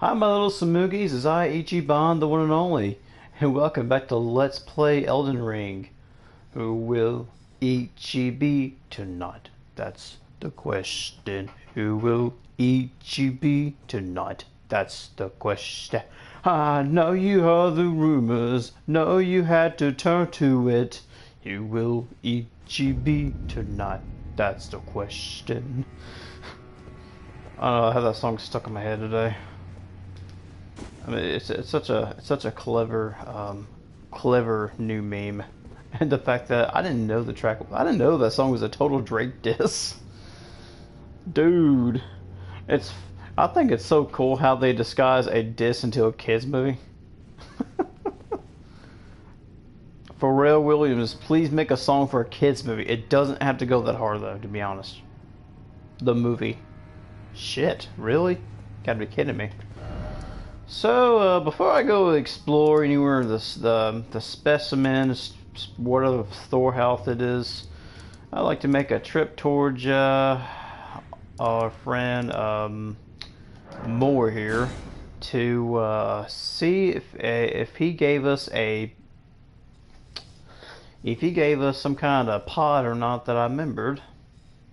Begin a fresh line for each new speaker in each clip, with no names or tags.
Hi, my little Samugis, it's I, Ichi, the one and only, and welcome back to Let's Play Elden Ring. Who will Ichi be tonight? That's the question. Who will Ichi be tonight? That's the question. I know you heard the rumors, know you had to turn to it. Who will Ichi be tonight? That's the question. I don't know, I have that song stuck in my head today. I mean, it's such a clever new meme, and the fact that I didn't know I didn't know that song was a total Drake diss, dude. It's I think it's so cool how they disguise a diss into a kids movie. Pharrell Williams, please make a song for a kids movie. It doesn't have to go that hard though, to be honest. The movie, shit, really? Gotta be kidding me. So before I go explore anywhere the specimens, whatever Thorhouse it is, I'd like to make a trip towards our friend Moore here to see if he gave us some kind of pod or not that I remembered.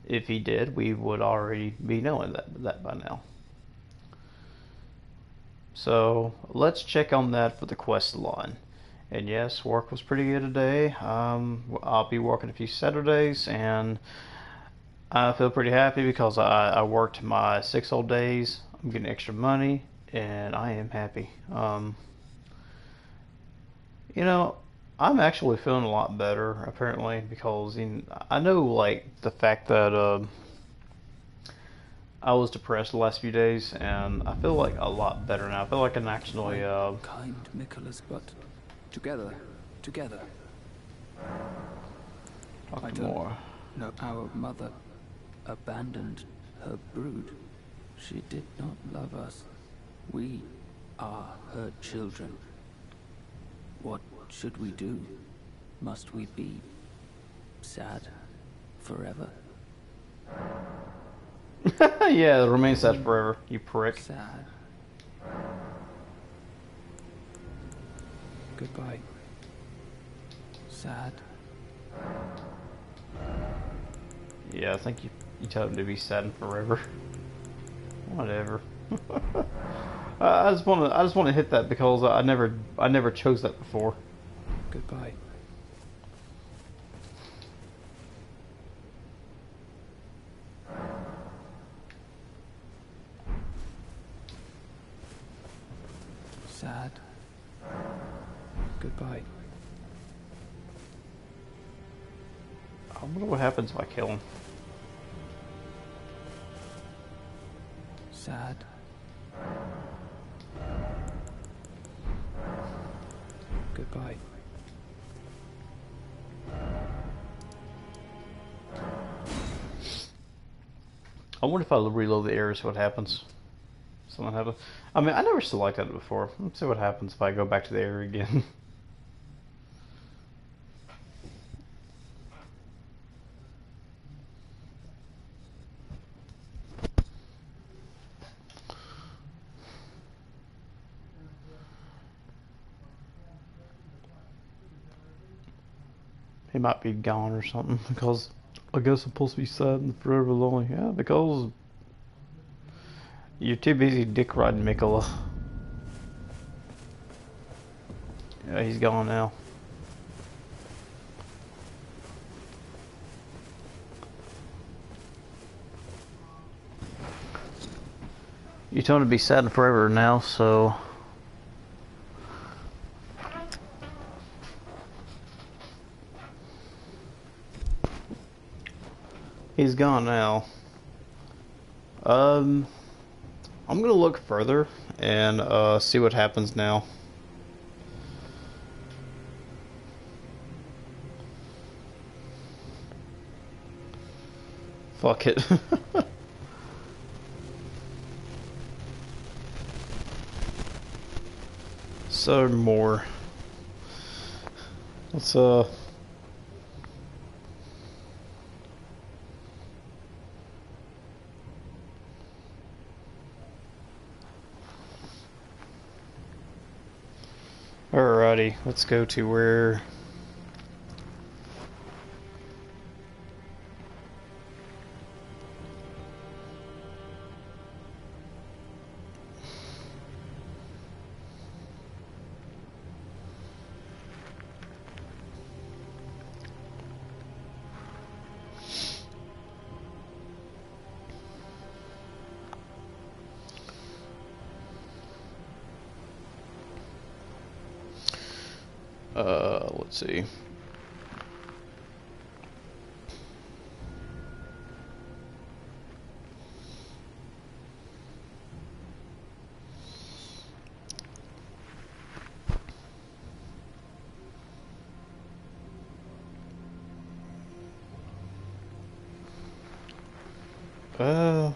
If he did, we would already be knowing that by now. So let's check on that for the quest line. And yes, work was pretty good today. I'll be working a few Saturdays, and I feel pretty happy because I worked my 6 whole days. I'm getting extra money, and I am happy. You know, I'm actually feeling a lot better apparently because I know like the fact that I was depressed the last few days, and I feel like a lot better now. I feel like I can actually,
kind Nicholas, but together. I don't
more.
know. Our mother abandoned her brood. She did not love us. We are her children. What should we do? Must we be sad forever?
Yeah, remain sad forever, you prick.
Sad. Goodbye. Sad.
Yeah, I think you tell him to be sad forever. Whatever. I just want to hit that because I never chose that before.
Goodbye. Sad. Goodbye.
I wonder what happens if I kill him.
Sad. Goodbye.
I wonder if I reload the areas, what happens. Something happens. I mean, I never selected it before. Let's see what happens if I go back to the area again. He might be gone or something because I guess I'm supposed to be sad and forever lonely. Yeah, because you're too busy dick riding Mikola. Yeah, he's gone now. You told him to be sad and forever now, so he's gone now. I'm gonna look further and see what happens now. Fuck it. So more. Let's Alrighty, let's go to where... let's see.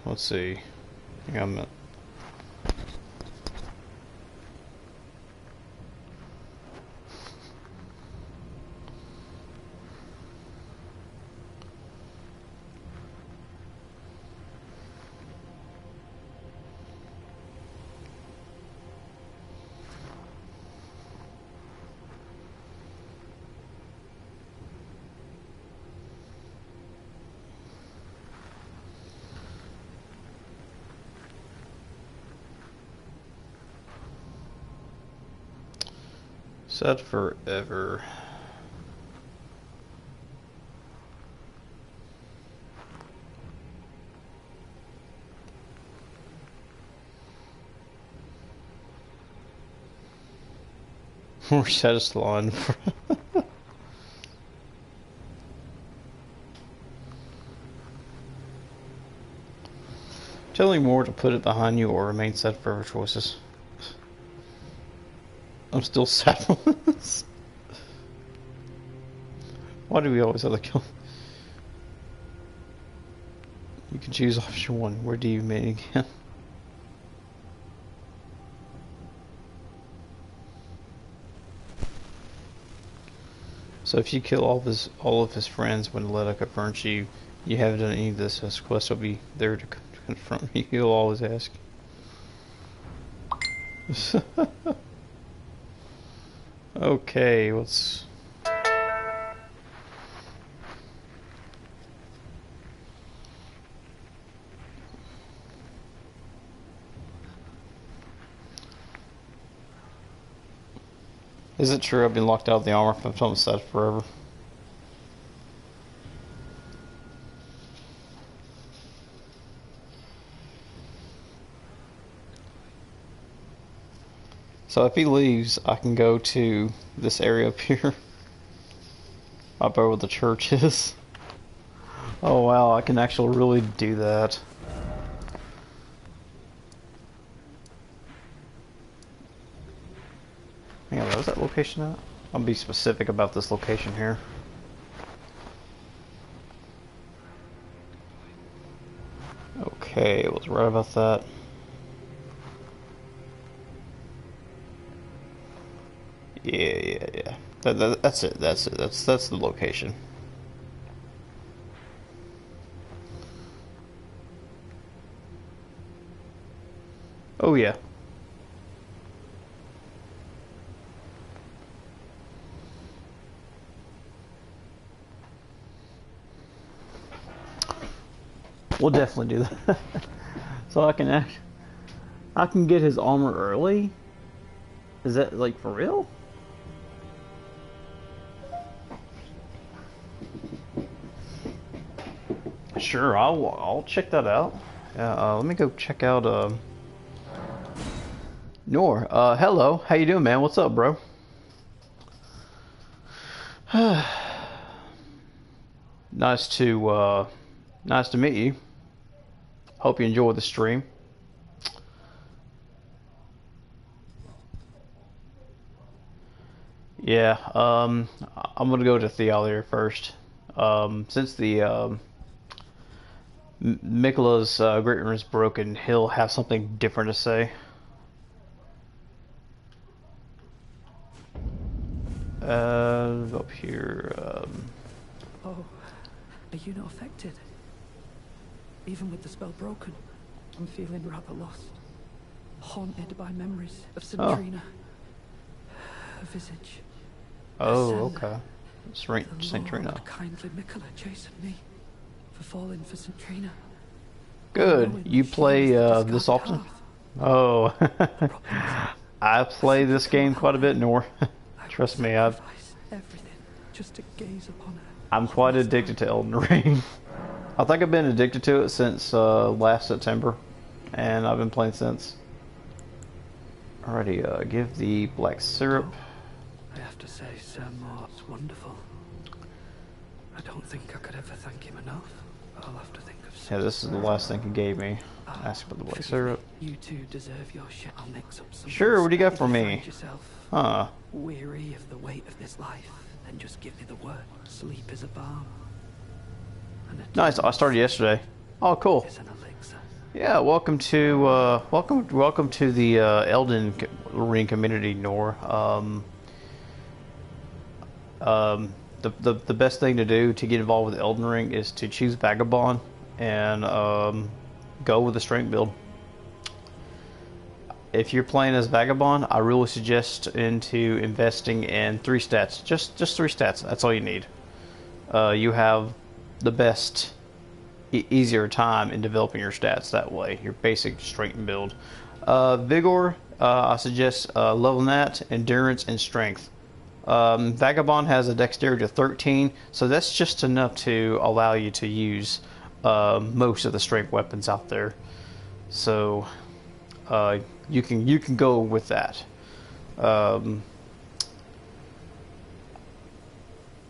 Let's see. I think I'm... Set forever. More satisfying. Telling more to put it behind you or remain set forever choices. I'm still sad for this. Why do we always have to kill? You can choose option 1. Where do you meet again? So if you kill all of his friends when Letta confronts you, you haven't done any of this. His quest will be there to confront you. He'll always ask. Okay, let's... Is it true I've been locked out of the armor from Thomas said forever? So if he leaves, I can go to this area up here. Up over where the church is. Oh wow, I can actually really do that. Yeah, where was that location at? I'll be specific about this location here. Okay, I was right about that. Yeah. That's it. That's the location. Oh yeah. We'll definitely do that. So I can get his armor early. Is that like for real? Sure, I'll check that out. Let me go check out Nor. Hello, how you doing, man? What's up, bro? Nice to meet you. Hope you enjoy the stream. Yeah, I'm gonna go to Thealia first. Since the Mikola's great room is broken, he'll have something different to say. Up here.
Oh, are you not affected? Even with the spell broken, I'm feeling rather lost. Haunted by memories of St. Trina. her visage.
Oh, okay. Saint
The
Trina.
Lord kindly Mikola chastened me for falling for St. Trina.
Good. You play this often? Oh, I play this game quite a bit, Nor. Trust me,
Everything just to gaze upon her.
I'm quite addicted to Elden Ring. I think I've been addicted to it since last September, and I've been playing since. Alrighty, give the black syrup.
I have to say, Sir Mort's wonderful. I don't think I could ever thank him enough. I'll have to think of something.
Yeah, this is the last thing he gave me. Ask for the black syrup.
You two deserve your shit. I'll mix up something.
Sure, what do you got for me? Huh.
Weary of the weight of this life, then just give me the word. Sleep is a balm.
Nice. I started yesterday. Oh, cool.
Is an elixir.
Yeah, welcome to welcome to the Elden Ring community, Nor. The best thing to do to get involved with Elden Ring is to choose Vagabond and go with the strength build. If you're playing as Vagabond, I really suggest into investing in 3 stats. Just 3 stats. That's all you need. You have the best, easier time in developing your stats that way. Your basic strength build. Vigor, I suggest leveling that, endurance, and strength. Vagabond has a dexterity of 13, so that's just enough to allow you to use most of the strength weapons out there. So you can go with that.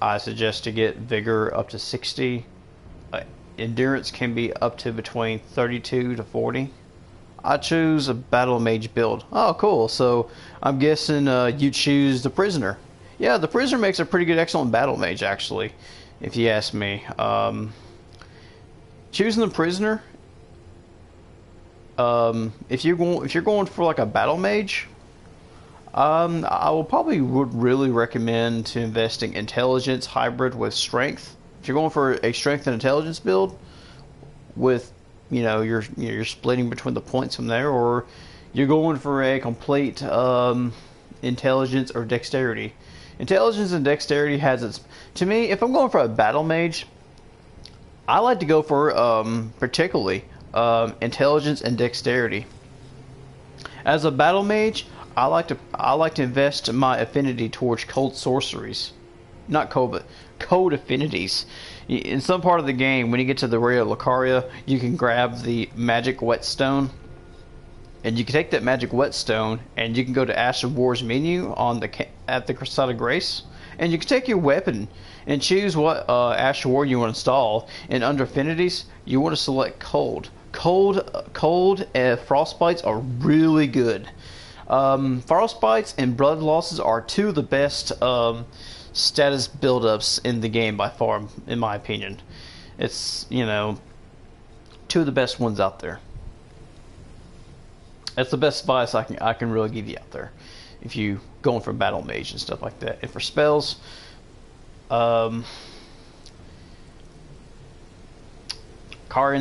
I suggest to get vigor up to 60. Endurance can be up to between 32 to 40. I choose a battle mage build. Oh, cool. So I'm guessing you choose the prisoner. Yeah, the prisoner makes a pretty good, excellent battle mage, actually, if you ask me. Choosing the prisoner, if you're going for like a battle mage, I will probably would really recommend to investing intelligence hybrid with strength. If you're going for a strength and intelligence build, with you're splitting between the points from there, or you're going for a complete intelligence or dexterity. Intelligence and dexterity has its. To me, if I'm going for a battle mage, I like to go for particularly intelligence and dexterity. As a battle mage, I like to invest my affinity towards cold sorceries, not cold, but cold affinities. In some part of the game, when you get to the Ray of Lucaria, you can grab the magic whetstone, and you can take that magic whetstone, and you can go to Ash of War's menu on at the Crusade of Grace, and you can take your weapon and choose what Ash of War you want to install. And under affinities, you want to select cold. Cold and frostbites are really good. Frostbites and blood losses are 2 of the best status buildups in the game by far, in my opinion. It's 2 of the best ones out there. That's the best advice I can really give you out there if you going for battle mage and stuff like that. And for spells, Carian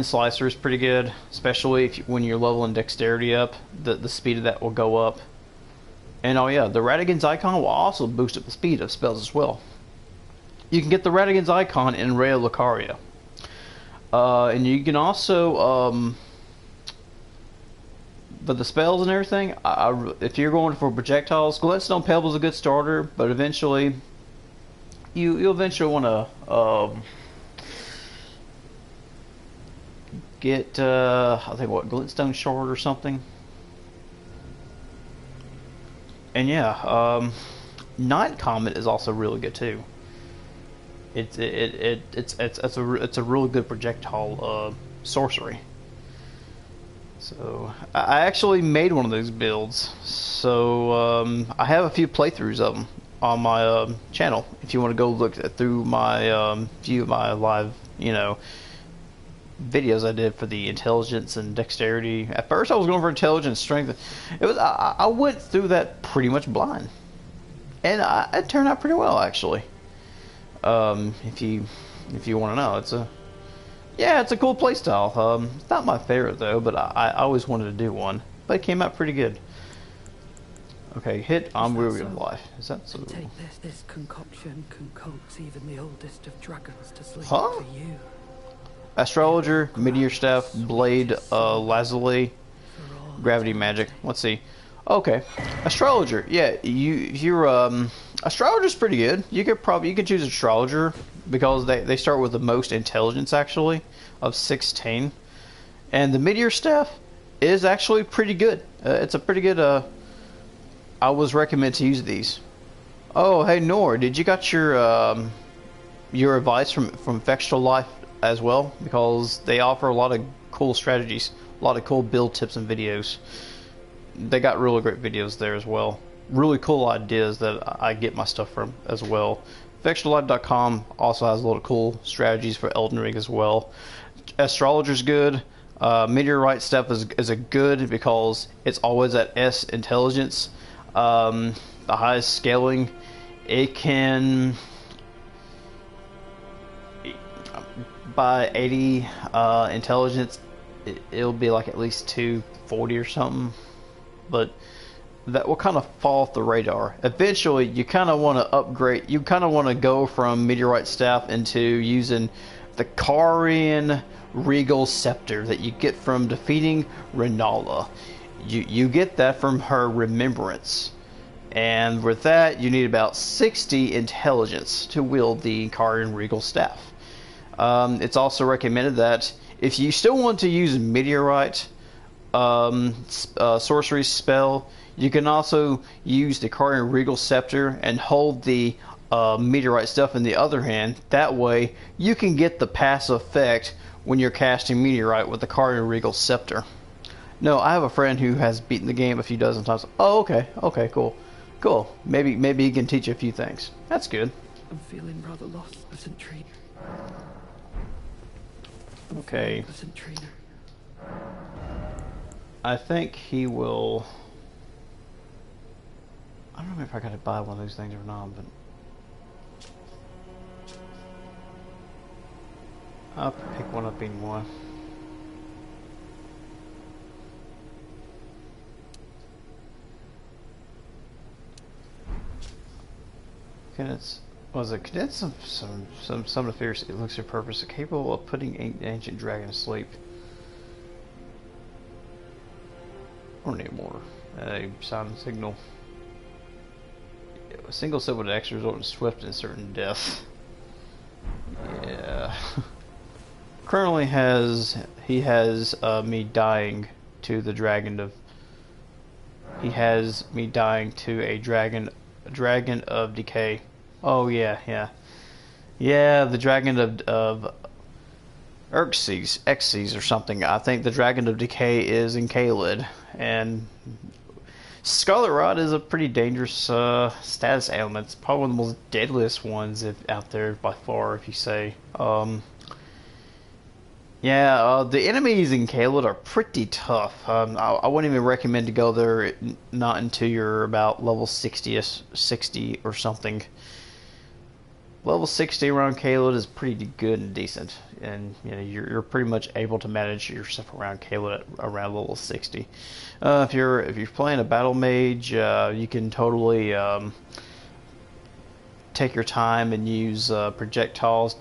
Slicer is pretty good, especially when you're leveling dexterity up. The speed of that will go up. And oh yeah, the Radigan's icon will also boost up the speed of spells as well. You can get the Radigan's icon in Ray of Lucaria. And you can also, but the spells and everything, if you're going for projectiles, Glintstone Pebble is a good starter, but eventually, you'll eventually want to get, I think Glintstone Shard or something. And yeah, Night Comet is also really good too. It's a really good projectile sorcery. So I actually made one of those builds. So I have a few playthroughs of them on my channel. If you want to go look through my few of my live, videos I did for the intelligence and dexterity. At first I was going for intelligence, strength. I went through that pretty much blind, and it turned out pretty well actually. If you want to know, it's a cool playstyle. It's not my favorite though, but I always wanted to do one. But it came out pretty good. Okay, hit
Is that
unweary of
so?
life. Is that so?
Take this. This concoction can coax even the oldest of dragons to sleep
Huh?
for you.
Astrologer,
It will
Meteor
grant the
Staff, Blade,
sweetest slumber
Lazuli,
for all
Gravity Magic.
eternity.
Let's see. Okay, Astrologer. Yeah, you're Astrologer's pretty good. You could choose Astrologer because they start with the most intelligence actually of 16, and the Meteor Staff is actually pretty good. It's a pretty good. I always recommend to use these. Oh, hey Nor, did you got your advice from Vextral Life as well? Because they offer a lot of cool strategies, a lot of cool build tips and videos. They got really great videos there as well. Really cool ideas that I get my stuff from as well. VextralLife.com also has a lot of cool strategies for Elden Ring as well. Astrologer's good. Meteorite stuff is a good because it's always at S intelligence. The highest scaling. It can by 80 intelligence. It'll be like at least 240 or something. But that will kind of fall off the radar. Eventually, you kind of want to upgrade. You kind of want to go from Meteorite Staff into using the Karian Regal Scepter that you get from defeating Renala. You get that from her Remembrance. And with that, you need about 60 intelligence to wield the Karian Regal Staff. It's also recommended that if you still want to use Meteorite sorcery spell, you can also use the Karian Regal Scepter and hold the Meteorite stuff in the other hand. That way, you can get the passive effect when you're casting Meteorite with the Karian Regal Scepter. No, I have a friend who has beaten the game a few dozen times. Oh, okay, cool. Maybe he can teach you a few things. That's good.
I'm feeling rather lost, Centrina.
Okay.
Centrina.
I think he will. I don't know if I gotta buy one of those things or not, but I'll pick one up anyway. Condense some of the fierce elixir purpose capable of putting ancient dragon to sleep. Or need more. A sound signal. A single sip would actually result in swift and certain death. Yeah. Currently he has me dying to the dragon of. He has me dying to a dragon of decay. Oh yeah. The dragon of Xyz or something. I think the dragon of decay is in Caelid, and Scarlet Rot is a pretty dangerous status ailment. It's probably one of the most deadliest ones out there by far, if you say. The enemies in Caelid are pretty tough. I wouldn't even recommend to go there not until you're about level 60 or something. Level 60 around Caelid is pretty good and decent, and you're pretty much able to manage yourself around Caelid at around level 60. If you're playing a battle mage, you can totally take your time and use projectiles.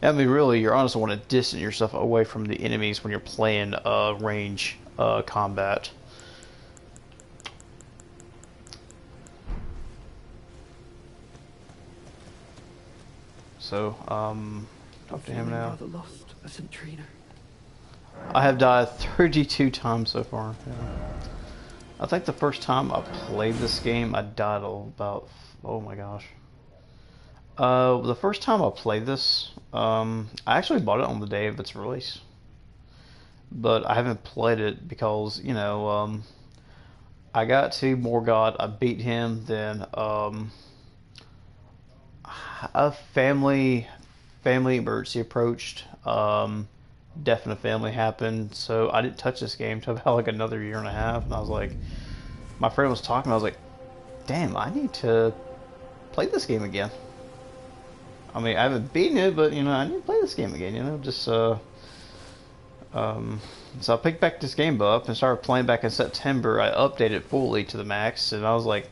Really, you honestly want to distance yourself away from the enemies when you're playing range combat. So, talk to him now.
Rather lost, Centrina.
I have died 32 times so far. Yeah. I think the first time I played this game, I died about. Oh my gosh. The first time I played this, I actually bought it on the day of its release. But I haven't played it because, I got to Morgott, I beat him, then, a family emergency approached. Death in the family happened, so I didn't touch this game until about like another year and a half, and I was like, my friend was talking, I was like, damn, I need to play this game again. I mean, I haven't beaten it, but I need to play this game again. Just So I picked back this game up and started playing back in September. I updated it fully to the max, and I was like,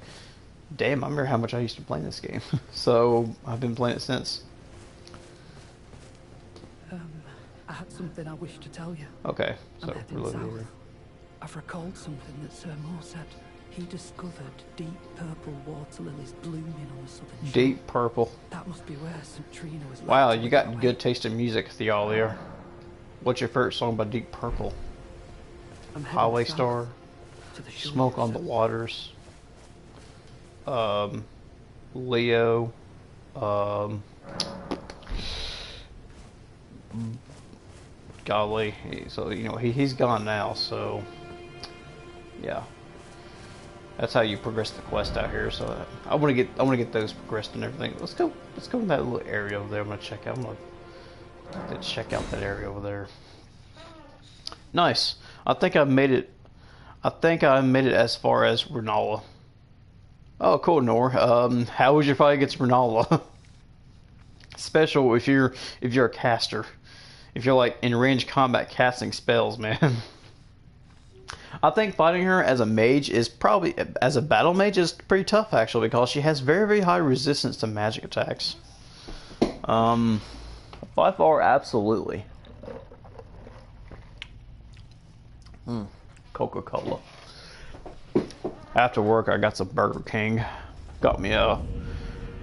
damn, I remember how much I used to play this game. So I've been playing it since.
I had something I wish to tell you.
Okay,
I'm
so
heading
we're looking
south.
over.
I've recalled something that Sir Moore said. He discovered deep purple water lilies blooming on the southern shore.
Deep purple.
That must be where St. Trina was.
Wow, you got good taste in music, Theolia. What's your favorite song by Deep Purple? Highway Star, Smoke on the Waters, Leo, golly, so you know he's gone now, so yeah, that's how you progress the quest out here. So I want to get those progressed and everything. Let's go in that little area over there. I'm gonna check out. Let's check out that area over there. Nice. I think I made it as far as Renala. Oh, cool, Nor. How was your fight against Renala? Special if you're a caster. If you're like in range combat casting spells, man. I think fighting her as a mage is probably, as a battle mage, is pretty tough actually, because she has very, very high resistance to magic attacks. By far, absolutely. Coca-Cola. After work, I got some Burger King. Got me a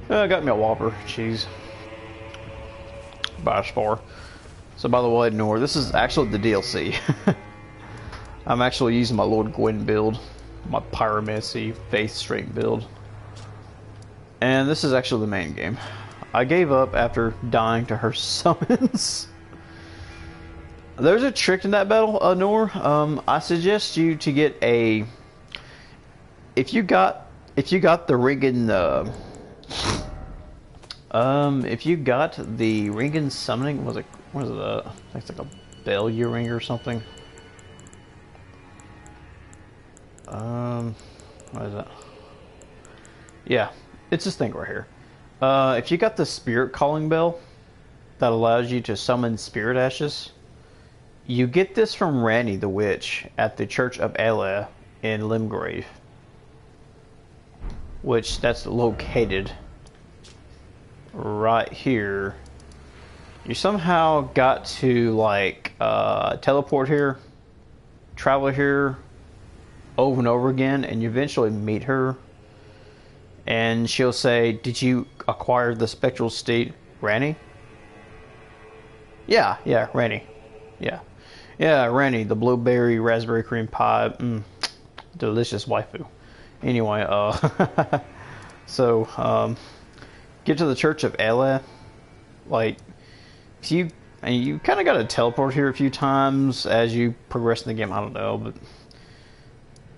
Whopper cheese. By far. So, by the way, Nor, this is actually the DLC. I'm actually using my Lord Gwyn build, my Pyromancy Faith Strength build, and this is actually the main game. I gave up after dying to her summons. There's a trick in that battle, Nor. I suggest you to get a. If you got the Regan, if you got the Regan summoning, what is it? I think it's like a Bellier ring or something. What is that? Yeah, it's this thing right here. If you got the Spirit Calling Bell, that allows you to summon Spirit Ashes. You get this from Ranni the Witch at the Church of Ela in Limgrave, which that's located right here. You somehow got to like teleport here, travel here over and over again, and you eventually meet her, and she'll say, "Did you acquire the spectral steed, Ranni?" Yeah, Ranni. Yeah, Ranni, the blueberry raspberry cream pie, delicious waifu. Anyway, so get to the Church of Ela. Like, you kind of got to teleport here a few times as you progress in the game. I don't know, but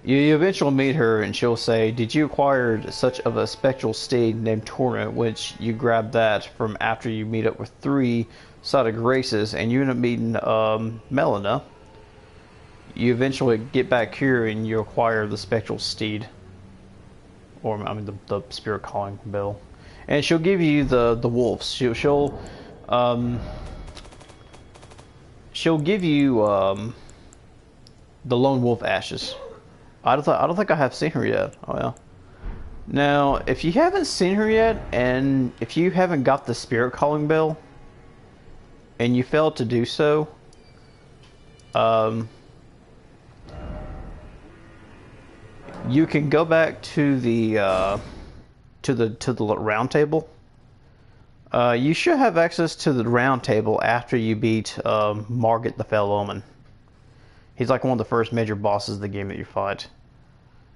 you eventually meet her, and she'll say, "Did you acquire such of a spectral steed named Torrent?" Which you grab that from after you meet up with 3 Side Graces, and you end up meeting Melina. You eventually get back here, and you acquire the spectral steed, or I mean the Spirit Calling Bell, and she'll give you the wolves. She'll give you the Lone Wolf Ashes. I don't think I have seen her yet. Oh yeah. Now, if you haven't seen her yet, and if you haven't got the Spirit Calling Bell, and you failed to do so, you can go back to the round table. You should have access to the round table after you beat Margit the Fell Omen. He's like one of the first major bosses of the game that you fight.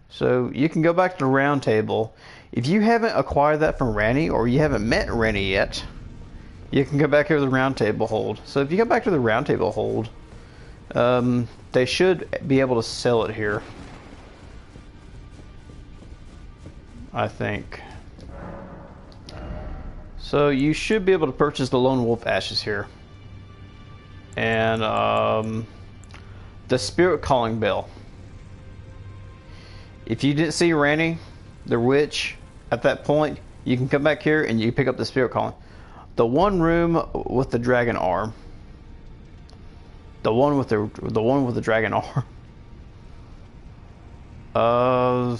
So you can go back to the round table. If you haven't acquired that from Ranni, or you haven't met Ranni yet, you can go back here to the round table hold. So if you go back to the round table hold, they should be able to sell it here, I think. So you should be able to purchase the Lone Wolf Ashes here. And the Spirit Calling Bell. If you didn't see Ranni, the witch, at that point, you can come back here and you pick up the Spirit Calling. The one room with the dragon arm. one with the dragon arm. Uh,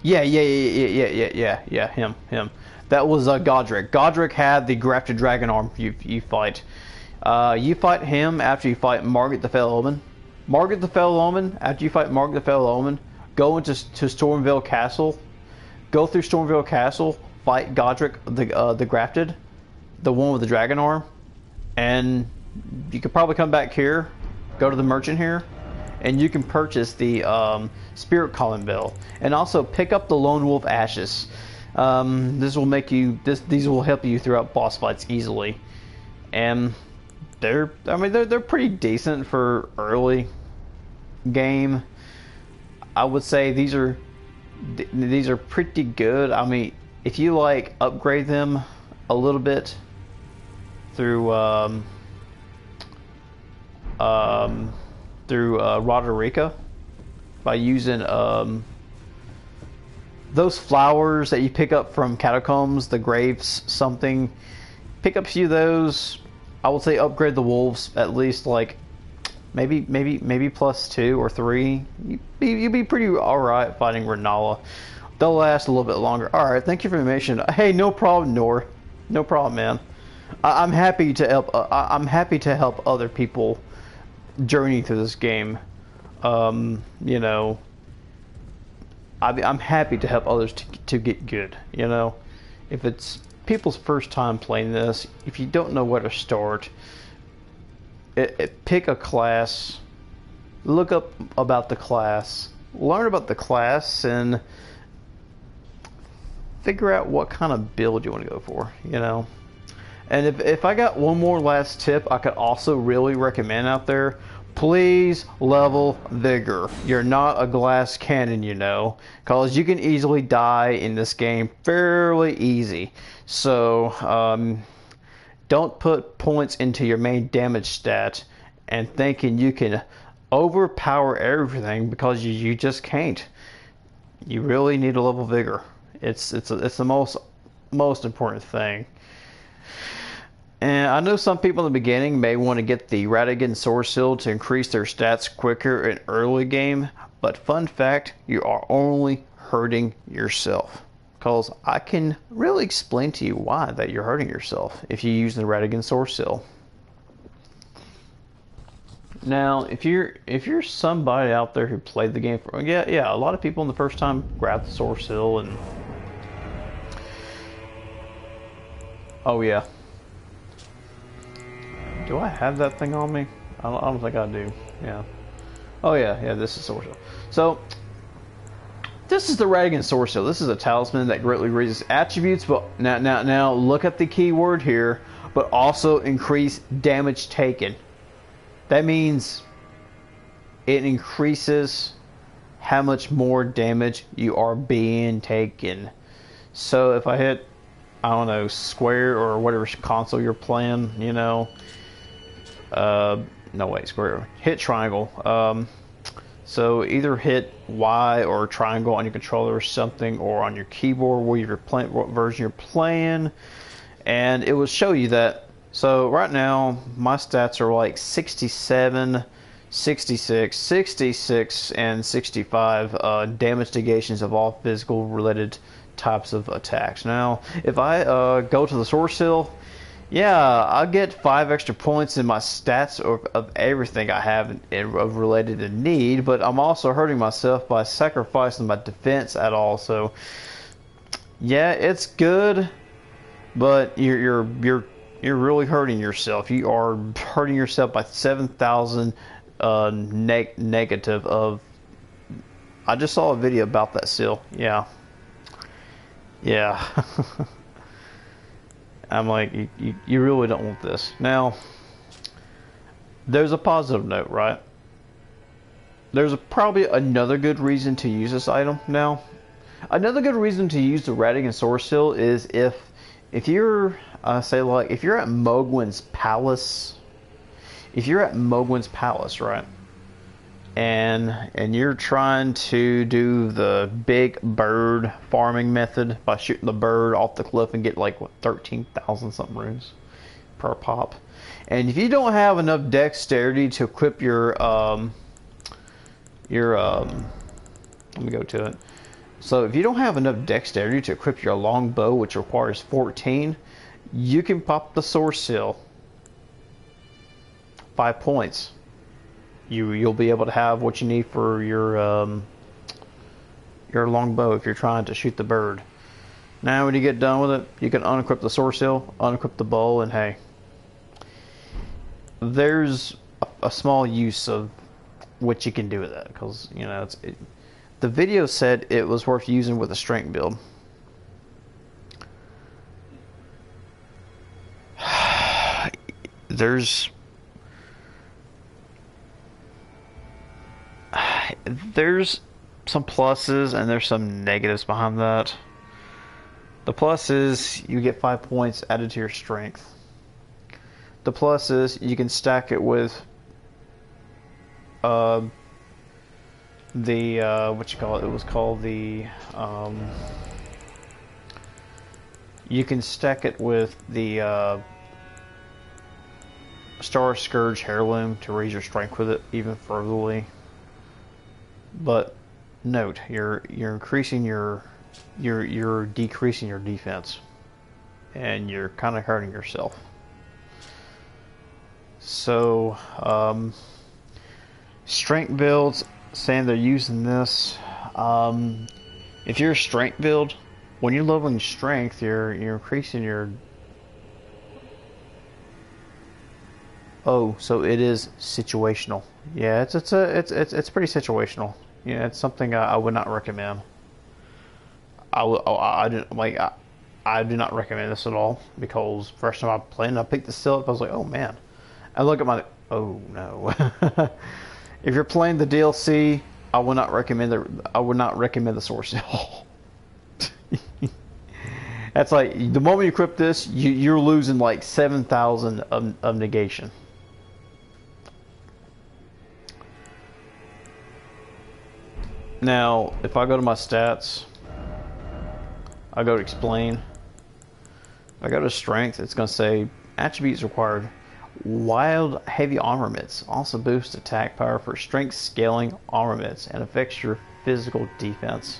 yeah, him. That was Godric. Godric had the grafted dragon arm. You fight. You fight him after you fight Margaret the Fell Omen. Margaret the Fell Omen. After you fight Margaret the Fell Omen, go into Stormvale Castle. Go through Stormvale Castle. Fight Godric the grafted, the one with the dragon arm, and you could probably come back here. Go to the merchant here, and you can purchase the Spirit Calling Bell, and also pick up the Lone Wolf Ashes. This will make you these will help you throughout boss fights easily, and they're pretty decent for early game. I would say these are pretty good. I mean, if you like upgrade them a little bit through Roderica by using those flowers that you pick up from catacombs, the graves, something. Pick up a few of those. I would say upgrade the wolves at least like maybe +2 or 3. You'd be pretty alright fighting Renala. They'll last a little bit longer. Alright, thank you for the information. Hey, no problem, Nor. No problem, man. I'm happy to help. I'm happy to help other people journey through this game. You know, I'm happy to help others to get good. You know, if it's people's first time playing this, if you don't know where to start, pick a class, look up about the class, learn about the class, and figure out what kind of build you want to go for. You know. And if I got one more last tip I could also really recommend out there, please level Vigor. You're not a glass cannon, you know, because you can easily die in this game fairly easy. So don't put points into your main damage stat and thinking you can overpower everything, because you just can't. You really need to level Vigor. It's the most important thing. And I know some people in the beginning may want to get the Radigan Sword Seal to increase their stats quicker in early game, but fun fact, you are only hurting yourself. Because I can really explain to you why that you're hurting yourself if you use the Radigan Sword Seal. Now, if you're somebody out there who played the game for a lot of people in the first time grab the Sword Seal and oh yeah. Do I have that thing on me? I don't think I do. Yeah. Oh yeah, this is Sword Seal. So, this is the Radigan Sword Seal. This is a talisman that greatly raises attributes, but now look at the key word here, but also increase damage taken. That means it increases how much more damage you are being taken. So if I hit, I don't know, square or whatever console you're playing, you know, no wait, square, hit triangle. So either hit Y or triangle on your controller or something, or on your keyboard where you're playing, what version you're playing, and it will show you that. So right now my stats are like 67, 66, 66, and 65 damage negations of all physical related types of attacks. Now if I go to the Sword Seal, yeah, I'll get 5 extra points in my stats of everything I have of related to need, but I'm also hurting myself by sacrificing my defense at all. So yeah, it's good, but you're really hurting yourself. You are hurting yourself by 7,000 negative of. I just saw a video about that seal. Yeah. I'm like, you really don't want this. Now, there's a positive note, right? There's probably another good reason to use this item now. Another good reason to use the Radigan Sword Seal is if you're, say like, if you're at Mogwin's Palace, right? And you're trying to do the big bird farming method by shooting the bird off the cliff and get like what, 13,000 something runes. per pop. And if you don't have enough dexterity to equip let me go to it. So if you don't have enough dexterity to equip your longbow, which requires 14, you can pop the sword seal. 5 points. You'll be able to have what you need for your longbow if you're trying to shoot the bird. Now when you get done with it, you can unequip the sword seal, unequip the bow, and hey, there's a small use of what you can do with that, because you know the video said it was worth using with a strength build. There's some pluses and there's some negatives behind that. The plus is you get 5 points added to your strength. The plus is you can stack it with what you call it? It was called the you can stack it with the Star Scourge Heirloom to raise your strength with it even furtherly. But note, you're increasing you're decreasing your defense, and you're kind of hurting yourself. So strength builds, saying they're using this. If you're a strength build, when you're leveling strength, you're increasing your. Oh, so it is situational. Yeah, it's pretty situational. Yeah, it's something I would not recommend. I do not recommend this at all, because first time I played and I picked the seal up, I was like, oh man. I look at my, oh no. If you're playing the DLC, I would not recommend the sword seal. That's like the moment you equip this, you're losing like 7,000 of negation. Now, if I go to my stats, I go to explain. If I go to strength, it's going to say attributes required. Wild heavy armaments also boost attack power for strength scaling armaments and affects your physical defense.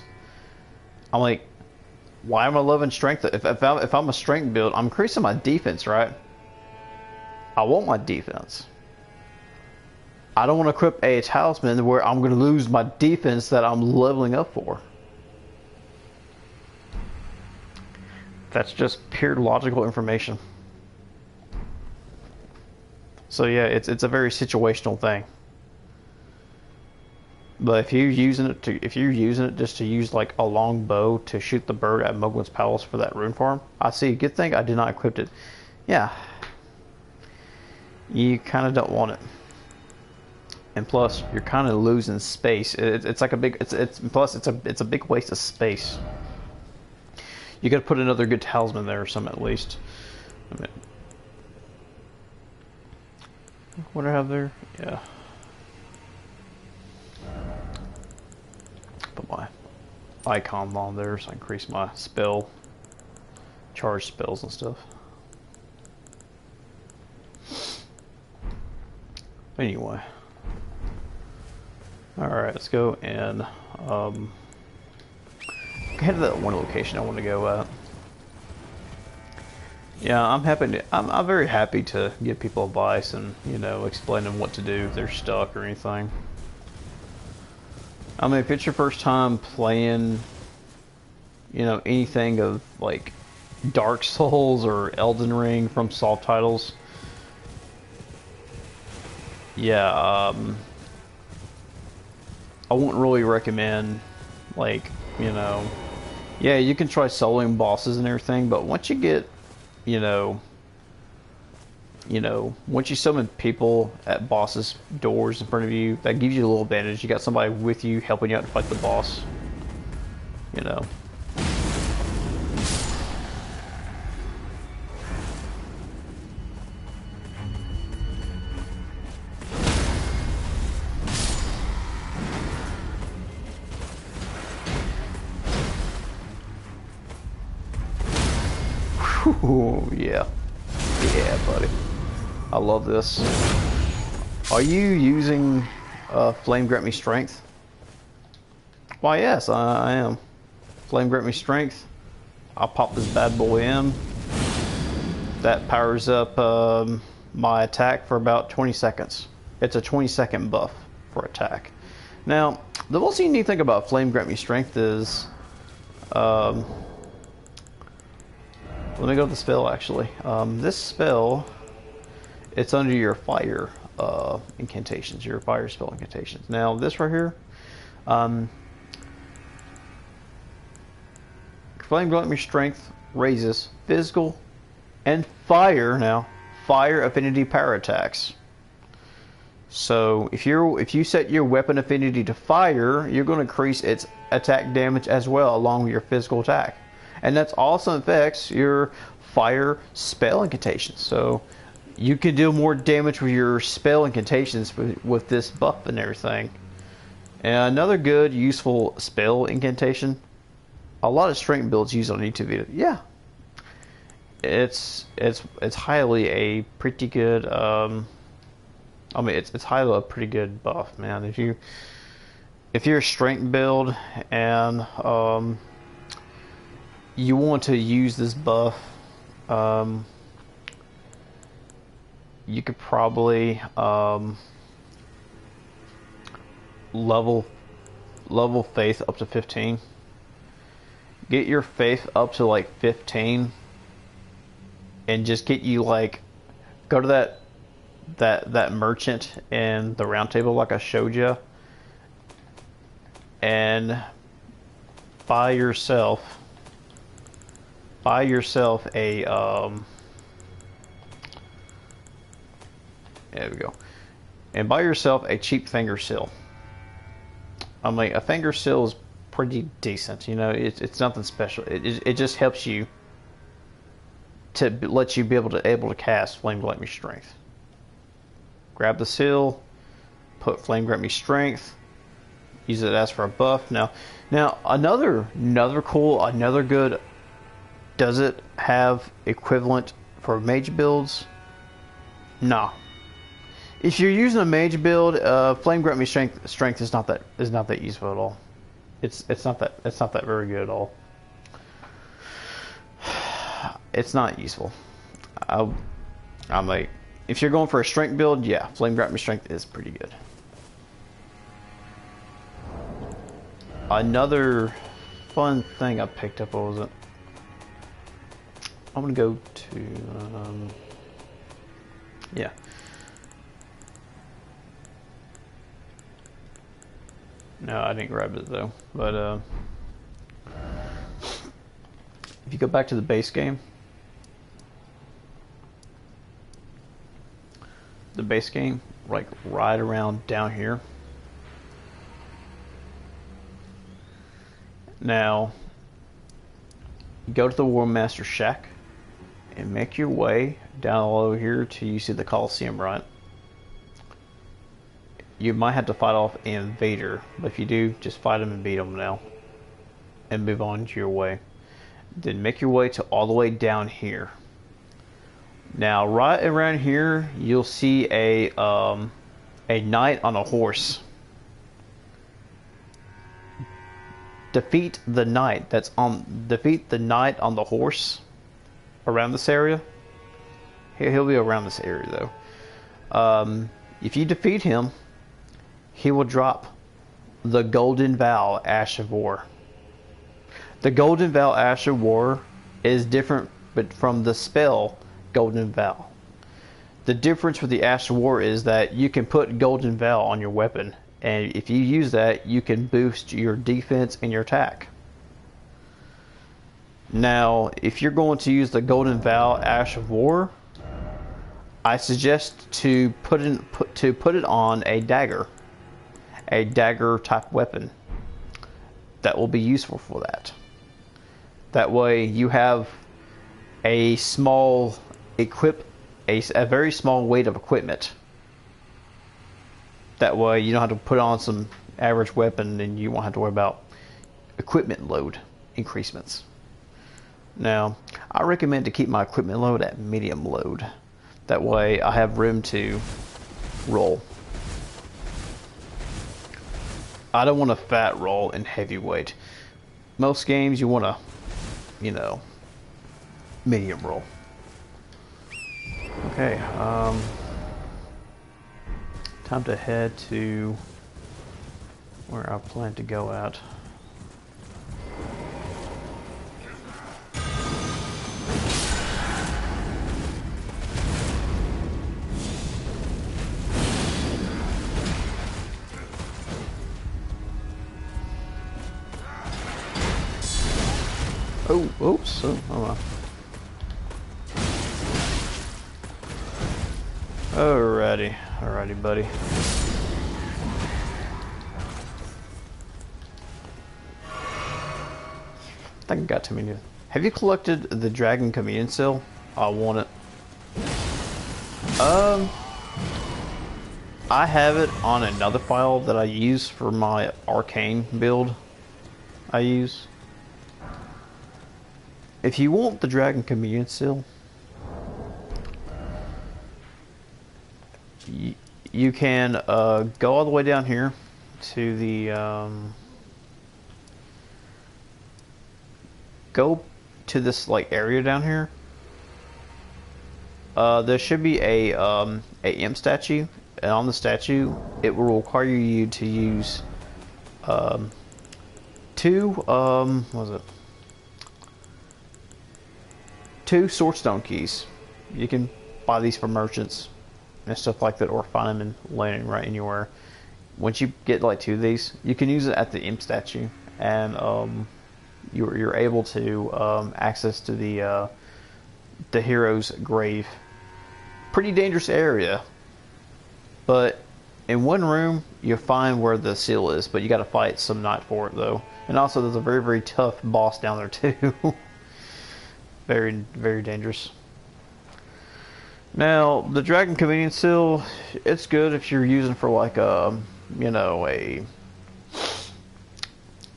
I'm like, why am I loving strength? If I'm a strength build, I'm increasing my defense, right? I want my defense. I don't want to equip a talisman where I'm going to lose my defense that I'm leveling up for. That's just pure logical information. So yeah, it's a very situational thing. But if you're using it just to use like a long bow to shoot the bird at Mogwin's Palace for that rune farm, I see. Good thing I did not equip it. Yeah, you kind of don't want it. And plus, you're kind of losing space. It's like a big. Plus it's a big waste of space. You got to put another good talisman there or something at least. I mean, what do I have there? Yeah. Put my icon on there so I increase my spell, charge spells and stuff. Anyway. Alright, let's go and head to that one location I want to go at. Yeah, I'm very happy to give people advice and, you know, explain them what to do if they're stuck or anything. I mean, if it's your first time playing, you know, anything of like Dark Souls or Elden Ring from soft titles, yeah, I wouldn't really recommend, like, you know, yeah, you can try soloing bosses and everything, but once you get, you know, once you summon people at bosses' doors in front of you, that gives you a little advantage. You got somebody with you helping you out to fight the boss, you know. Whew, yeah. Yeah, buddy. I love this. Are you using Flame Grant Me Strength? Why, yes, I am. Flame Grant Me Strength. I'll pop this bad boy in. That powers up my attack for about 20 seconds. It's a 20-second buff for attack. Now, the most unique thing about Flame Grant Me Strength is... let me go to the spell, actually. This spell, it's under your fire incantations, your fire spell incantations. Now, this right here, Flame Grant Me Strength raises physical and fire, now, fire affinity power attacks. So if you set your weapon affinity to fire, you're going to increase its attack damage as well, along with your physical attack. And that's also affects your fire spell incantations. So you can do more damage with your spell incantations with this buff and everything. And another good, useful spell incantation, a lot of strength builds use on YouTube. Yeah, it's highly a pretty good. I mean, it's highly a pretty good buff, man. If you're a strength build and you want to use this buff, you could probably level faith up to 15. Get your faith up to like 15, and just get you like go to that merchant in the round table like I showed you, and buy yourself a there we go, and buy yourself a cheap finger seal. I mean, a finger seal is pretty decent, you know. It's nothing special. It just helps you to let you be able to cast Flame Grant Me Strength. Grab the seal, put Flame Grant Me Strength, use it as for a buff. Now another good. Does it have equivalent for mage builds? Nah. If you're using a mage build, Flame Grant Me Strength is not that useful at all. It's not that very good at all. It's not useful. I'm like, if you're going for a strength build, yeah, Flame Grant Me Strength is pretty good. Another fun thing I picked up, what was it? I'm gonna go to yeah. No, I didn't grab it though. But if you go back to the base game, like right around down here. Now, you go to the War Master Shack and make your way down over here till you see the Coliseum, right? You might have to fight off an invader, but if you do, just fight him and beat him now, and move on to your way. Then make your way to all the way down here. Now, right around here, you'll see a knight on a horse. Defeat the knight on the horse around this area. He'll be around this area though. If you defeat him, he will drop the Golden Vow Ash of War. The Golden Vow Ash of War is different but from the spell Golden Vow. The difference with the Ash of War is that you can put Golden Vow on your weapon, and if you use that, you can boost your defense and your attack. Now, if you're going to use the Golden Vow Ash of War, I suggest to put it on a dagger type weapon. That will be useful for that. That way, you have a small a very small weight of equipment. That way, you don't have to put on some average weapon, and you won't have to worry about equipment load increasements. Now, I recommend to keep my equipment load at medium load. That way I have room to roll. I don't want a fat roll in heavyweight. Most games you want to, you know, medium roll. Okay, time to head to where I plan to go at. Oh, oops, oh well. Alrighty, buddy. I think I got too many. Have you collected the Dragon Chameleon Seal? I want it. I have it on another file that I use for my arcane build. I use. If you want the Dragon Chameleon Seal, you can go all the way down here to the go to this like area down here. There should be a imp statue, and on the statue it will require you to use two what was it? Two swordstone keys. You can buy these from merchants and stuff like that, or find them and laying right anywhere. Once you get like two of these, you can use it at the imp statue, and you're able to access to the hero's grave. Pretty dangerous area, but in one room you'll find where the seal is, but you got to fight some knight for it though. And also there's a very tough boss down there too. Very dangerous. Now the Dragon Chameleon Seal, it's good if you're using for like a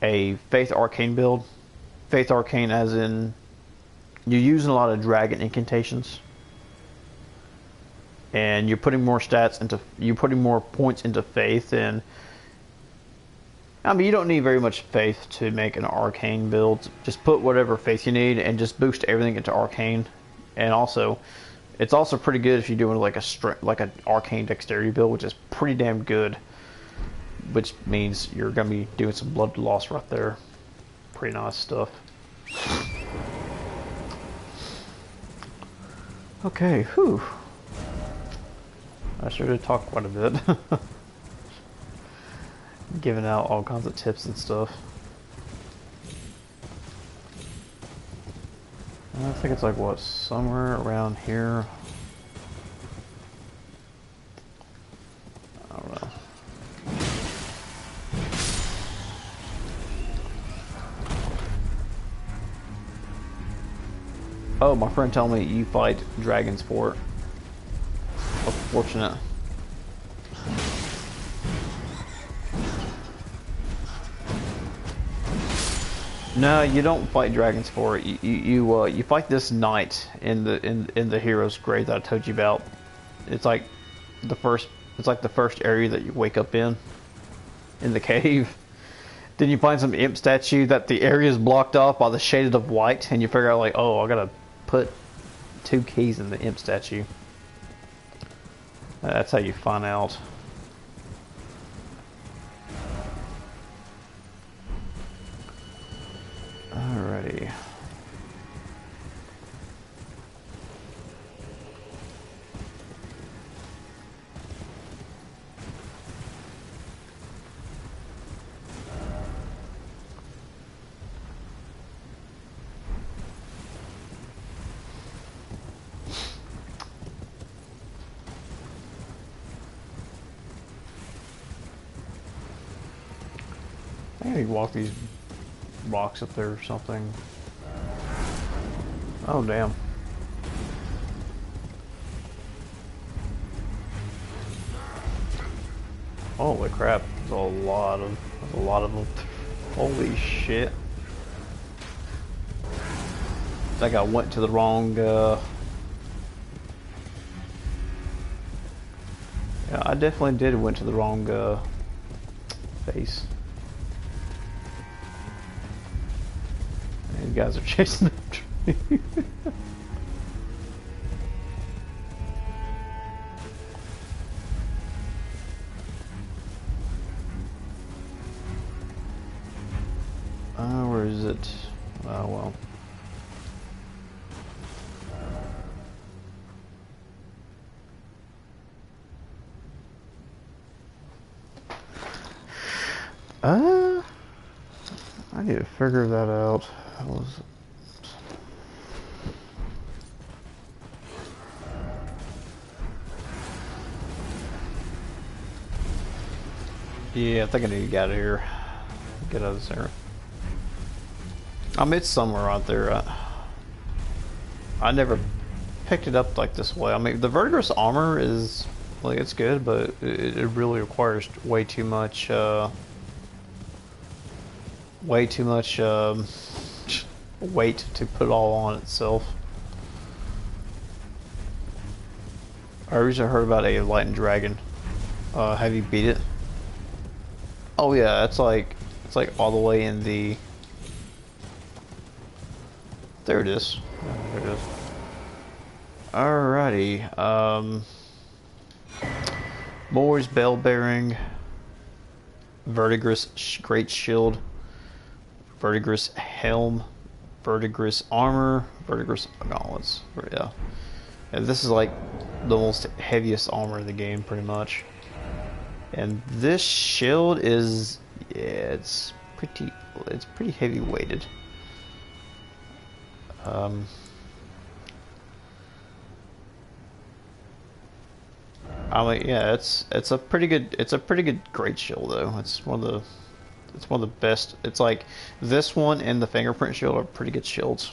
Faith Arcane build. Faith Arcane as in you're using a lot of dragon incantations, and you're putting more points into faith. And I mean, you don't need very much faith to make an arcane build. Just put whatever faith you need and just boost everything into arcane. And also, it's also pretty good if you're doing like an arcane dexterity build, which is pretty damn good. Which means you're gonna be doing some blood loss right there. Pretty nice stuff. Okay, whew. I sure did talk quite a bit. Giving out all kinds of tips and stuff. I think it's like, what, somewhere around here? I don't know. Oh, my friend told me you fight dragons for it. How fortunate. No, you don't fight dragons for it. You fight this knight in the hero's grave that I told you about. It's like the first area that you wake up in the cave. Then you find some imp statue that the area is blocked off by the shaded of white, and you figure out like, oh, I gotta put 2 keys in the imp statue. That's how you find out. Alrighty. I think walk these rocks up there or something. Oh damn. Holy crap, there's a lot of them. Holy shit. think I went to the wrong, yeah, I definitely did went to the wrong, base. And you guys are chasing after me. Where is it? Oh, well. I need to figure that out. Yeah, I think I need to get out of here. Get out of this area. It's somewhere out there. I never picked it up like this way. I mean, the Verdigris armor is, like, it's good, but it really requires way too much weight to put all on itself. I recently heard about a Lightning Dragon. Have you beat it? Oh yeah, it's like all the way in the. There it is. There it is. Alrighty. Moor's Bell Bearing. Verdigris Great Shield. Verdigris Helm. Verdigris Armor. Verdigris Gauntlets. Yeah. And this is like the most heaviest armor in the game, pretty much. And this shield is, yeah, it's pretty heavy weighted. I mean, yeah, it's a pretty good great shield though. It's one of the best. It's like this one and the fingerprint shield are pretty good shields.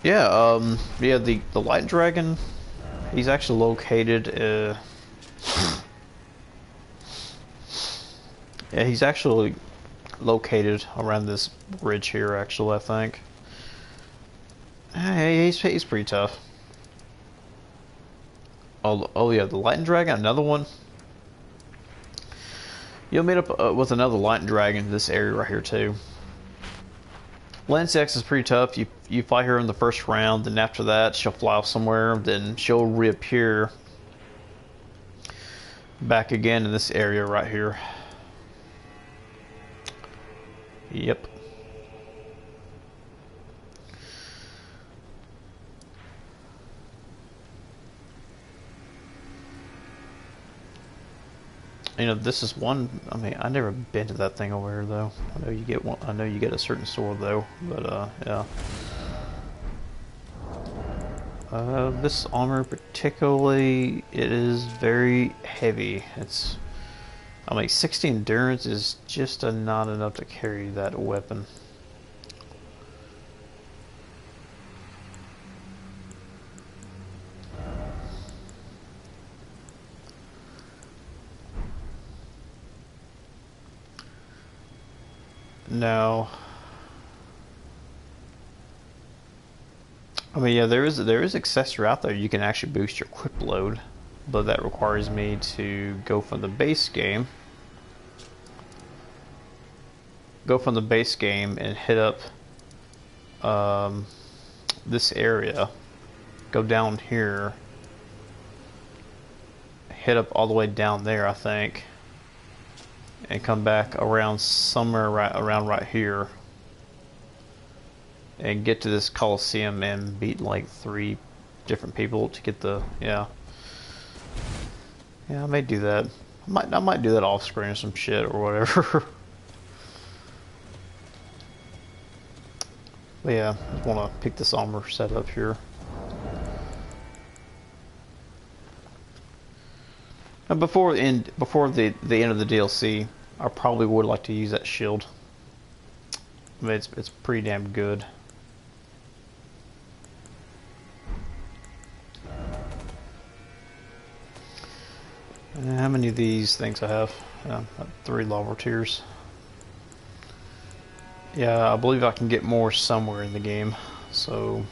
Yeah, the Light Dragon, he's actually located, yeah, he's actually located around this bridge here, actually, I think. Hey, he's pretty tough. Oh yeah, the Lightning Dragon, another one. You'll meet up with another Lightning Dragon in this area right here, too. Lancex is pretty tough. You fight her in the first round, and after that she'll fly off somewhere, then she'll reappear back again in this area right here. Yep. You know, this is one. I mean, I never been to that thing over here though. I know you get one. I know you get a certain sword though, but yeah. This armor particularly, it is very heavy. I mean, 60 endurance is just not enough to carry that weapon. No. I mean, yeah, there is accessory out there. You can actually boost your equip load, but that requires me to go from the base game. And hit up this area. Go down here. Hit up all the way down there, I think. And come back around somewhere around right here. And get to this Coliseum and beat like 3 different people to get the, yeah. Yeah, I may do that. I might do that off screen or some shit or whatever. But yeah, I just want to pick this armor set up here. And before the end of the DLC, I probably would like to use that shield. I mean, it's pretty damn good. How many of these things I have? 3 lava tiers. Yeah, I believe I can get more somewhere in the game, so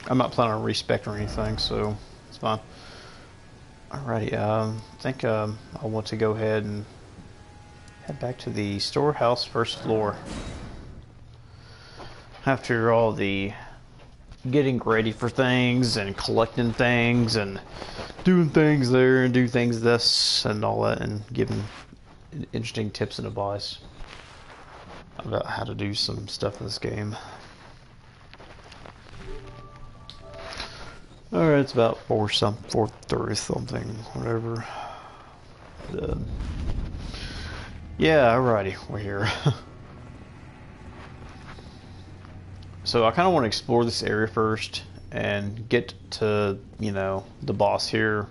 I'm not planning on respec or anything, so it's fine. Alrighty, I think I want to go ahead and head back to the storehouse first floor. After all the getting ready for things and collecting things and doing things there and do things this and all that and giving interesting tips and advice about how to do some stuff in this game. Alright, it's about 4:30 something, whatever. Yeah, alrighty, we're here. So I kind of want to explore this area first and get to, you know, the boss here.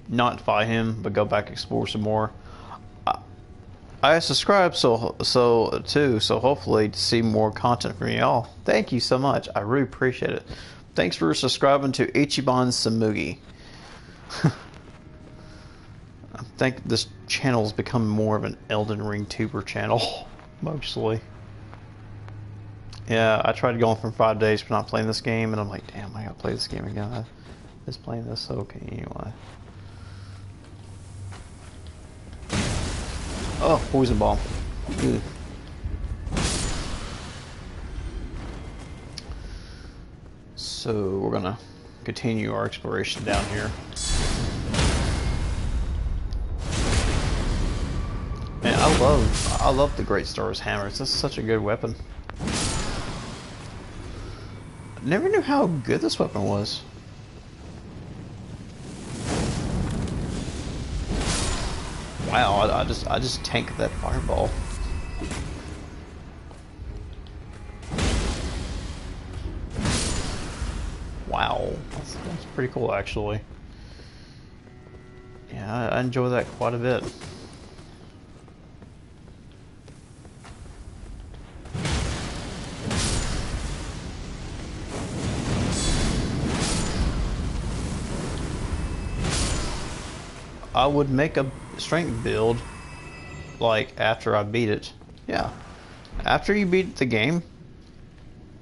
Not fight him, but go back and explore some more. I subscribed so hopefully to see more content from y'all. Thank you so much. I really appreciate it. Thanks for subscribing to Ichiban Samugi. I think this channel is becoming more of an Elden Ring tuber channel, mostly. Yeah, I tried going from 5 days for not playing this game, and I'm like, damn, I gotta play this game again. I was playing this, okay, anyway. Oh, poison ball. Ugh. So we're gonna continue our exploration down here. Man, I love the Great Star's hammer. It's just such a good weapon. Never knew how good this weapon was. Wow, I just tanked that fireball. Wow, that's pretty cool actually. Yeah, I enjoy that quite a bit. I would make a strength build like after I beat it. Yeah. After you beat the game,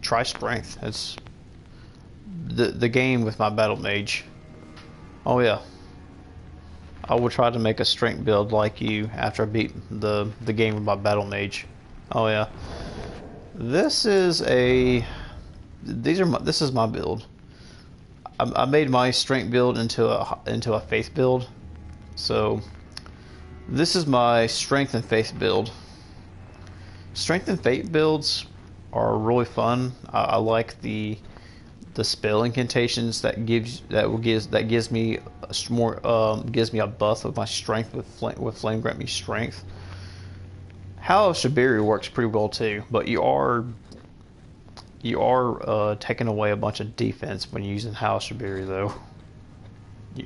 try strength. It's the game with my battle mage. Oh yeah. I will try to make a strength build like you after I beat the game with my battle mage. Oh yeah. This is my build. I made my strength build into a faith build. So this is my strength and faith build. Strength and faith builds are really fun. I like the spell incantations that gives me a buff of my strength with flame grant me strength. Howl of Shibiri works pretty well too, but you are taking away a bunch of defense when you're using Howl of Shibiri though.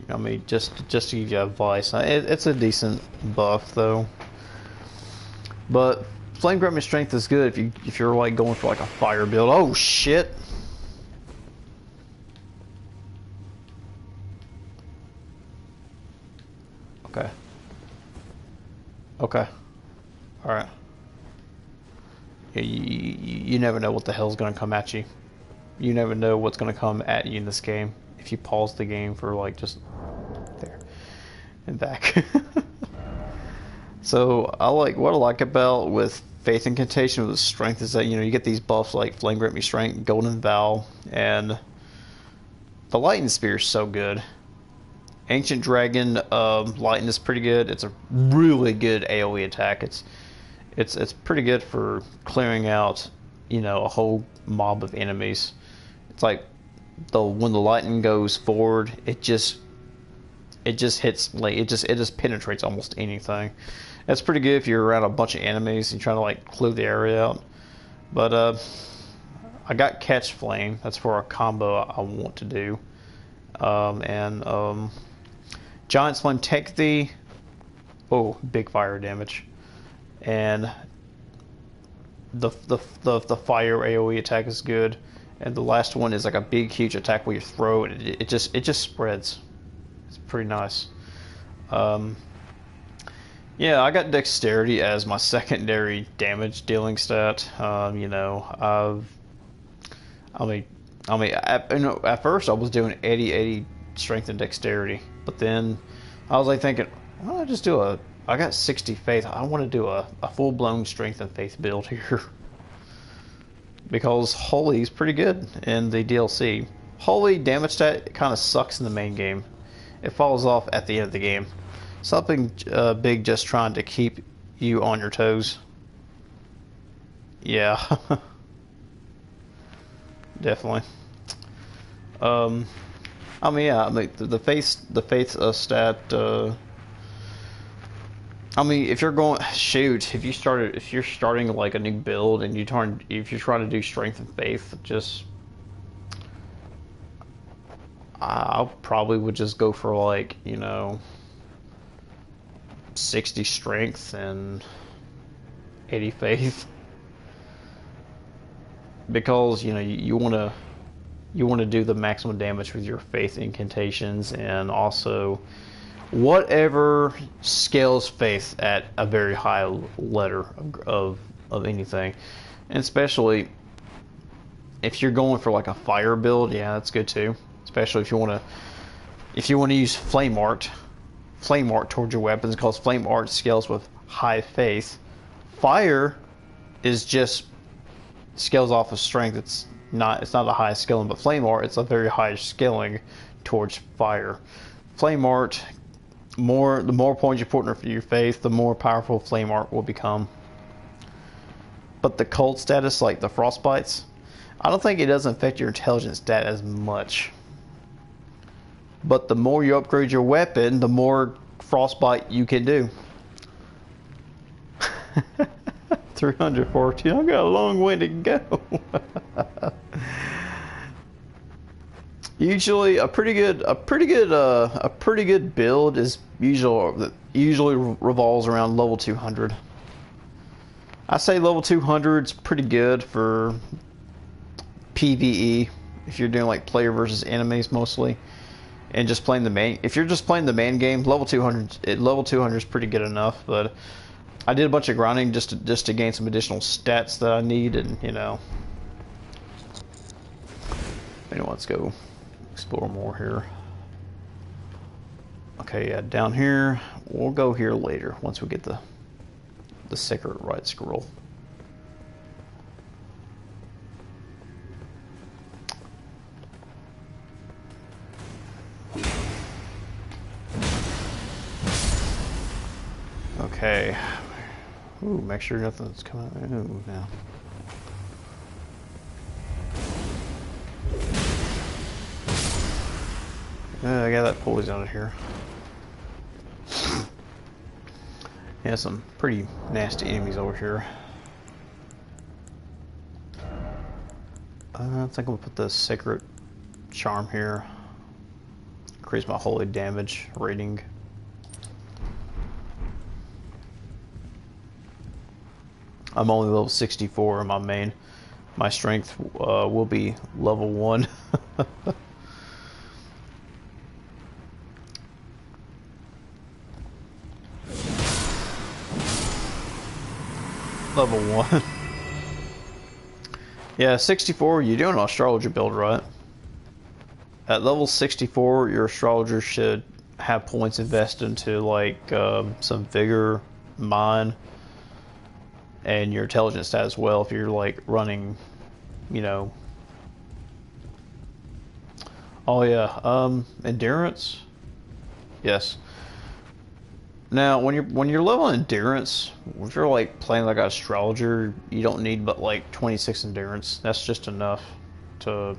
I mean, just to give you advice, it's a decent buff though. But flame grant me strength is good if you're like going for like a fire build. Oh shit! Okay. Okay. All right. Yeah, you never know what the hell's gonna come at you. You never know what's gonna come at you in this game. If you pause the game for like just there and back. So what I like about with Faith Incantation with Strength is that, you know, you get these buffs like Flame Grant Me Strength, Golden Vow, and the Lightning Spear is so good. Ancient Dragon Lightning is pretty good. It's a really good AoE attack. It's pretty good for clearing out, you know, a whole mob of enemies. It's like when the lightning goes forward, it just hits, like it just penetrates almost anything. That's pretty good if you're around a bunch of enemies and trying to like clear the area out. But I got Catch Flame. That's for a combo I want to do. Giant Flame take the big fire damage, and the fire AoE attack is good. and the last one is like a big, huge attack where you throw it. It just spreads. It's pretty nice. Um, yeah, I got dexterity as my secondary damage dealing stat. You know, I mean, at first I was doing 80-80 strength and dexterity, but then I was like thinking, why don't I just do a? I got 60 faith. I want to do a full blown strength and faith build here because holy is pretty good in the DLC. Holy damage stat kind of sucks in the main game. It falls off at the end of the game. Something big just trying to keep you on your toes. Yeah, definitely. I mean, yeah, I mean the faith stat. I mean, if you're going shoot, if you're starting like a new build and if you're trying to do strength and faith, just I probably would just go for like 60 strength and 80 faith because you want to do the maximum damage with your faith incantations and also whatever scales faith at a very high letter of anything, and especially if you're going for like a fire build, yeah, that's good too. Especially if you want to use flame art towards your weapons, because flame art scales with high faith. Fire is just scales off of strength. It's not a high scaling, but flame art, it's a very high scaling towards fire. Flame art, the more points you put in your faith, the more powerful flame art will become. But the cold status, like the frostbites, I don't think it doesn't affect your intelligence stat as much. But the more you upgrade your weapon, the more frostbite you can do. 314. I got a long way to go. Usually, a pretty good build is usually revolves around level 200. I say level 200 is pretty good for PvE if you're doing like player versus enemies mostly, and just playing the main. If you're just playing the main game, level 200 is pretty good enough. But I did a bunch of grinding just to gain some additional stats that I need, and anyway, let's go explore more here. Okay, yeah, down here. We'll go here later once we get the sacred right scroll. Okay. Ooh, make sure nothing's coming out. Ooh, now. I got that poison out of here. Yeah, some pretty nasty enemies over here. I think I'm gonna put the sacred charm here. Increase my holy damage rating. I'm only level 64 in my main. My strength will be level 1. Level 1. Yeah, 64, you're doing an astrologer build, right? At level 64, your astrologer should have points invested into like some vigor, mind, and your intelligence stat as well if you're like running, Oh yeah, endurance. Yes. Now, when you're level endurance, if you're like playing like an astrologer, you don't need but like 26 endurance. That's just enough to,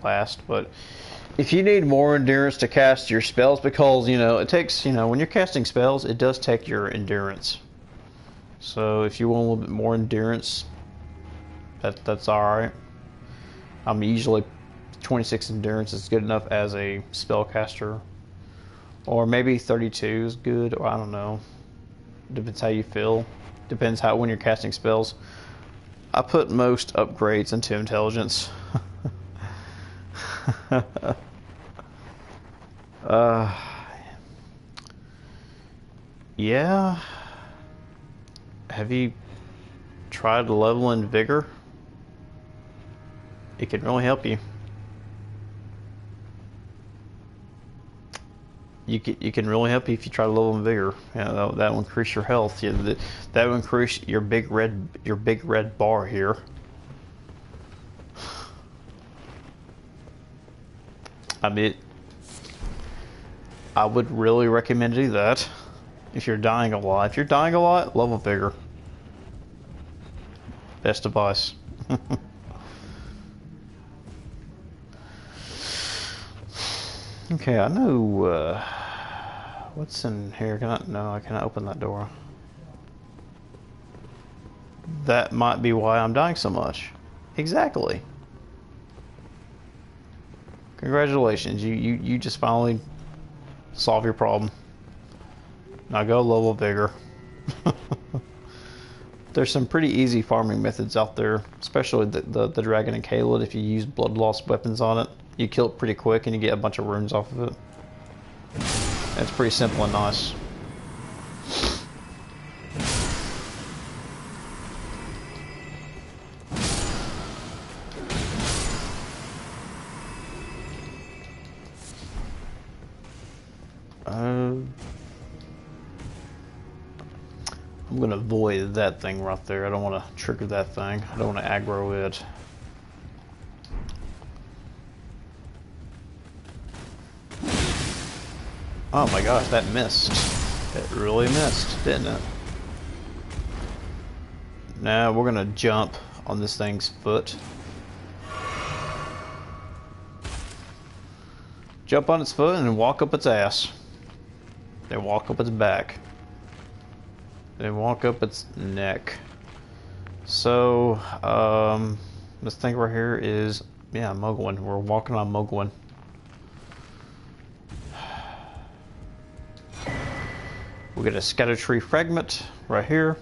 last. But if you need more endurance to cast your spells, because it takes, when you're casting spells, it does take your endurance. So if you want a little bit more endurance, that's all right. Usually 26 endurance is good enough as a spellcaster. Or maybe 32 is good, or I don't know. Depends how you feel. Depends when you're casting spells. I put most upgrades into intelligence. uh, yeah. Have you tried leveling vigor? It can really help you. You can really help you if you try to level in vigor. Yeah, that will increase your health. Yeah, that will increase your big red bar here. I mean, I would really recommend to do that if you're dying a lot. If you're dying a lot, level vigor. Best advice. Okay, I know. What's in here? No, I cannot open that door. That might be why I'm dying so much. Exactly. Congratulations, you just finally solved your problem. Now go level vigor. There's some pretty easy farming methods out there, especially the dragon and Caled. If you use blood loss weapons on it, you kill it pretty quick and you get a bunch of runes off of it. It's pretty simple and nice. I'm gonna avoid that thing right there. I don't want to trigger that thing. I don't want to aggro it. Oh my gosh, that missed. It really missed, didn't it? Now we're gonna jump on this thing's foot. Jump on its foot and walk up its ass. Then walk up its back. Then walk up its neck. So, this thing right here is, yeah, Mogwin. We're walking on Mogwin. We'll get a scatter tree fragment right here.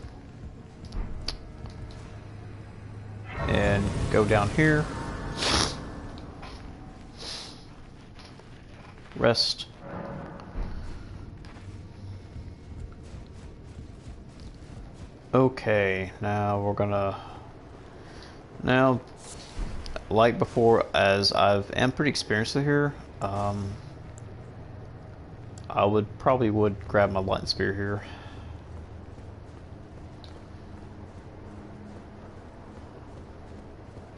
And go down here. Rest. Okay, now we're gonna... Now, like before, as I'm pretty experienced here, I probably would grab my lightning spear here.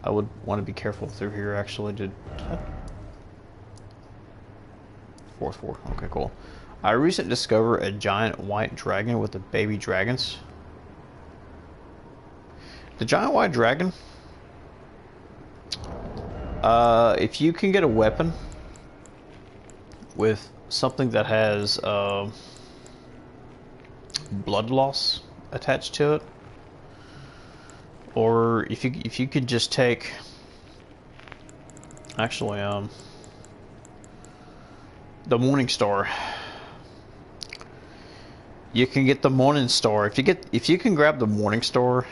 I would want to be careful through here actually to... 4-4, okay, cool. I recently discovered a giant white dragon with the baby dragons. The giant white dragon, if you can get a weapon with something that has blood loss attached to it, or if you could just take, actually, the Morning Star. You can get the Morning Star if you can grab the Morning Star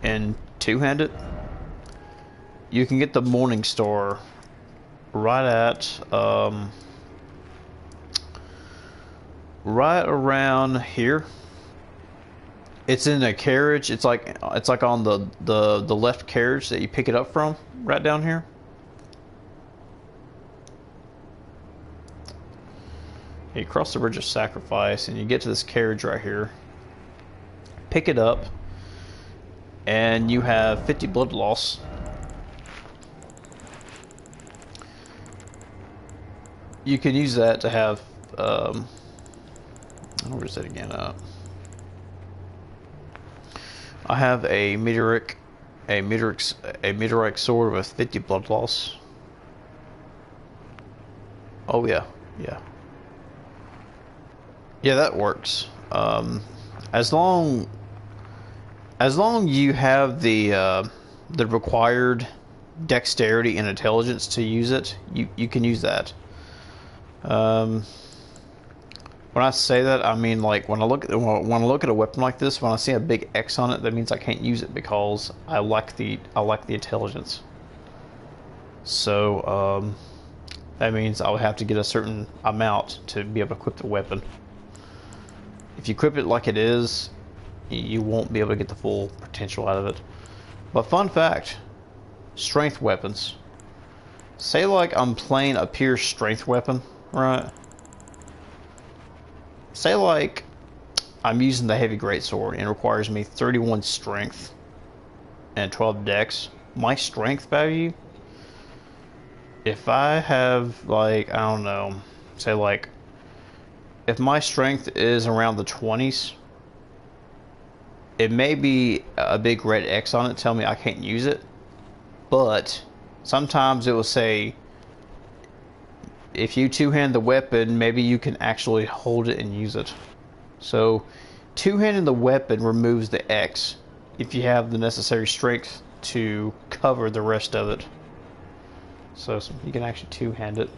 and two-hand it. You can get the Morning Star right at right around here. It's in a carriage. It's like on the left carriage that you pick it up from, right down here. You cross the Bridge of Sacrifice and you get to this carriage right here. Pick it up and you have 50 blood loss. You can use that to have I don't know, where's that again? I have a meteoric sword with 50 blood loss. Oh yeah, yeah. Yeah, that works. As long you have the required dexterity and intelligence to use it, you can use that. What when I say that, I mean like when I look at a weapon like this, when I see a big X on it, that means I can't use it because I lack the intelligence. So that means I would have to get a certain amount to be able to equip the weapon. If you equip it like it is, you won't be able to get the full potential out of it. But fun fact, strength weapons. Say like I'm playing a pure strength weapon, right? Say like I'm using the heavy greatsword and it requires me 31 strength and 12 dex. My strength value, if I have like, I don't know, say like, if my strength is around the 20s, it may be a big red X on it telling me I can't use it, but sometimes it will say if you two-hand the weapon, maybe you can actually hold it and use it. So two-handing the weapon removes the X if you have the necessary strength to cover the rest of it. So you can actually two-hand it.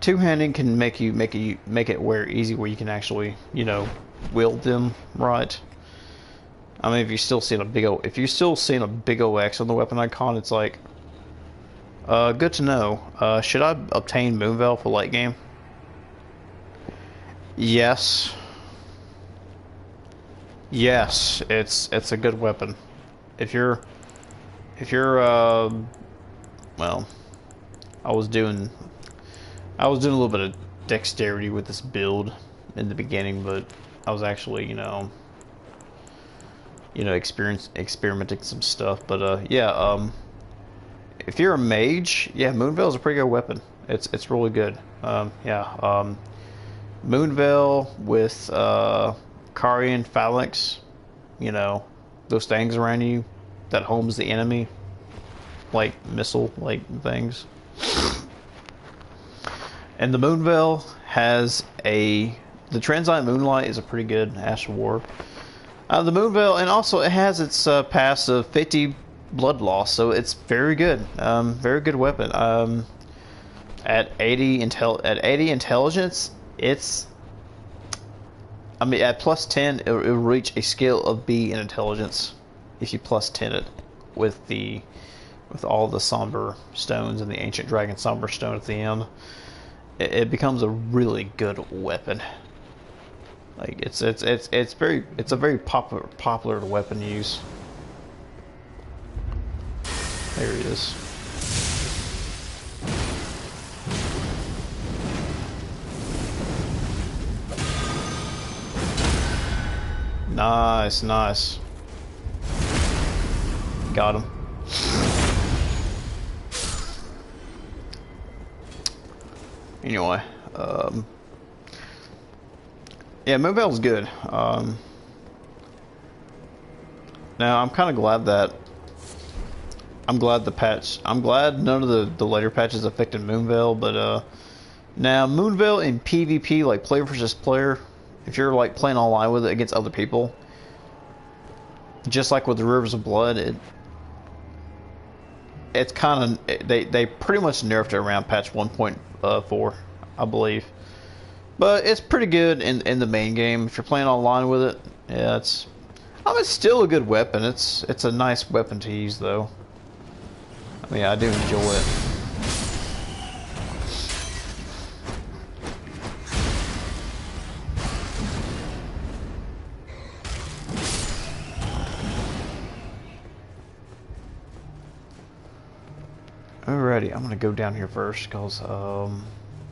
Two-handing can make it where easy where you can actually, you know, wield them right. I mean, if you're still seeing a big O X on the weapon icon, it's like, good to know. Should I obtain Moonveil for late game? Yes. Yes, it's a good weapon. If you're well, I was doing a little bit of dexterity with this build in the beginning, but I was actually, experimenting some stuff. But yeah, if you're a mage, yeah, Moonveil is a pretty good weapon. It's really good. Yeah, Moonveil with Carian Phalanx, you know, those things around you that homes the enemy, like missile like things. And the Moonveil has the Transient Moonlight is a pretty good Ash of War. The Moonveil, and also it has its passive 50 blood loss, so it's very good. Very good weapon. At 80 intelligence, at plus 10, it'll reach a scale of B in intelligence if you plus 10 it with all the somber stones and the ancient dragon somber stone at the end. It becomes a really good weapon. Like it's a very popular weapon to use. There he is. Nice, nice. Got him. Anyway, yeah, Moonveil's good. Now I'm kind of glad that I'm glad none of the later patches affected Moonveil, but now Moonveil in PvP, like player versus player, if you're like playing online with it against other people, just like with the Rivers of Blood, it's kind of they pretty much nerfed it around patch 1.4, I believe. But it's pretty good in the main game if you're playing online with it. Yeah, it's still a good weapon. It's a nice weapon to use though. I mean, I do enjoy it. Alrighty, I'm gonna go down here first because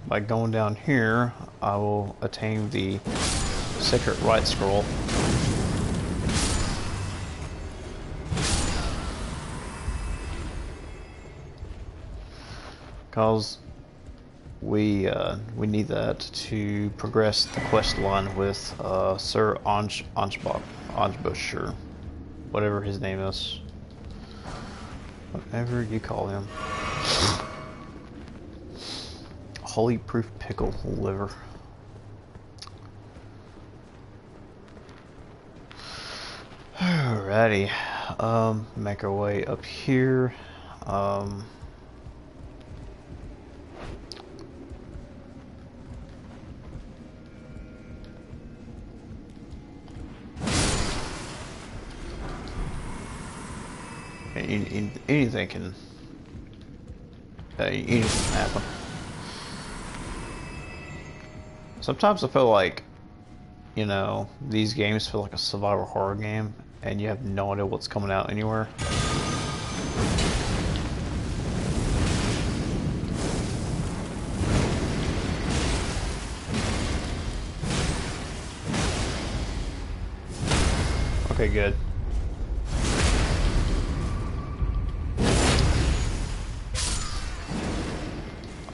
by going down here, I will attain the Sacred Right Scroll. Because we need that to progress the quest line with Sir Anjbush, or whatever his name is. Whatever you call him. Holy proof pickle liver. Alrighty. Make our way up here. Anything can anything can happen. Sometimes I feel like, you know, these games feel like a survival horror game, and you have no idea what's coming out anywhere. Okay, good.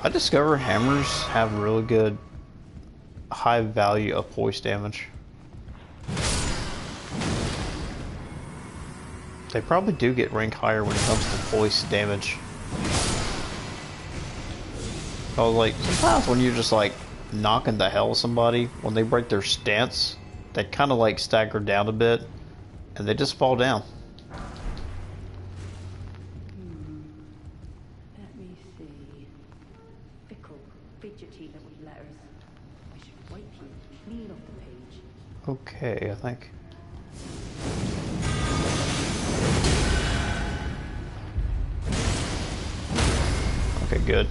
I discovered hammers have really good high value of voice damage. They probably do get ranked higher when it comes to voice damage. So like sometimes when you're just like knocking the hell out of somebody, when they break their stance, they kind of like stagger down a bit, and they just fall down.
Let me see. Fickle, fidgety little letters. I should wipe you clean off the page.
Okay, I think. Okay, good.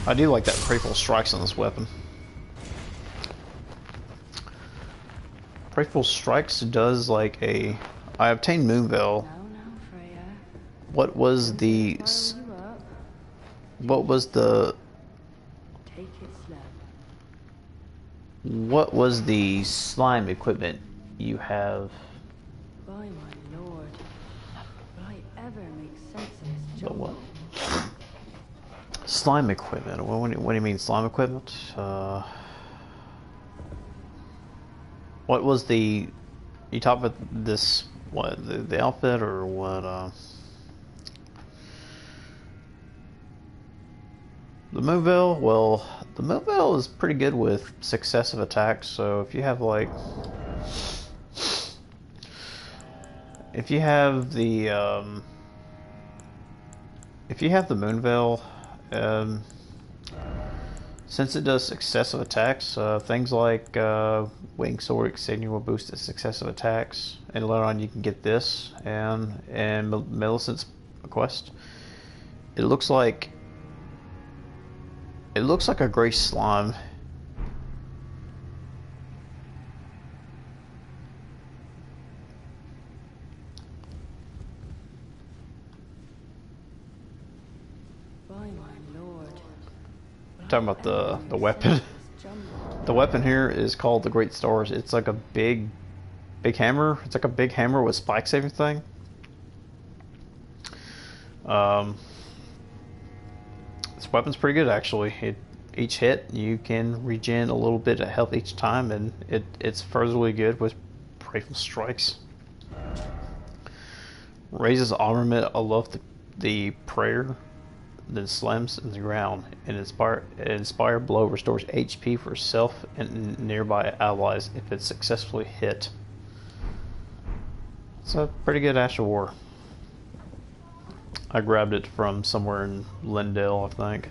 I do like that Prayful Strikes on this weapon. Prayful Strikes does like a... I obtained Moonveil.
Now, Freya.
What was the...
Swell you up.
What was the...
Take it slow.
What was the slime equipment you have?
By my lord. Will I ever make sense of this
The
jumble?
what? Slime equipment. What do you mean slime equipment? What was the... You talk about this... What? The outfit or what? The Moonveil? Well, the Moonveil is pretty good with successive attacks, so if you have like... If you have the Moonveil, since it does successive attacks, things like Wing Sword Extending will boost its successive attacks, and later on you can get this, and Millicent's quest. It looks like a gray slime.
By my lord.
Talking about the weapon. The weapon here is called the Great Stars. It's like a big hammer. It's like a big hammer with spikes and everything. This weapon's pretty good actually. Each hit you can regen a little bit of health each time, and it's furtherly good with Prayful Strikes. Raises armament above the prayer, then slams in the ground. An inspire blow restores HP for self and nearby allies if it's successfully hit. It's a pretty good Ash of War. I grabbed it from somewhere in Lindale, I think.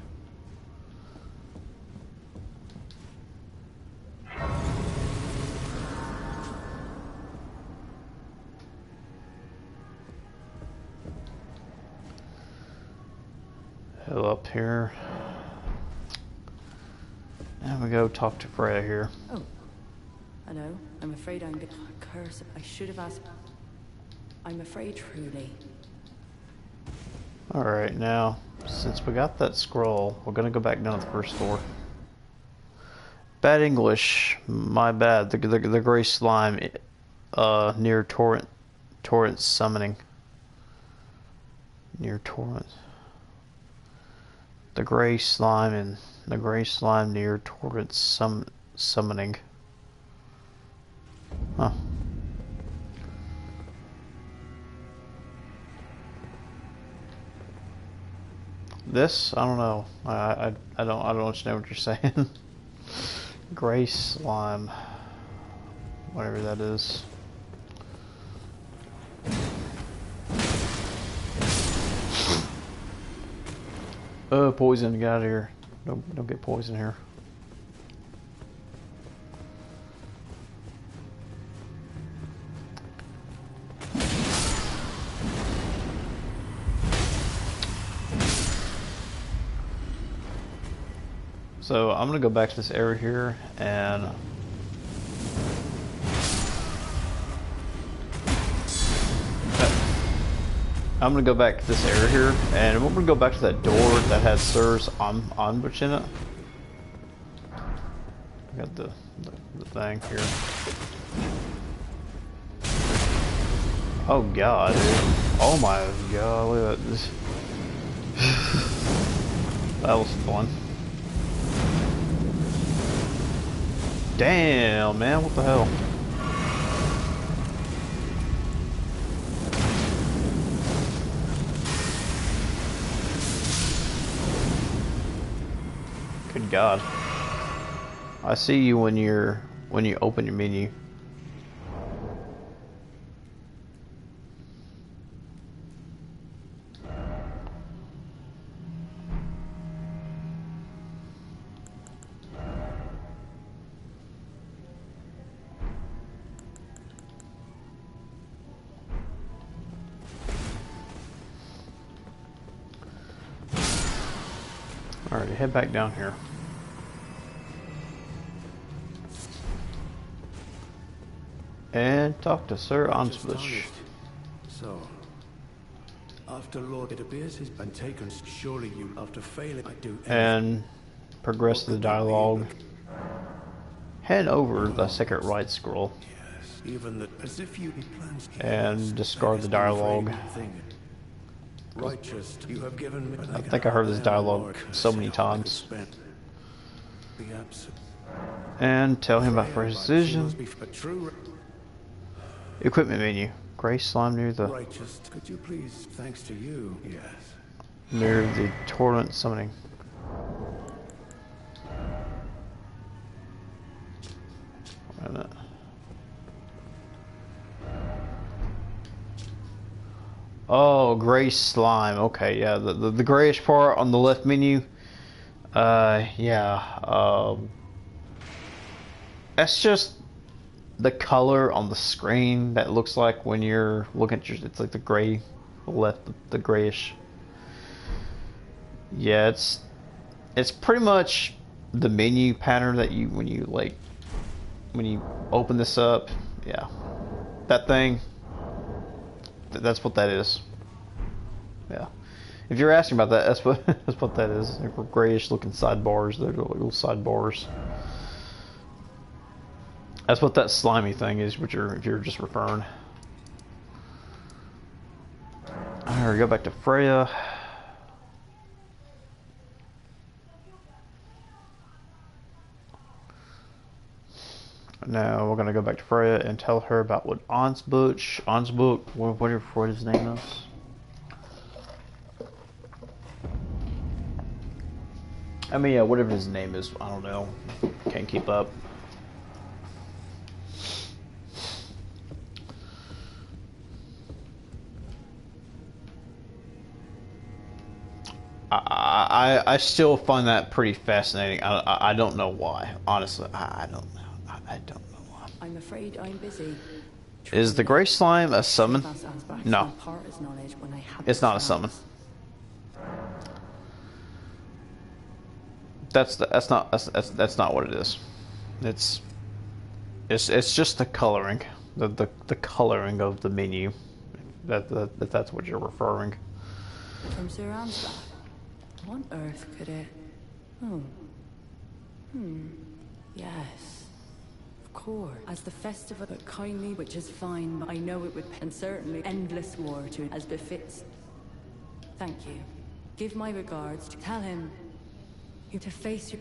Head up here. And we go talk to Freya here.
Oh. Hello. I'm afraid I'm gonna curse. I should have asked. I'm afraid truly.
Alright, now, since we got that scroll, we're gonna go back down to the first floor. Bad English, my bad. The gray slime near torrent summoning. Near torrent. The gray slime near torrent summoning. Huh. This? I don't know. I don't understand what you're saying. Gray slime. Whatever that is. Oh, poison, get out of here. Don't get poison here. So I'm gonna go back to this area here, and I'm gonna go back to this area here, and I'm gonna go back to that door that has Sir's ambush in it. I got the thing here. Oh god, dude. Oh my god, look at this. That was fun. Damn, man, what the hell? Good god. I see you when you open your menu. Alright, head back down here. And talk to Sir Ansbush.
So, after Lord, it appears he's been taken. Surely you, after failing, I do.
And progress the dialogue. Head over the secret right scroll.
Yes, even that, as if you he plans.
And discard the dialogue.
Righteous, you have given me.
I think I heard this dialogue so many times. And tell him about precision. Equipment menu. Gray slime near the
Righteous, could you please, thanks to you, yes.
Near the torrent summoning. Wait a minute. Oh, gray slime. Okay, yeah, the grayish part on the left menu. Yeah. That's just the color on the screen that looks like when you're looking at your. It's like the gray, left, the grayish. Yeah, it's pretty much the menu pattern that you when you open this up. Yeah, that thing. That's what that is. Yeah. If you're asking about that, that's what that is. They're grayish looking sidebars. They're little sidebars. That's what that slimy thing is, if you're just referring. Alright, go back to Freya. Now we're gonna go back to Freya and tell her about what Ansbush, whatever his name is. I mean, yeah, whatever his name is, I don't know. Can't keep up. I still find that pretty fascinating. I don't know why. Honestly, I don't know. I don't know why.
I'm afraid I'm busy.
Is the gray slime a summon? No. It's not a summon. That's not what it is. It's just the coloring, the coloring of the menu. That's what you're referring.
From Sir Ansbush. What on earth could it? Yes. Of course. As the festival, but kindly, which is fine, but I know it would, and certainly endless war to, as befits. Thank you. Give my regards to tell him you to face your.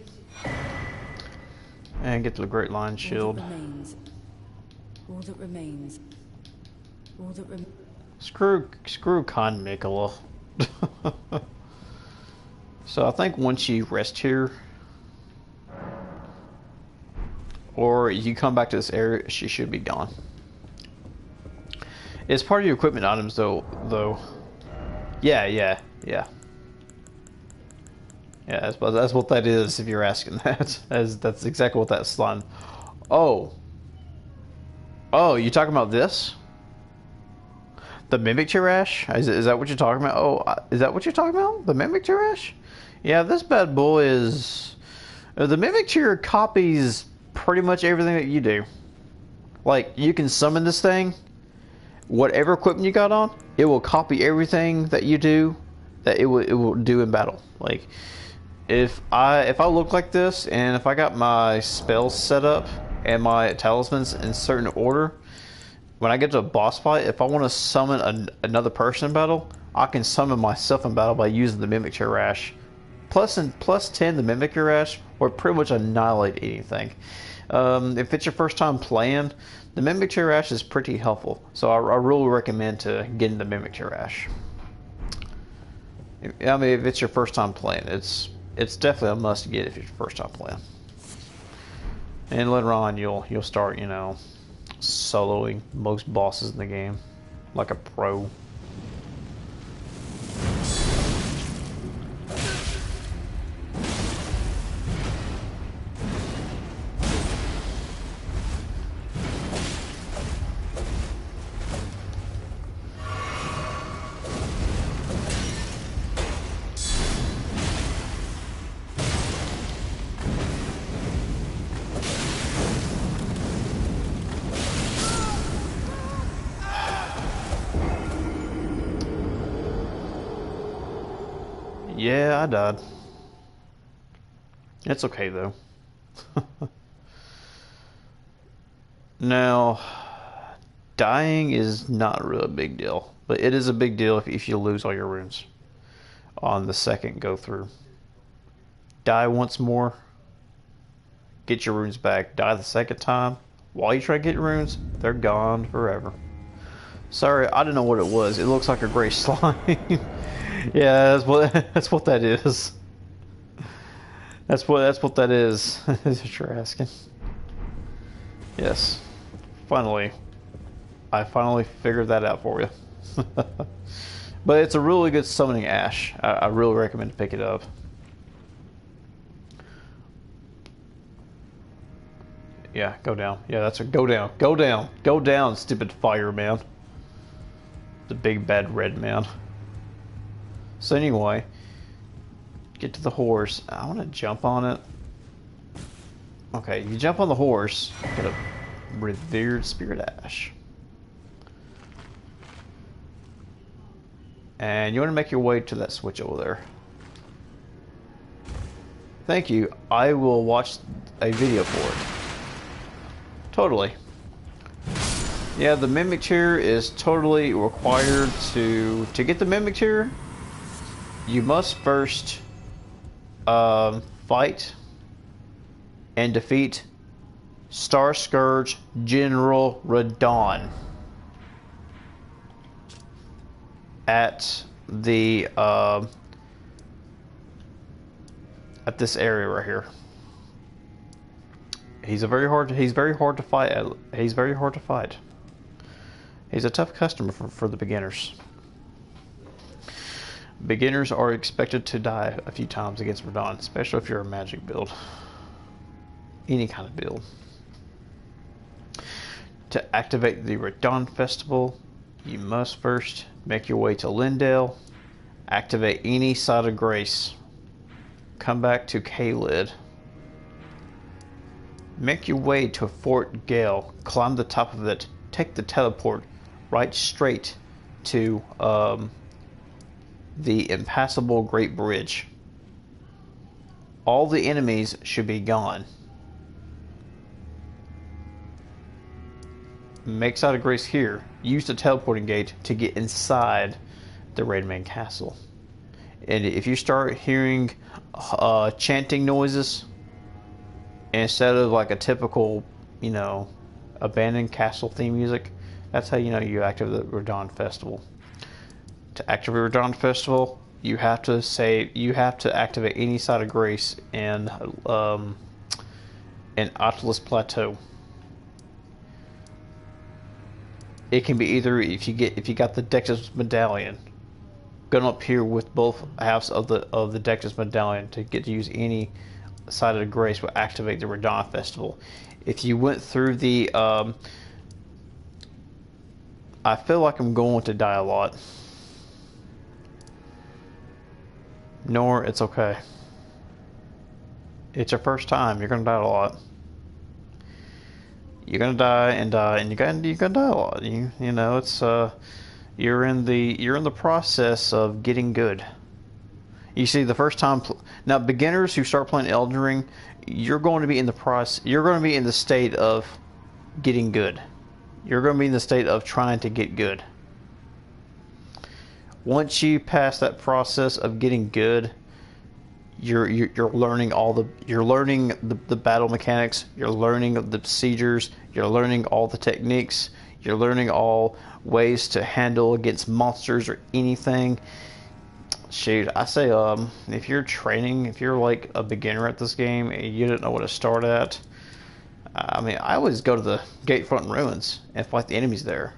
And get the Great Lion Shield.
All that remains.
Screw Con Nicola. So I think once you rest here, or you come back to this area, she should be gone. It's part of your equipment items, though. Yeah. Yeah, that's what that is. If you're asking that, that's exactly what that slime. Oh, you talking about this? The Mimic Tirash? Is that what you're talking about? Oh, is that what you're talking about? The Mimic Tirash? Yeah, this bad boy is The Mimic Chair copies pretty much everything that you do. Like, you can summon this thing, whatever equipment you got on, it will copy everything that you do, that it will do in battle. Like, if I look like this, and if I got my spells set up and my talismans in certain order, when I get to a boss fight, if I want to summon another person in battle, I can summon myself in battle by using the Mimic Chair Rash. Plus 10, the Mimic Chair Rash will pretty much annihilate anything. If it's your first time playing, the Mimic Chair Rash is pretty helpful. So I really recommend to getting the Mimic Chair Rash. I mean, if it's your first time playing, it's definitely a must get if it's your first time playing. And later on, you'll start, you know, soloing most bosses in the game like a pro. Yeah, I died. It's okay though. Now, dying is not really a big deal, but it is a big deal if you lose all your runes on the second go through. Die once more, get your runes back. Die the second time, while you try to get your runes, they're gone forever. Sorry, I didn't know what it was. It looks like a gray slime. Yeah, that's what that is. That's what that is. Is what you're asking. Yes. Finally. I finally figured that out for you. But it's a really good summoning ash. I really recommend to pick it up. Yeah, go down. Yeah, that's a go down. Go down. Go down, stupid fireman. The big bad red man. So anyway, get to the horse. I want to jump on it. Okay, you jump on the horse, get a revered spirit ash. And you want to make your way to that switch over there. Thank you. I will watch a video for it. Totally. Yeah, the Mimic Chair is totally required to get the Mimic Chair. You must first fight and defeat Star Scourge General Radon at the at this area right here. He's very hard to fight. He's very hard to fight. He's a tough customer for the beginners. Beginners are expected to die a few times against Radon, especially if you're a magic build. Any kind of build. To activate the Radon Festival, you must first make your way to Lindale, activate any side of grace, come back to K-Lid, make your way to Fort Gale, climb the top of it, take the teleport right straight to the impassable Great Bridge. All the enemies should be gone. Make side of grace here. Use the teleporting gate to get inside the Red Man Castle. And if you start hearing chanting noises instead of like a typical, you know, abandoned castle theme music, that's how you know you activate the Radon Festival. To activate Radon Festival, you have to activate any side of grace in Atlas Plateau. It can be either if you got the Dexter's Medallion, going up here with both halves of the Dexter's Medallion to get to use any side of the grace will activate the Radon Festival. If you went through the I feel like I'm going to die a lot. Nor it's okay. It's your first time. You're gonna die a lot. You're gonna die and you're gonna die a lot. You know it's you're in the process of getting good. You see, the first time now beginners who start playing Elden Ring, you're going to be in the process. You're going to be in the state of getting good. You're going to be in the state of trying to get good. Once you pass that process of getting good, you're learning the battle mechanics. You're learning the procedures. You're learning all the techniques. You're learning all ways to handle against monsters or anything. Shoot, I say if you're training, if you're like a beginner at this game and you don't know what to start at, I mean, I always go to the Gatefront Ruins and fight the enemies there,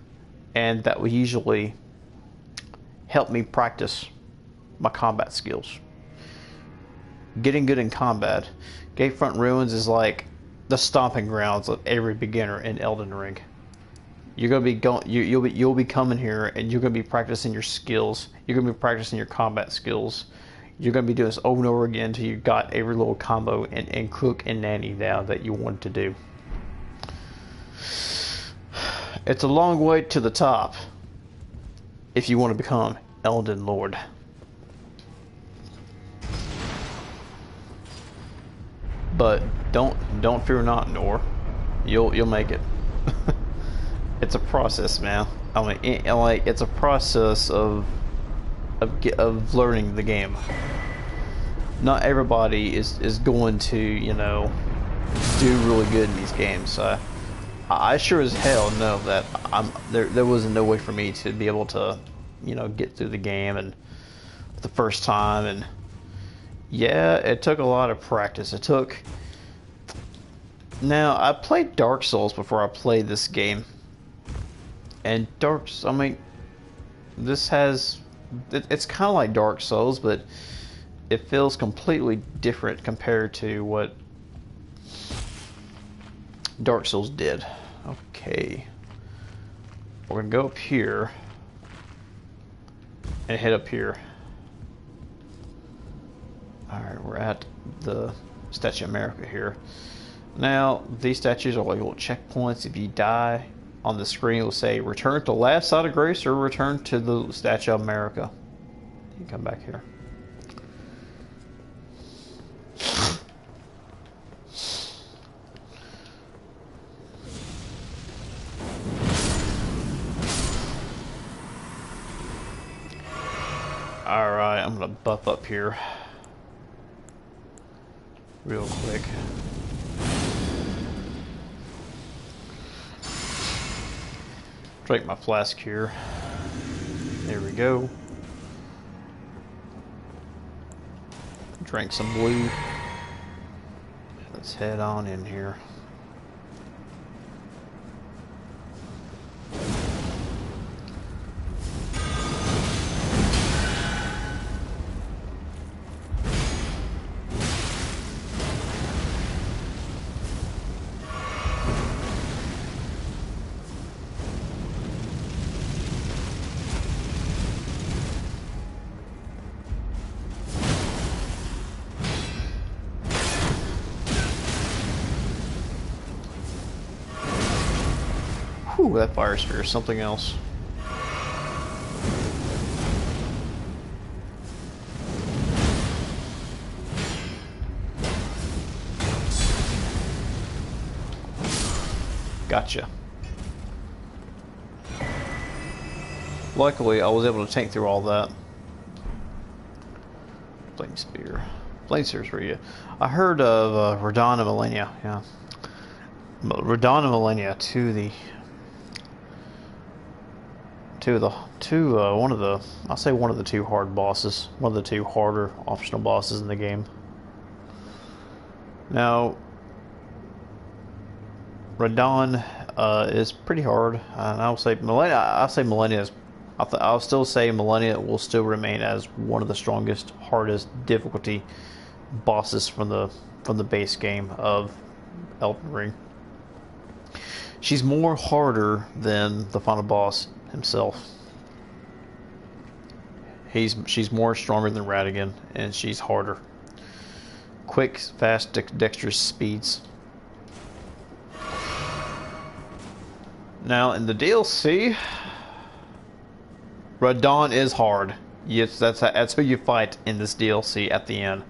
and that would usually help me practice my combat skills. Getting good in combat. Gatefront Ruins is like the stomping grounds of every beginner in Elden Ring. You're gonna be going. You'll be coming here, and you're gonna be practicing your skills. You're gonna be practicing your combat skills. You're gonna be doing this over and over again until you got every little combo and cook and nanny down that you wanted to do. It's a long way to the top if you want to become Elden Lord. But don't fear not, Nor. You'll make it. It's a process, man. I mean, it's a process of learning the game. Not everybody is going to, you know, do really good in these games. I sure as hell know that there was no way for me to be able to, you know, get through the game and the first time. And yeah, it took a lot of practice. Now, I played Dark Souls before I played this game. And I mean, this it's kind of like Dark Souls, but it feels completely different compared to what Dark Souls did. Okay. We're going to go up here and head up here. Alright, we're at the Statue of America here. Now, these statues are like little checkpoints. If you die, on the screen it will say return to the last side of grace or return to the Statue of America. You can come back here. Alright, I'm gonna buff up here real quick. Drink my flask here. There we go. Drink some blue. Let's head on in here. Whew, that fire spear is something else. Gotcha. Luckily, I was able to tank through all that. Flame spear. Flame spear's for you. I heard of Radon and Millennia. Yeah. Radon and Millennia, I'll say one of the two hard bosses, one of the two harder optional bosses in the game. Now, Radon is pretty hard, and I'll say Millennia. I'll still say Millennia will still remain as one of the strongest, hardest difficulty bosses from the base game of Elden Ring. She's more harder than the final boss himself. She's more stronger than Radigan, and she's harder. quick, fast, dexterous speeds. Now in the DLC, Radon is hard. Yes, that's who you fight in this DLC at the end.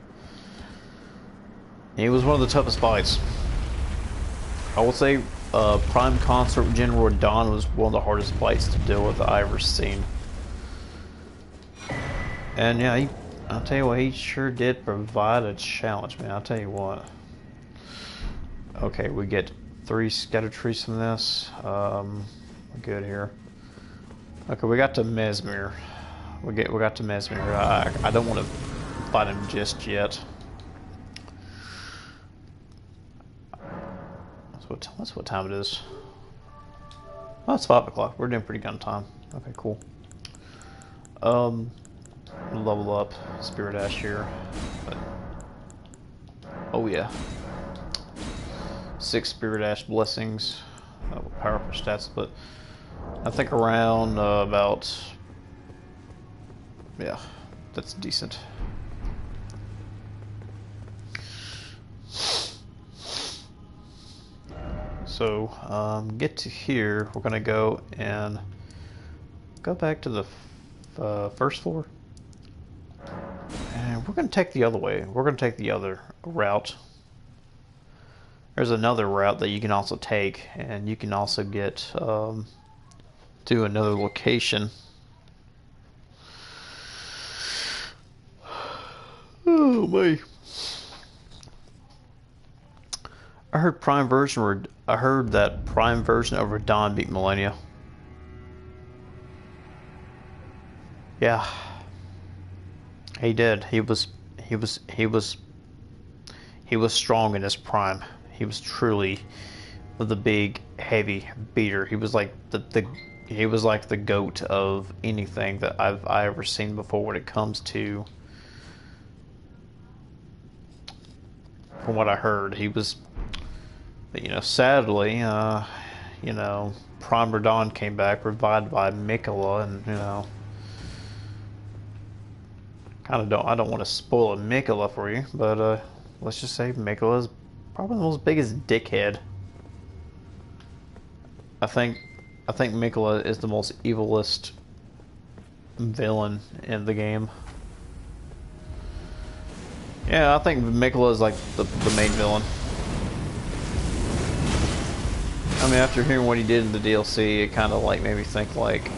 He was one of the toughest fights. I would say Prime Consort General Radon was one of the hardest fights to deal with that I've ever seen. And yeah, I'll tell you what, he sure did provide a challenge, man. I'll tell you what. Okay, we get 3 scatter trees from this. We're good here. Okay, we got to Mesmer. We got to Mesmer. I don't want to fight him just yet. That's what time it is. Oh, it's 5 o'clock. We're doing pretty good on time. Okay, cool. Level up Spirit Ash here. But, oh yeah. 6 Spirit Ash blessings. Powerful stats, but I think around about, yeah, that's decent. So get to here. We're gonna go and go back to the first floor, and we're gonna take the other way. We're gonna take the other route. There's another route that you can also take, and you can also get to another location. Oh my! I heard I heard that Prime version of Radon beat Millennia. Yeah, he did. He was strong in his prime. He was truly the big, heavy beater. He was like he was like the GOAT of anything that I've ever seen before when it comes to. From what I heard, he was. But, you know, sadly, you know, Prime Radon came back, revived by Mikola, and you know, I don't want to spoil a Mikola for you, but let's just say Mikola is probably the most biggest dickhead. I think Mikola is the most evilest villain in the game. Yeah, I think Mikola is like the main villain. I mean, after hearing what he did in the DLC, it kind of like made me think like,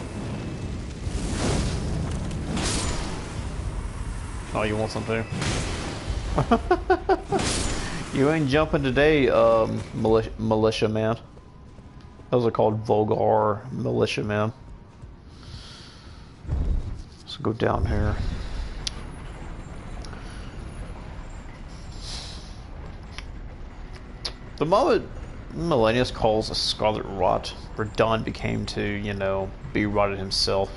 oh, you want something? You ain't jumping today, militia man. Those are called Vulgar militia man. Let's go down here. The moment Millennius calls a Scarlet Rot, Radon became to, you know, be rotted himself.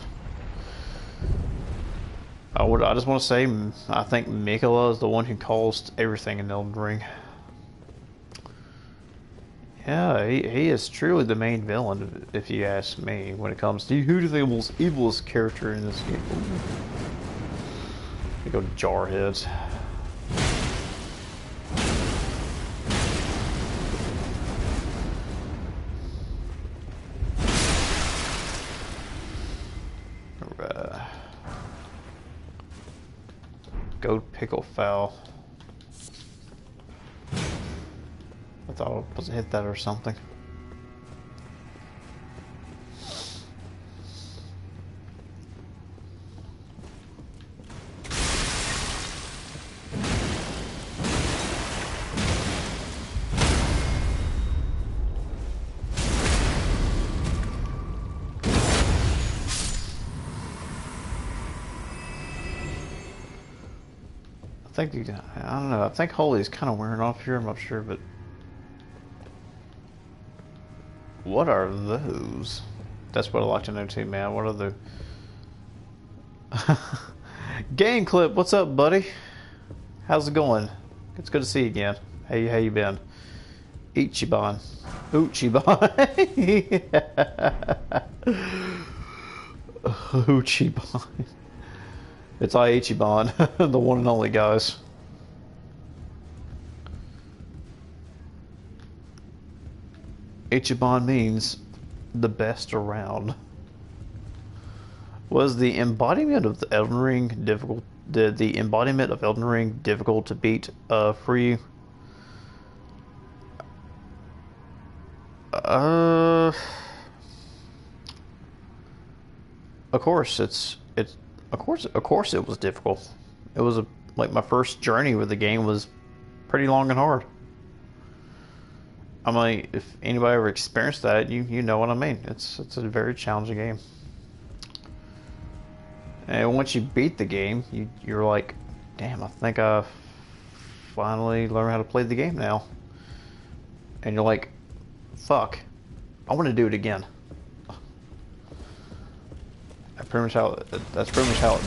I just want to say, I think Mikola is the one who caused everything in Elden Ring. Yeah, he is truly the main villain, if you ask me, when it comes to who do you think the most evilest character in this game. We go to Jarheads. Goat Pickle Fowl. I thought I was supposed to hit that or something. I don't know, I think Holy is kind of wearing off here, I'm not sure, but... What are those? That's what I'd like to know too, man. What are the... Game Clip, what's up, buddy? How's it going? It's good to see you again. Hey, how you been? Ichiban. Uchiban. Uchiban. It's Ichiban, the one and only, guys. Ichiban means the best around. Was the embodiment of the Elden Ring difficult? Did the embodiment of Elden Ring difficult to beat for you? Of course of course it was difficult. It was like my first journey with the game was pretty long and hard. I mean, if anybody ever experienced that, you know what I mean. It's a very challenging game. And once you beat the game, you're like, damn, I think I finally learned how to play the game now. And you're like, fuck, I want to do it again. That's pretty much how it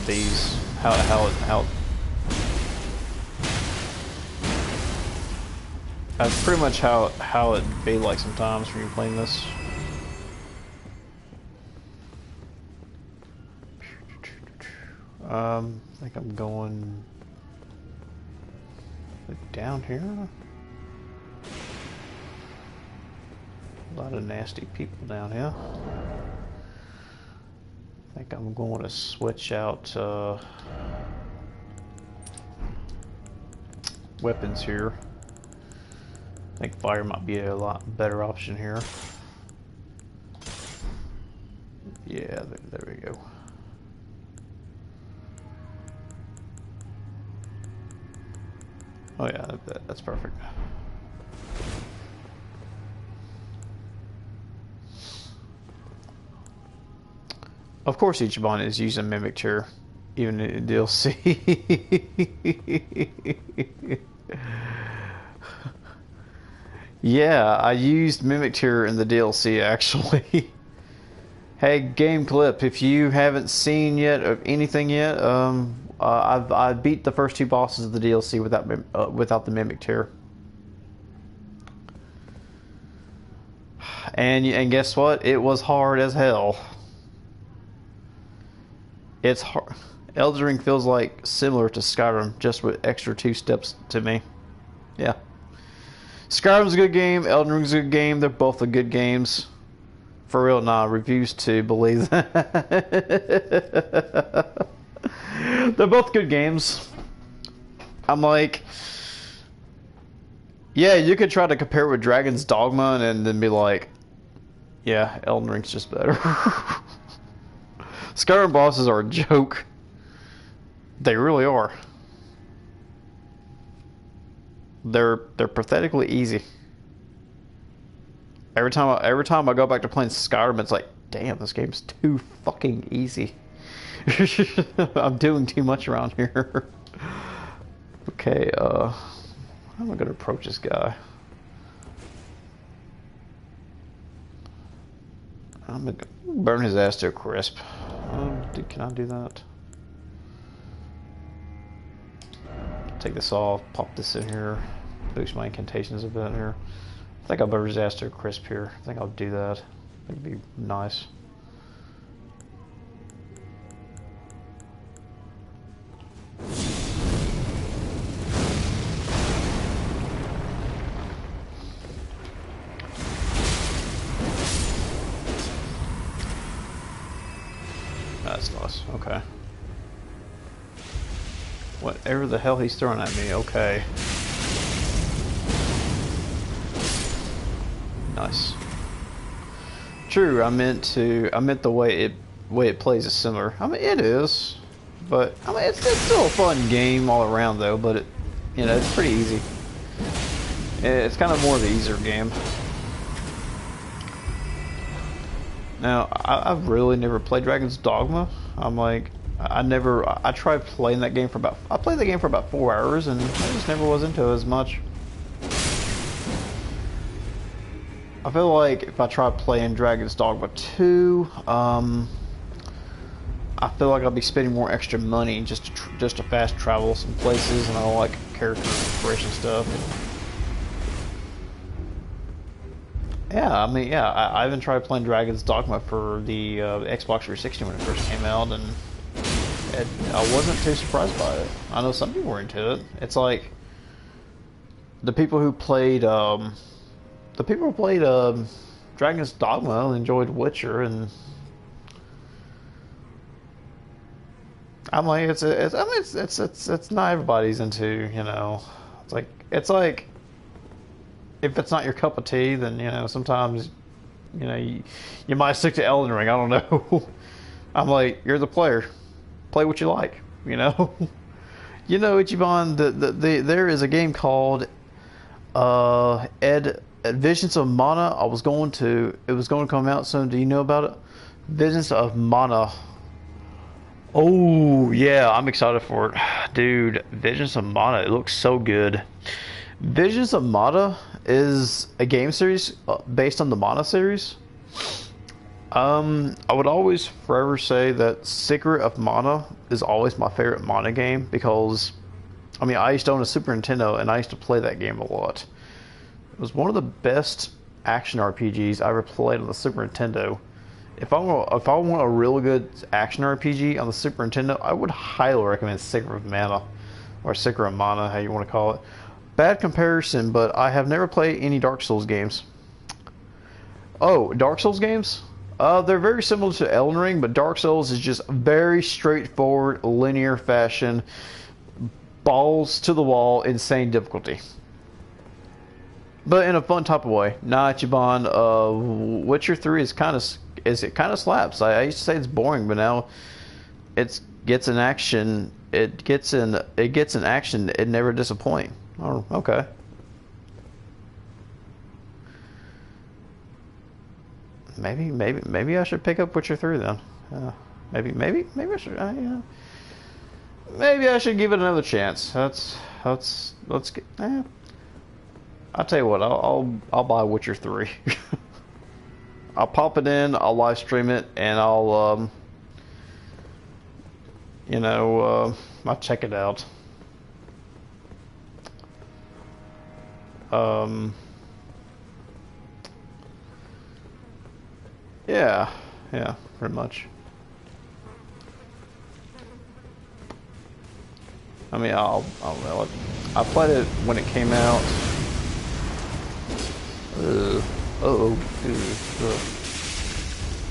bees. That's pretty much how it be like sometimes when you're playing this. I think I'm going down here. A lot of nasty people down here. I think I'm going to switch out weapons here. I think fire might be a lot better option here. Yeah, there we go. Oh yeah, that's perfect. Of course Ichiban is using Mimic Chair, even in DLC. Yeah, I used Mimic Chair in the DLC actually. Hey, game clip, if you haven't seen yet of anything yet, I beat the first two bosses of the DLC without the Mimic Chair. And guess what? It was hard as hell. It's hard. Elden Ring feels like similar to Skyrim, just with extra 2 steps to me. Yeah. Skyrim's a good game, Elden Ring's a good game, they're both a good games. For real, nah, refuse to believe that. They're both good games. I'm like, yeah, you could try to compare it with Dragon's Dogma and then be like, yeah, Elden Ring's just better. Skyrim bosses are a joke. They really are. They're pathetically easy. Every time I go back to playing Skyrim, it's like, damn, this game's too fucking easy. I'm doing too much around here. Okay, how am I gonna approach this guy? I'm gonna burn his ass to a crisp. Can I do that? Take this off, pop this in here, boost my incantations a bit here. I think I'll burn his ass to a crisp here. I think I'll do that. I think it'd be nice. That's nice. Okay. Whatever the hell he's throwing at me, okay. Nice. True, I meant the way it plays is similar. I mean it is. But I mean it's still a fun game all around though, but it's pretty easy. It's kind of more of the easier game. Now, I've really never played Dragon's Dogma. I'm like, I tried playing that game I played the game for about 4 hours and I just never was into it as much. I feel like if I try playing Dragon's Dogma 2, I feel like I'll be spending more extra money just to fast travel some places, and I don't like character inspiration stuff. Yeah, I mean, yeah, I even tried playing Dragon's Dogma for the Xbox 360 when it first came out, and I wasn't too surprised by it. I know some people were into it. It's like the people who played Dragon's Dogma, enjoyed Witcher, and I'm like, it's not everybody's into, you know. It's like if it's not your cup of tea, then you know sometimes, you know, you might stick to Elden Ring. I don't know. I'm like, you're the player, play what you like, you know. You know, Ichiban, there is a game called Visions of Mana. It was going to come out soon. Do you know about it? Visions of Mana. Oh yeah, I'm excited for it, dude. Visions of Mana. It looks so good. Visions of Mana is a game series based on the Mana series. I would always forever say that Secret of Mana is always my favorite Mana game because, I mean, I used to own a Super Nintendo and I used to play that game a lot. It was one of the best action RPGs I ever played on the Super Nintendo. If I want a really good action RPG on the Super Nintendo, I would highly recommend Secret of Mana, or Secret of Mana, how you want to call it. Bad comparison, but I have never played any Dark Souls games. Oh, Dark Souls games? They're very similar to Elden Ring, but Dark Souls is just very straightforward, linear fashion, balls to the wall, insane difficulty. But in a fun type of way. Nah, Ichiban, Witcher 3 is it kind of slaps. I used to say it's boring, but now it gets an action. It gets an action. It never disappoints. Oh, okay. Maybe I should pick up Witcher 3 then. Maybe I should. Maybe I should give it another chance. Let's get. I'll tell you what. I'll buy Witcher 3. I'll pop it in. I'll live stream it, and I'll I'll check it out. Yeah, pretty much. I mean, I played it when it came out.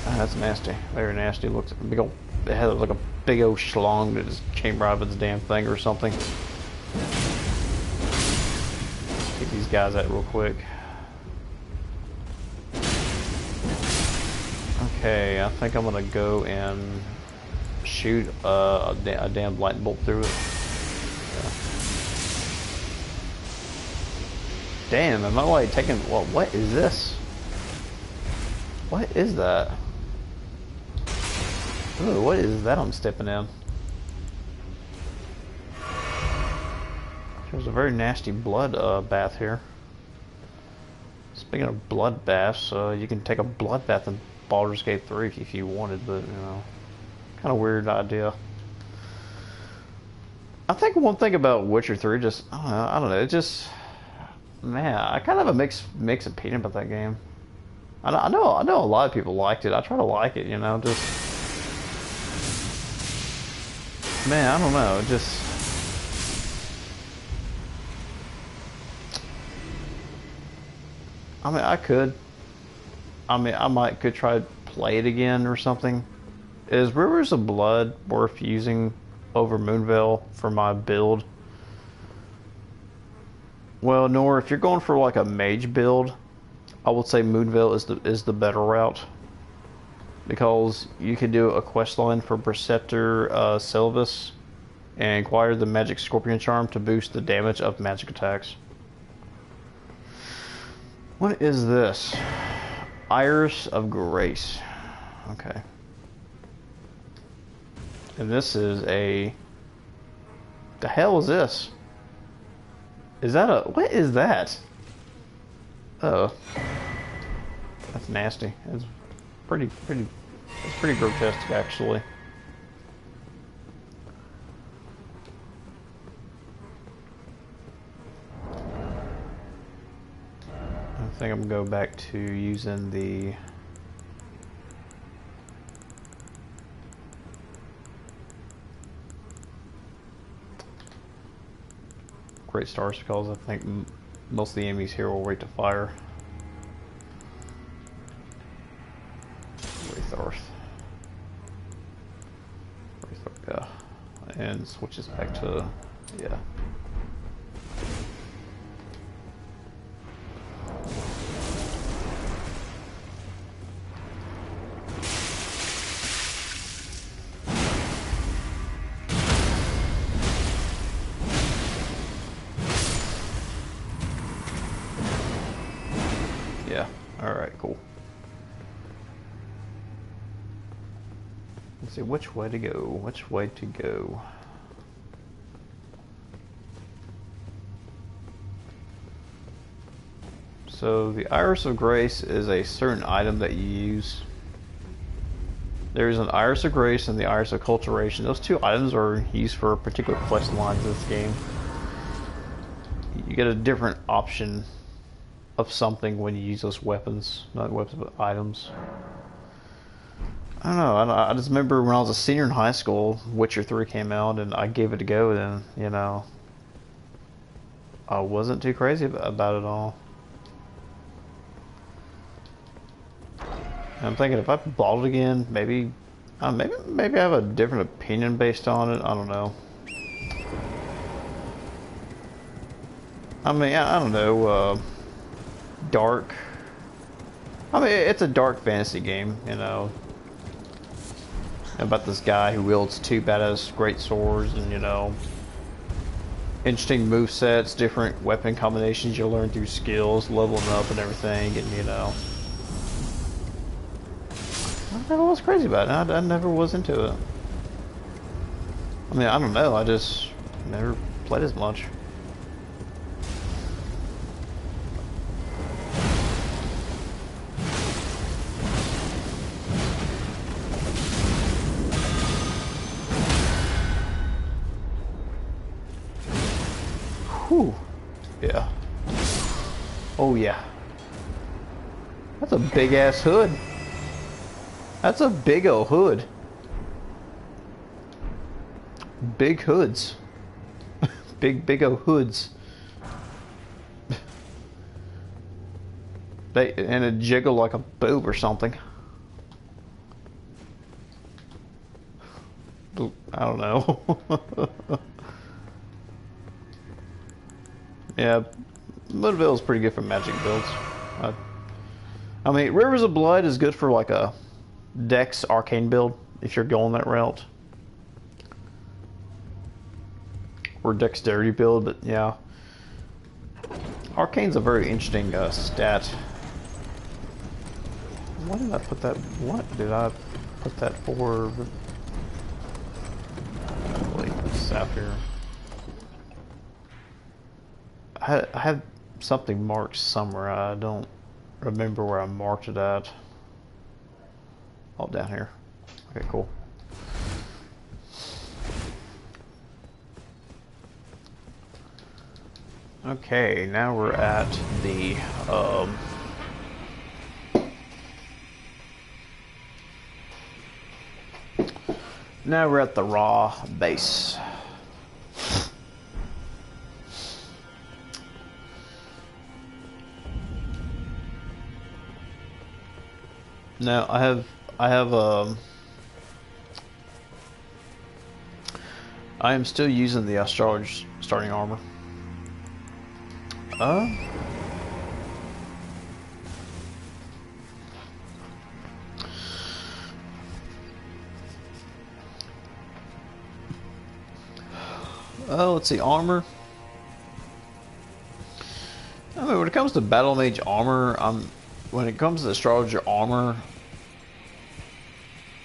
That's nasty. Very nasty. Looks big old. It had like a big old schlong that just came right out of its damn thing or something. Take these guys out real quick. Okay, I think I'm gonna go and shoot a damn lightning bolt through it. Yeah. Damn, am I like taking? Well, what is this? What is that? Ooh, what is that I'm stepping in? There's a very nasty blood bath here. Speaking of blood baths, you can take a blood bath in Baldur's Gate 3 if you wanted, but you know, kind of weird idea. I think one thing about Witcher 3, just I don't know, it just, man, I kind of have a mixed opinion about that game. I know a lot of people liked it. I try to like it, you know, just, man, I don't know, just. I mean, I could try to play it again or something. Is Rivers of Blood worth using over Moonveil for my build? Well, Nor, if you're going for like a mage build, I would say Moonveil is the better route, because you can do a quest line for Preceptor Sylvis and acquire the Magic Scorpion Charm to boost the damage of magic attacks. What is this? Iris of Grace. Okay. And this is a... The hell is this? Is that a... What is that? Oh. That's nasty. It's pretty... It's pretty grotesque, actually. I think I'm gonna go back to using the Great Stars, because I think most of the enemies here will wait to fire. and switches back to, yeah. Yeah, alright, cool. Let's see, which way to go? Which way to go? So, the Iris of Grace is a certain item that you use. There's an Iris of Grace and the Iris of Culturation. Those two items are used for particular quest lines in this game. You get a different option of something when you use those weapons. Not weapons, but items. I don't know. I just remember when I was a senior in high school, Witcher 3 came out, and I gave it a go, and, you know, I wasn't too crazy about it all. And I'm thinking if I bought it again, maybe I have a different opinion based on it. I don't know. I mean, I don't know. Dark. I mean, it's a dark fantasy game, you know. About this guy who wields two badass great swords, and, you know, interesting move sets, different weapon combinations you'll learn through skills, leveling up and everything, and, you know. I never was crazy about it. I never was into it. I mean, I don't know. I just never played as much. Whew. Yeah. Oh, yeah. That's a big ass hood. That's a big old hood. Big hoods. big old hoods. And it jiggle like a boob or something. I don't know. Yeah, Moonville is pretty good for magic builds. I mean, Rivers of Blood is good for like a Dex arcane build if you're going that route, or dexterity build. But yeah, arcane's a very interesting stat. Why did I put that? What did I put that for? Wait, this out here. I had something marked somewhere. I don't remember where I marked it at. Oh, down here. Okay, cool. Okay, now we're at the now we're at the raw base. Now I have I am still using the astrologer starting armor. Let's see, armor. I mean, when it comes to battle mage armor, when it comes to astrologer armor,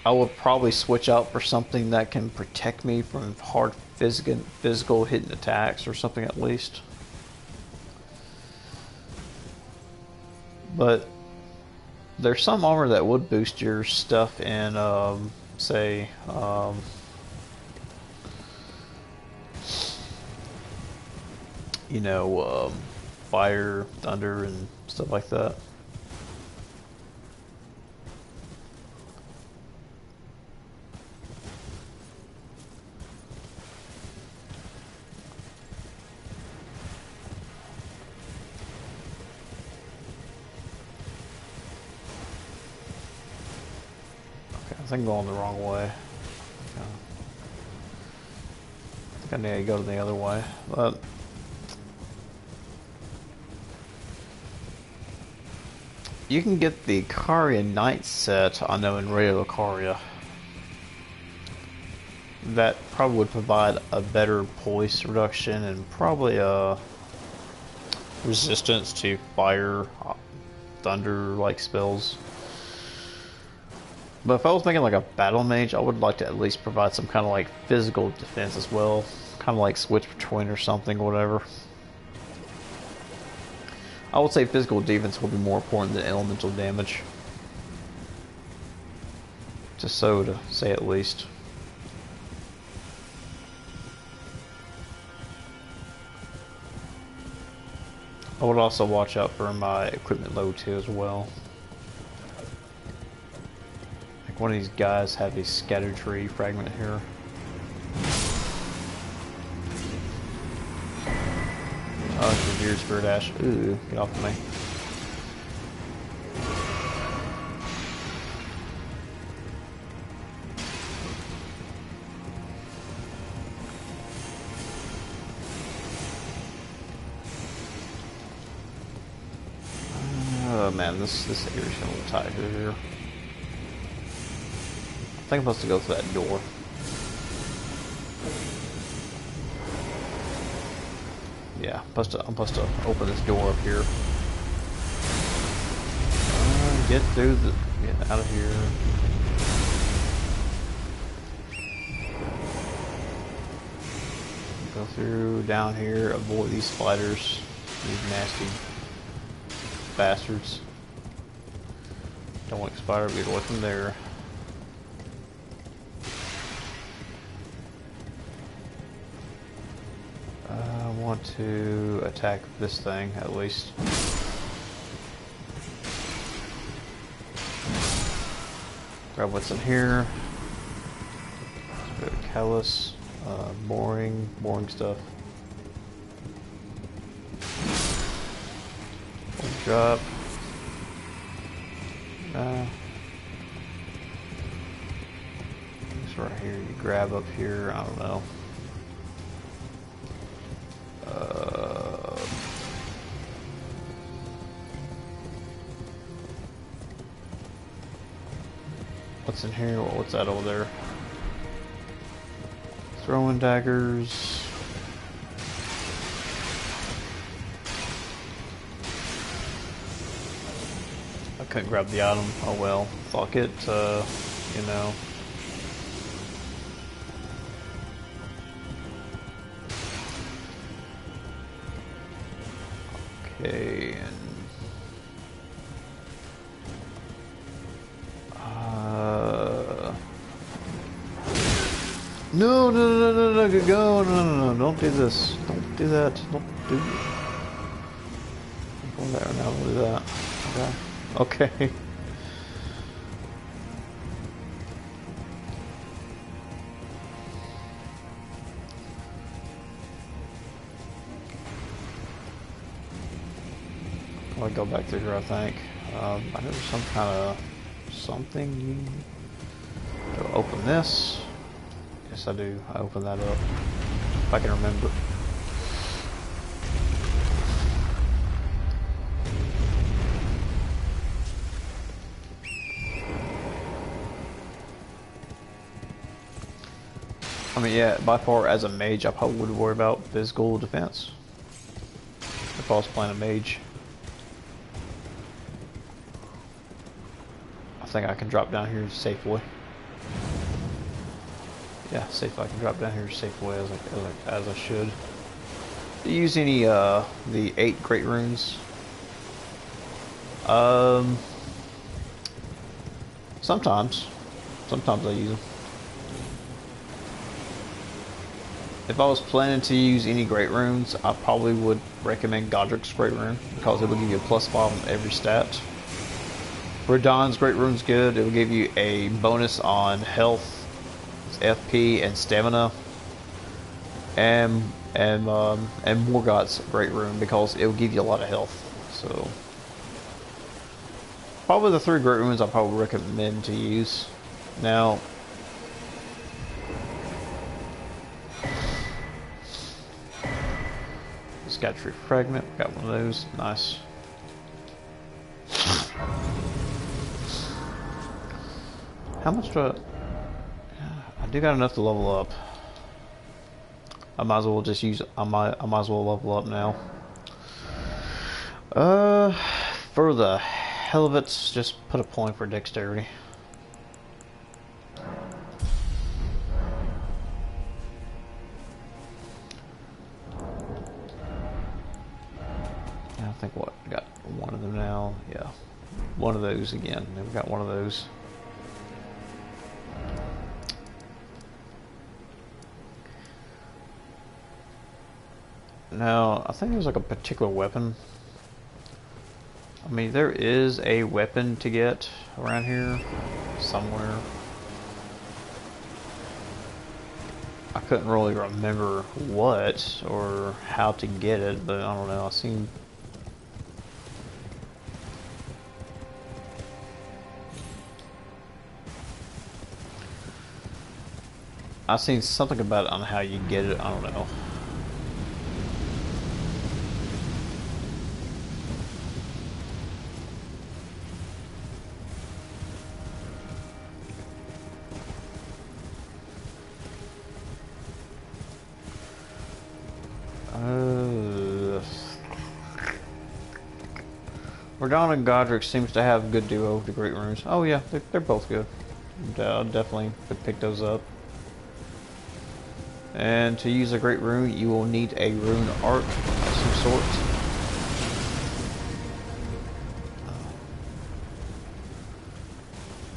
I would probably switch out for something that can protect me from hard physical hitting attacks, or something at least. But there's some armor that would boost your stuff in, say, you know, fire, thunder, and stuff like that. I think I'm going the wrong way. I need to go the other way, but you can get the Caria Knight set, I know, in Radio Caria. That probably would provide a better police reduction and probably a resistance to fire, thunder-like spells. But if I was making like a battle mage, I would like to at least provide some kind of like physical defense as well. Kind of like switch between or something, whatever. I would say physical defense will be more important than elemental damage. Just so to say at least. I would also watch out for my equipment load too as well. Like one of these guys have a scattered tree fragment here. Oh, it's a weird spirit ash. Ooh, get off of me. Oh man, this area's getting a little tight here. I think I'm supposed to go through that door. Yeah, I'm supposed to open this door up here. Get out of here. Go through down here. Avoid these spiders. These nasty bastards. Don't want spider to be away from there. I want to attack this thing at least. Grab what's in here. Let's go to callus. Boring stuff. Drop. It's right here. You grab up here. I don't know. What's in here? What's that over there? Throwing daggers. I couldn't grab the item. Oh well. Fuck it. You know. Okay, and no, get going. No, don't do this. Don't do that. Don't do it. I'm going there now. Don't do that. Okay. Okay. I'll go back through here, I think. I know there's some kind of something. Do I open this? Yes, I do. I open that up. If I can remember. I mean, yeah, by far as a mage, I probably would worry about physical defense. If I was playing a mage. I think I can drop down here safely. Yeah, safely. I can drop down here safely as I should. Do you use any the 8 great runes? Sometimes I use them. If I was planning to use any great runes, I probably would recommend Godric's great rune because it will give you a +5 on every stat. Radahn's great rune's good. It will give you a bonus on health, FP, and stamina. And Morgoth's great rune because it will give you a lot of health. So probably the 3 great runes I probably recommend to use. Now Scatry fragment. We got one of those. Nice. How much do I do got enough to level up. I might as well just use. I might as well level up now. For the hell of it, just put a point for dexterity. I think what we got one of them now. Yeah, one of those again. Then we got one of those. Now I think there's like a particular weapon. I mean, there is a weapon to get around here somewhere. I couldn't really remember what or how to get it, but I don't know. I've seen something about it on how you get it. I don't know. Radon and Godric seems to have a good duo with the Great Runes. Oh yeah, they're both good. Definitely could pick those up. And to use a Great Rune, you will need a Rune Arc of some sort.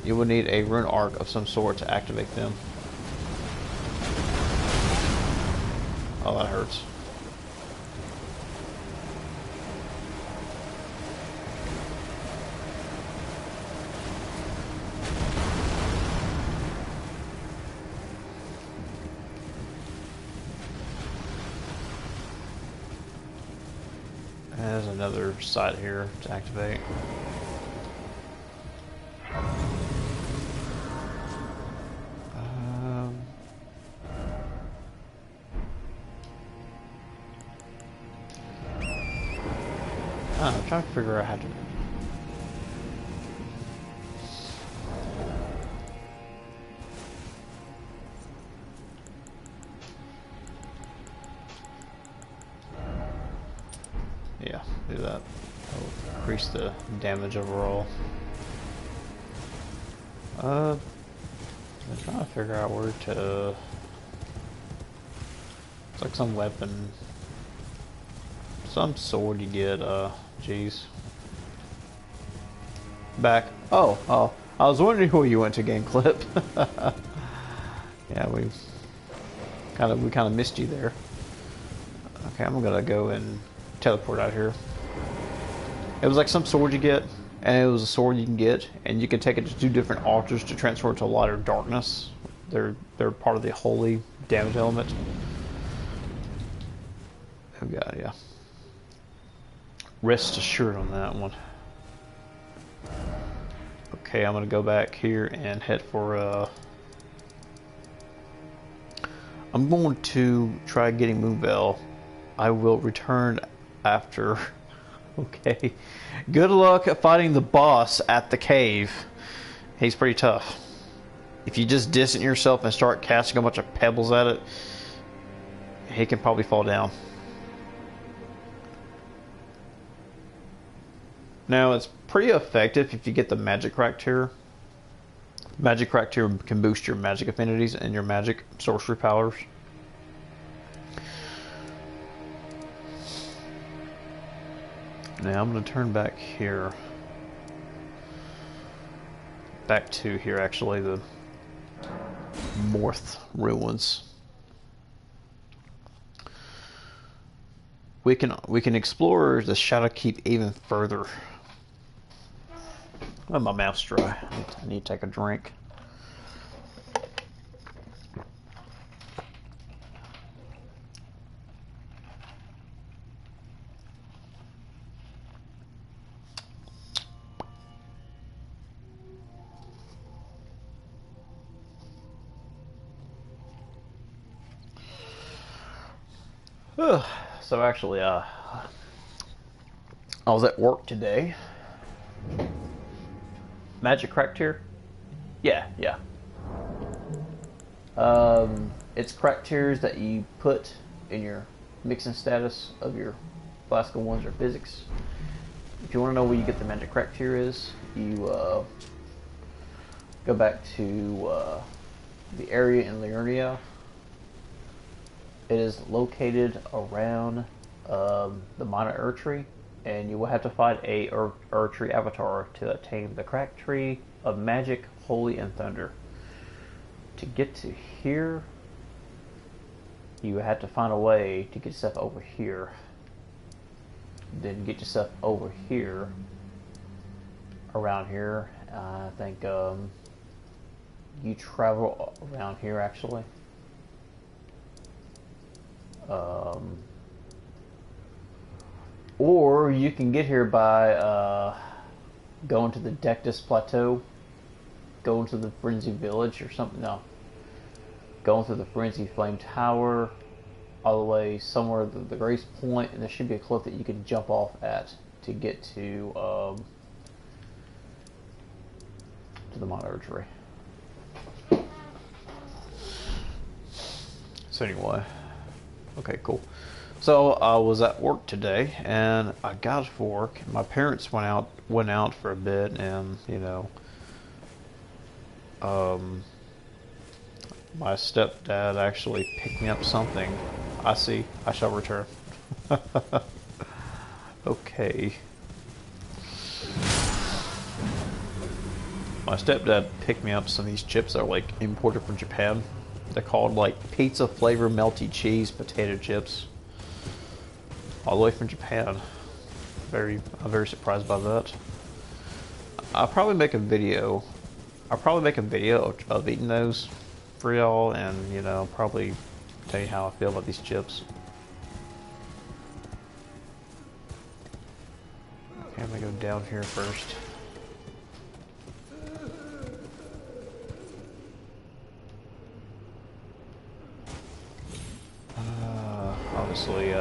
You will need a Rune Arc of some sort to activate them. Oh, that hurts. There's another site here to activate. I'm trying to figure out how to. Yeah, do that. That'll increase the damage overall. I'm trying to figure out where to. It's like some weapon, some sword you get. Jeez. Back. Oh. I was wondering where you went to, game clip. Yeah, we kind of missed you there. Okay, I'm gonna go and teleport out here. It was like some sword you get, and it was a sword you can get, and you can take it to 2 different altars to transfer it to light or darkness. They're part of the holy damage element. Oh god, yeah. Rest assured on that one. Okay, I'm gonna go back here and head for I'm going to try getting Moonveil. I will return after. Okay. Good luck fighting the boss at the cave. He's pretty tough. If you just distance yourself and start casting a bunch of pebbles at it, he can probably fall down. Now, it's pretty effective if you get the Magic Crack tier. Magic Crack tier can boost your magic affinities and your magic sorcery powers. Now, I'm going to turn back here. Back to here, actually, the Morth Ruins. We can explore the Shadowkeep even further. Oh, my mouth's dry. I need to take a drink. So actually, I was at work today. Magic cracked here? Yeah, yeah. It's cracked tiers that you put in your mixing status of your classical ones or physics. If you want to know where you get the magic crack tier is, you go back to the area in Liurnia. It is located around the Mana Ur Tree, and you will have to fight a Ur Tree avatar to attain the crack tree of magic, holy, and thunder. To get to here, you have to find a way to get yourself over here. Then get yourself over here, around here. I think you travel around here actually. Or you can get here by going to the Dectus Plateau, going to the Frenzy Village or something. No, going through the Frenzy Flame Tower, all the way somewhere to the Grace Point, and there should be a cliff that you can jump off at to get to the Monitor Tree. So anyway, okay, cool. So I was at work today, and I got off work. My parents went out for a bit, and you know, my stepdad actually picked me up something. I see. I shall return. Okay. My stepdad picked me up some of these chips that are like imported from Japan. They're called like pizza flavor melty cheese potato chips. All the way from Japan. I'm very surprised by that. I'll probably make a video. Of eating those for y'all, and you know, probably tell you how I feel about these chips. Okay, I'm gonna go down here first. Obviously,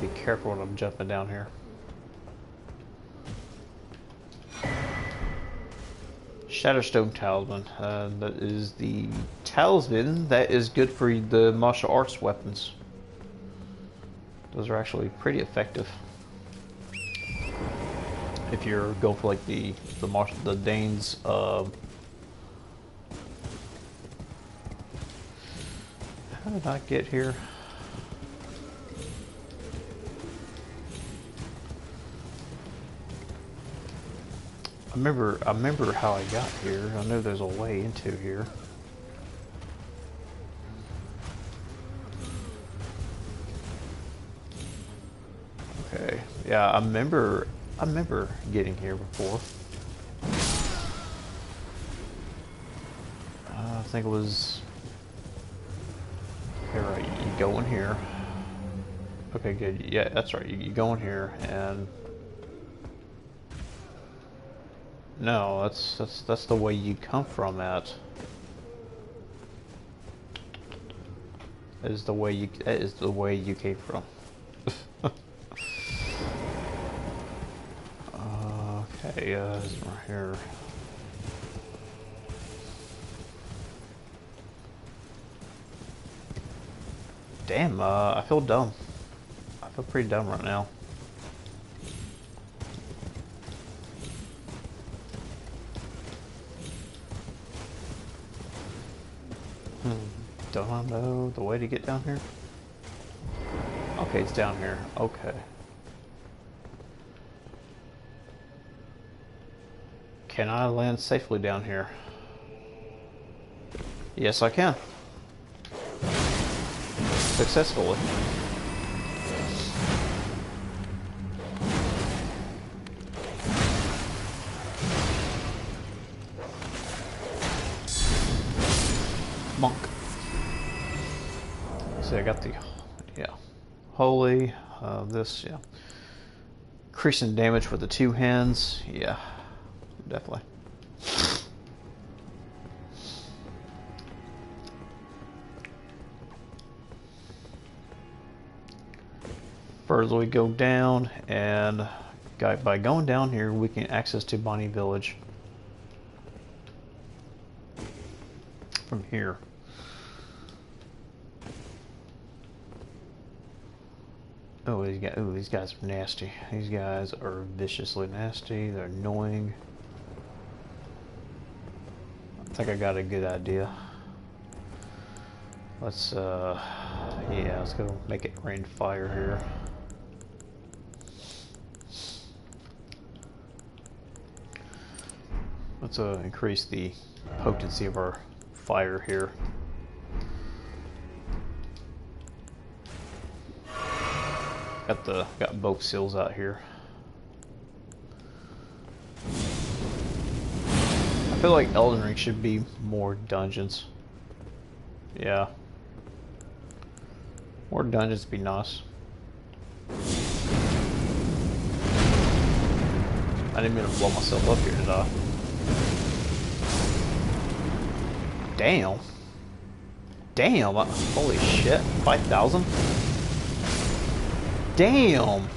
be careful when I'm jumping down here. Shatterstone Talisman. That is the talisman that is good for the martial arts weapons. Those are actually pretty effective. If you're going for like the Dane's how did I get here? I remember how I got here. I know there's a way into here. Okay. Yeah, I remember getting here before. I think it was. Okay, right. You go in here. Okay, good. Yeah, that's right. You go in here and. No, that's the way you come from. That is the way you came from. Okay, this is right here. Damn, I feel dumb. I feel pretty dumb right now. Don't I know the way to get down here? Okay, it's down here. Okay. Can I land safely down here? Yes, I can. Successfully. Monk. See, I got the, yeah, holy, this, yeah. Increasing damage with the two hands, yeah, definitely. further we go down, and by going down here, we can access to Bonnie Village from here. Oh, these guys are nasty. These guys are viciously nasty. They're annoying. I think I got a good idea. Let's, yeah, let's go make it rain fire here. Let's increase the potency of our fire here. Got both seals out here. I feel like Elden Ring should be more dungeons. Yeah. More dungeons would be nice. I didn't mean to blow myself up here, did I? Damn. Damn. Holy shit. 5,000? Damn.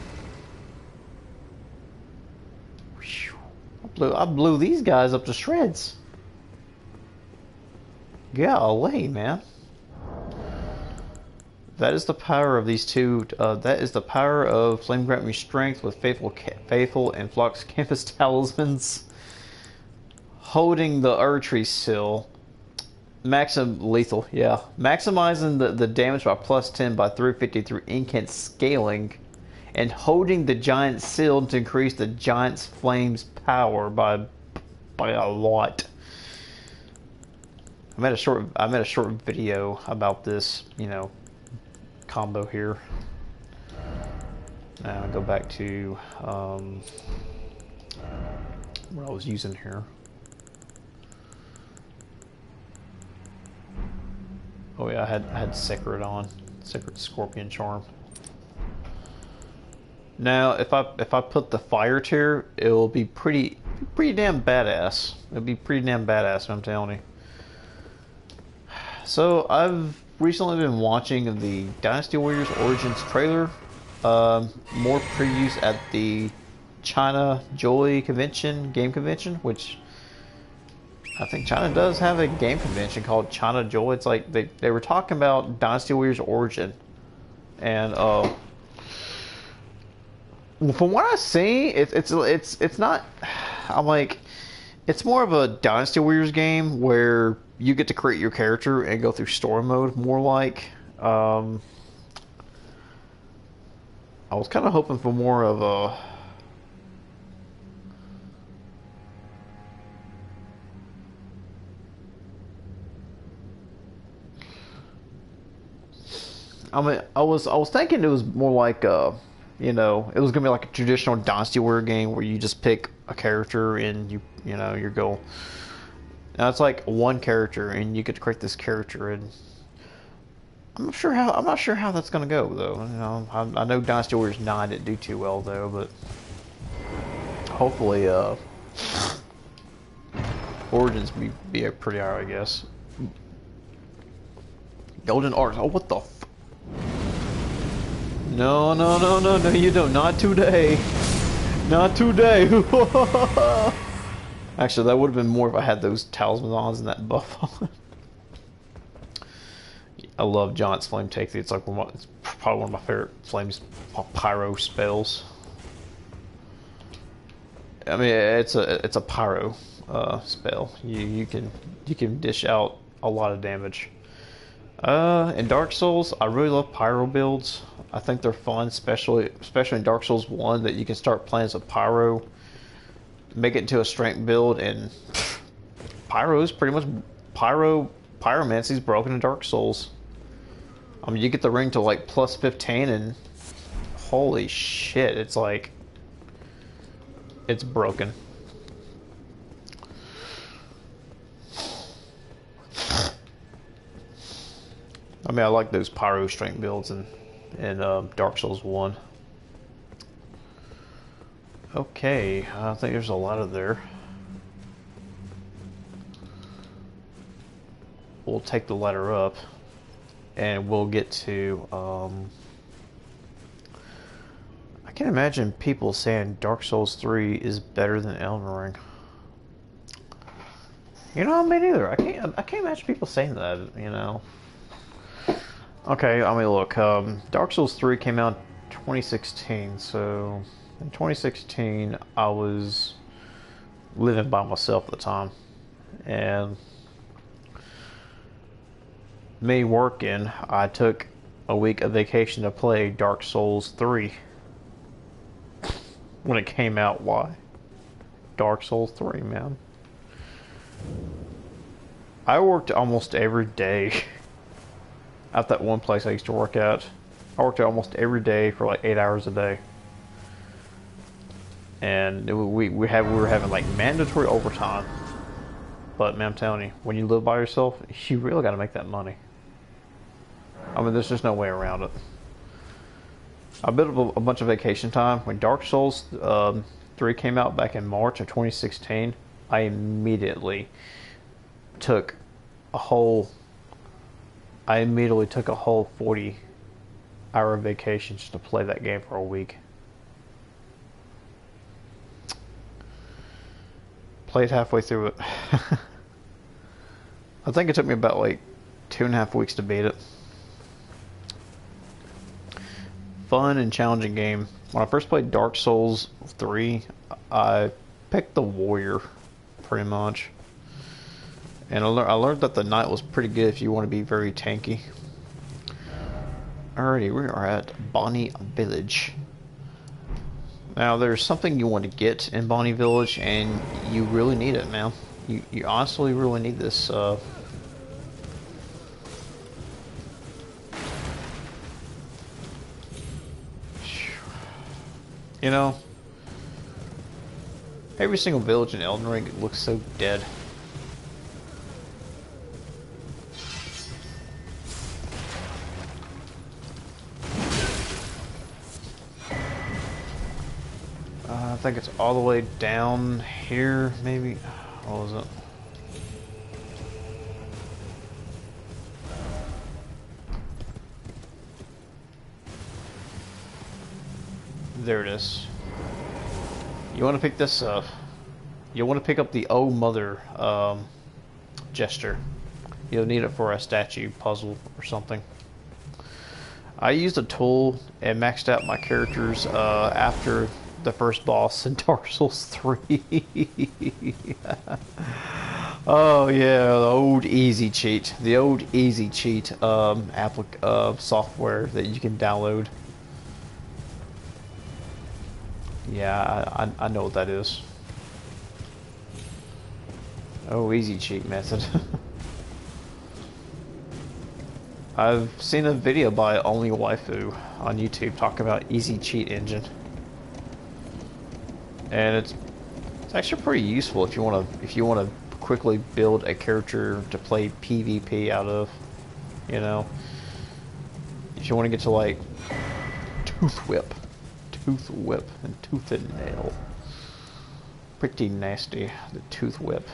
Whew. I blew these guys up to shreds. Golly, man. That is the power of these two. That is the power of Flame Grant Me Strength with Faithful and Flux Campus Talismans. Holding the Erdtree Seal. Lethal, yeah. Maximizing the damage by +10 by 350 through incant scaling. And holding the Giant Seal to increase the Giant's Flame's power by a lot. I made a short video about this, you know, combo here. Now I go back to what I was using here. Oh yeah, I had Sacred on, Sacred Scorpion Charm. Now if I put the Fire Tier, it will be pretty damn badass. It'll be pretty damn badass, I'm telling you. So I've recently been watching the Dynasty Warriors Origins trailer. More previews at the China Joy convention, game convention, which I think China does have a game convention called China Joy. It's like they were talking about Dynasty Warriors Origin, and from what I see, it's not. I'm like, it's more of a Dynasty Warriors game where you get to create your character and go through story mode. More like, I was kind of hoping for more of a. I mean, I was thinking it was more like you know, it was gonna be like a traditional Dynasty Warrior game where you just pick a character and you know your goal. Now it's like one character and you get to create this character, and I'm not sure how that's gonna go though. You know, I know Dynasty Warriors 9 didn't do too well though, but hopefully Origins be a pretty alright, I guess. Golden Arcs. Oh, what the f... No, you don't. Not today. Not today. Actually, that would have been more if I had those talismans and that buff on. I love Giant's Flame Take. It's like it's probably one of my favorite flames pyro spells. I mean, it's a pyro spell. You can dish out a lot of damage. In Dark Souls, I really love pyro builds. I think they're fun, especially in Dark Souls 1, that you can start playing as a pyro, make it into a strength build, and pyro is pretty much pyromancy's broken in Dark Souls. I mean, you get the ring to like +15, and holy shit, it's like it's broken. I mean, I like those pyro strength builds in Dark Souls 1. Okay, I think there's a lot of there. We'll take the ladder up, and we'll get to can't imagine people saying Dark Souls 3 is better than Elden Ring. You know, me neither. I can't imagine people saying that, you know. Okay, I mean, look, Dark Souls 3 came out 2016, so in 2016 I was living by myself at the time, and me working, I took a week of vacation to play Dark Souls 3 when it came out. Why? Dark Souls 3, man. I worked almost every day at that one place I used to work at. I worked almost every day for like 8 hours a day. And we were having like mandatory overtime. But man, I'm telling you, when you live by yourself, you really got to make that money. I mean, there's just no way around it. I bit of a bunch of vacation time when Dark Souls 3 came out back in March of 2016. I immediately took a whole 40-hour vacation just to play that game for a week. Played halfway through it. I think it took me about like 2.5 weeks to beat it. Fun and challenging game. When I first played Dark Souls 3, I picked the warrior, pretty much. And I learned that the knight was pretty good if you want to be very tanky. Alrighty, we are at Bonnie Village. Now, there's something you want to get in Bonnie Village, and you really need it, man. You honestly really need this. You know, every single village in Elden Ring looks so dead. I think it's all the way down here, maybe. What was it? There it is. You want to pick this up. You want to pick up the Oh Mother gesture. You'll need it for a statue puzzle or something. I used a tool and maxed out my characters after the first boss in Dark Souls 3. Oh yeah, the old easy cheat. The old easy cheat software that you can download. Yeah, I know what that is. Oh, easy cheat method. I've seen a video by Only Waifu on YouTube talking about easy cheat engine. And it's actually pretty useful if you want to quickly build a character to play PvP out of, you know. If you want to get to like Tooth Whip and Tooth and Nail. Pretty nasty, the Tooth Whip.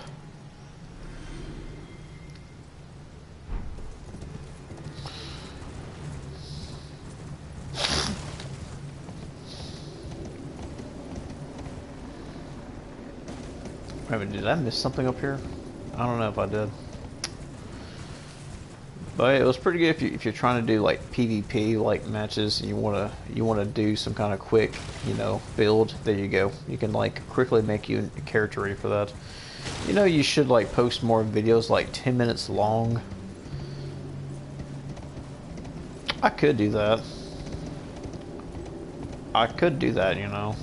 Wait, did I miss something up here? I don't know if I did. But it was pretty good if you're trying to do like PvP like matches and you wanna do some kind of quick, you know, build. There you go. You can like quickly make you a character ready for that. You know, you should like post more videos like 10 minutes long. I could do that. You know.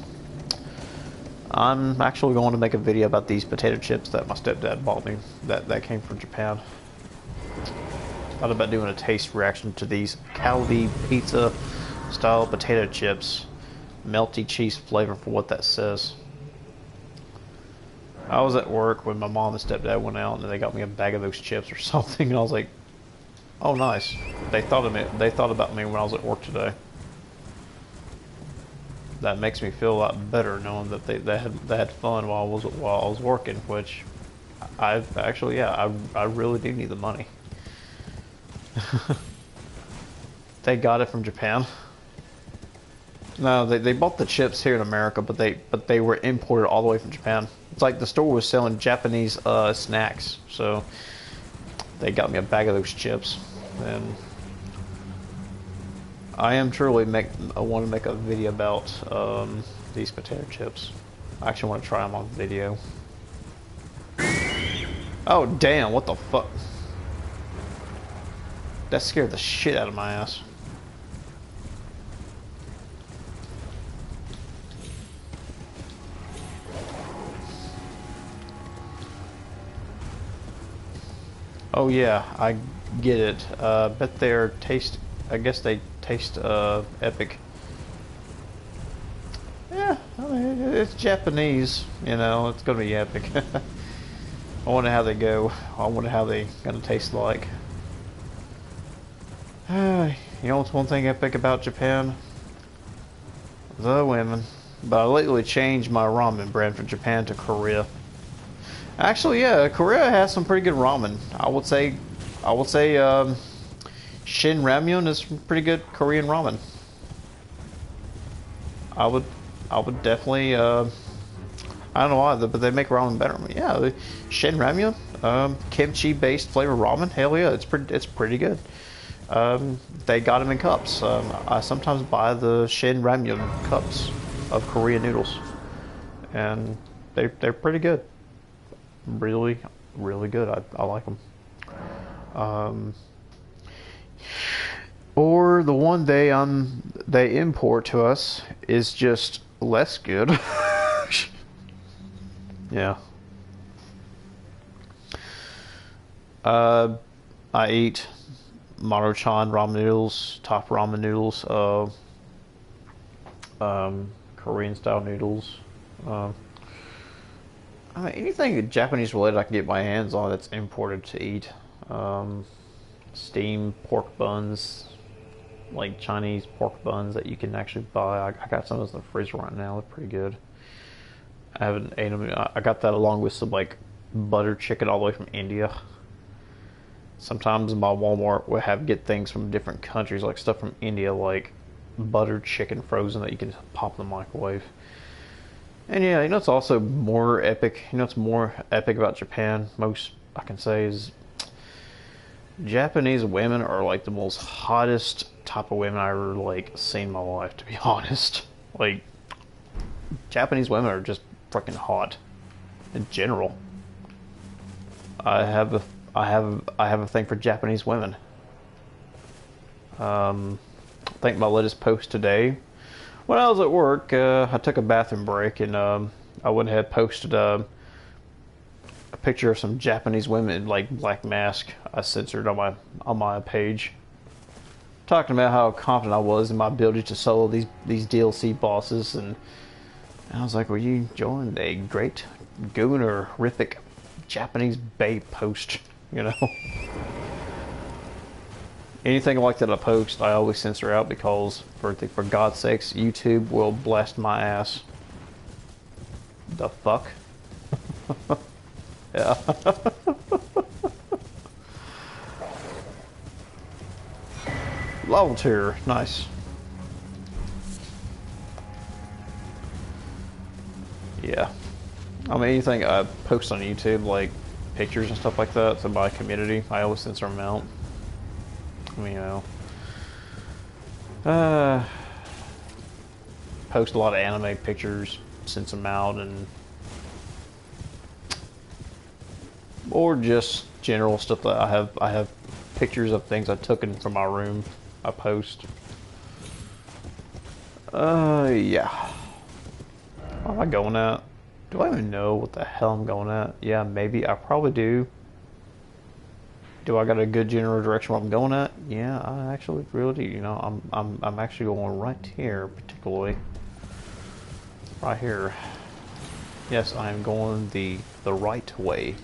I'm actually going to make a video about these potato chips that my stepdad bought me that came from Japan. Thought about doing a taste reaction to these Calvi pizza style potato chips. Melty cheese flavor for what that says. I was at work when my mom and stepdad went out and they got me a bag of those chips or something, and I was like, oh nice. They thought about me when I was at work today. That makes me feel a lot better knowing that they had fun while I was working, which I've actually, yeah, I really do need the money. They got it from Japan. No, they bought the chips here in America, but they were imported all the way from Japan. It's like the store was selling Japanese snacks, so they got me a bag of those chips. And I am truly I want to make a video about these potato chips. I actually want to try them on video. Oh damn! What the fuck? That scared the shit out of my ass. Oh yeah, I get it. Bet they're taste. I guess they taste epic. Yeah, I mean it's Japanese. You know, it's gonna be epic. I wonder how they go. I wonder how they gonna taste like. You know what's one thing epic about Japan? The women. But I lately changed my ramen brand from Japan to Korea. Actually, yeah, Korea has some pretty good ramen. I would say, Shin Ramyun is pretty good Korean ramen. I would definitely. I don't know why, but they make ramen better. Yeah, Shin Ramyun, kimchi-based flavor ramen. Hell yeah, it's pretty good. They got them in cups. I sometimes buy the Shin Ramyun cups of Korean noodles, and they're pretty good. Really, really good. I like them. Or the one they import to us is just less good. Yeah. I eat Maruchan ramen noodles, top ramen noodles, Korean style noodles. I mean, anything Japanese related I can get my hands on that's imported to eat. Steamed pork buns, like Chinese pork buns that you can actually buy. I got some of those in the freezer right now. They're pretty good. I haven't ate them. I got that along with some like butter chicken all the way from India. Sometimes my Walmart will get things from different countries, like stuff from India, like buttered chicken frozen that you can pop in the microwave. And yeah, you know it's also more epic. You know what's more epic about Japan? Most I can say is Japanese women are like the most hottest type of women I ever like seen in my life. To be honest, like Japanese women are just freaking hot in general. I have a thing for Japanese women. I think my latest post today. When I was at work, I took a bathroom break and I went ahead and posted a picture of some Japanese women like Black Mask. I censored on my page, talking about how confident I was in my ability to solo these DLC bosses, and I was like, "Well, you joined a great goon or horrific Japanese babe post," you know. Anything like that I post, I always censor out because, for God's sakes, YouTube will blast my ass. The fuck? Yeah. Level tier, nice. Yeah. I mean, anything I post on YouTube, like pictures and stuff like that, to my community, I always censor them out. You know, post a lot of anime pictures, send them out, and or just general stuff that I have pictures of things I took in from my room. I post. Yeah. What am I going at? Do I even know what the hell I'm going at? Yeah, maybe I probably do. Do I got a good general direction where I'm going at? Yeah, I actually really do. You know, I'm actually going right here, particularly. Right here. Yes, I am going the right way.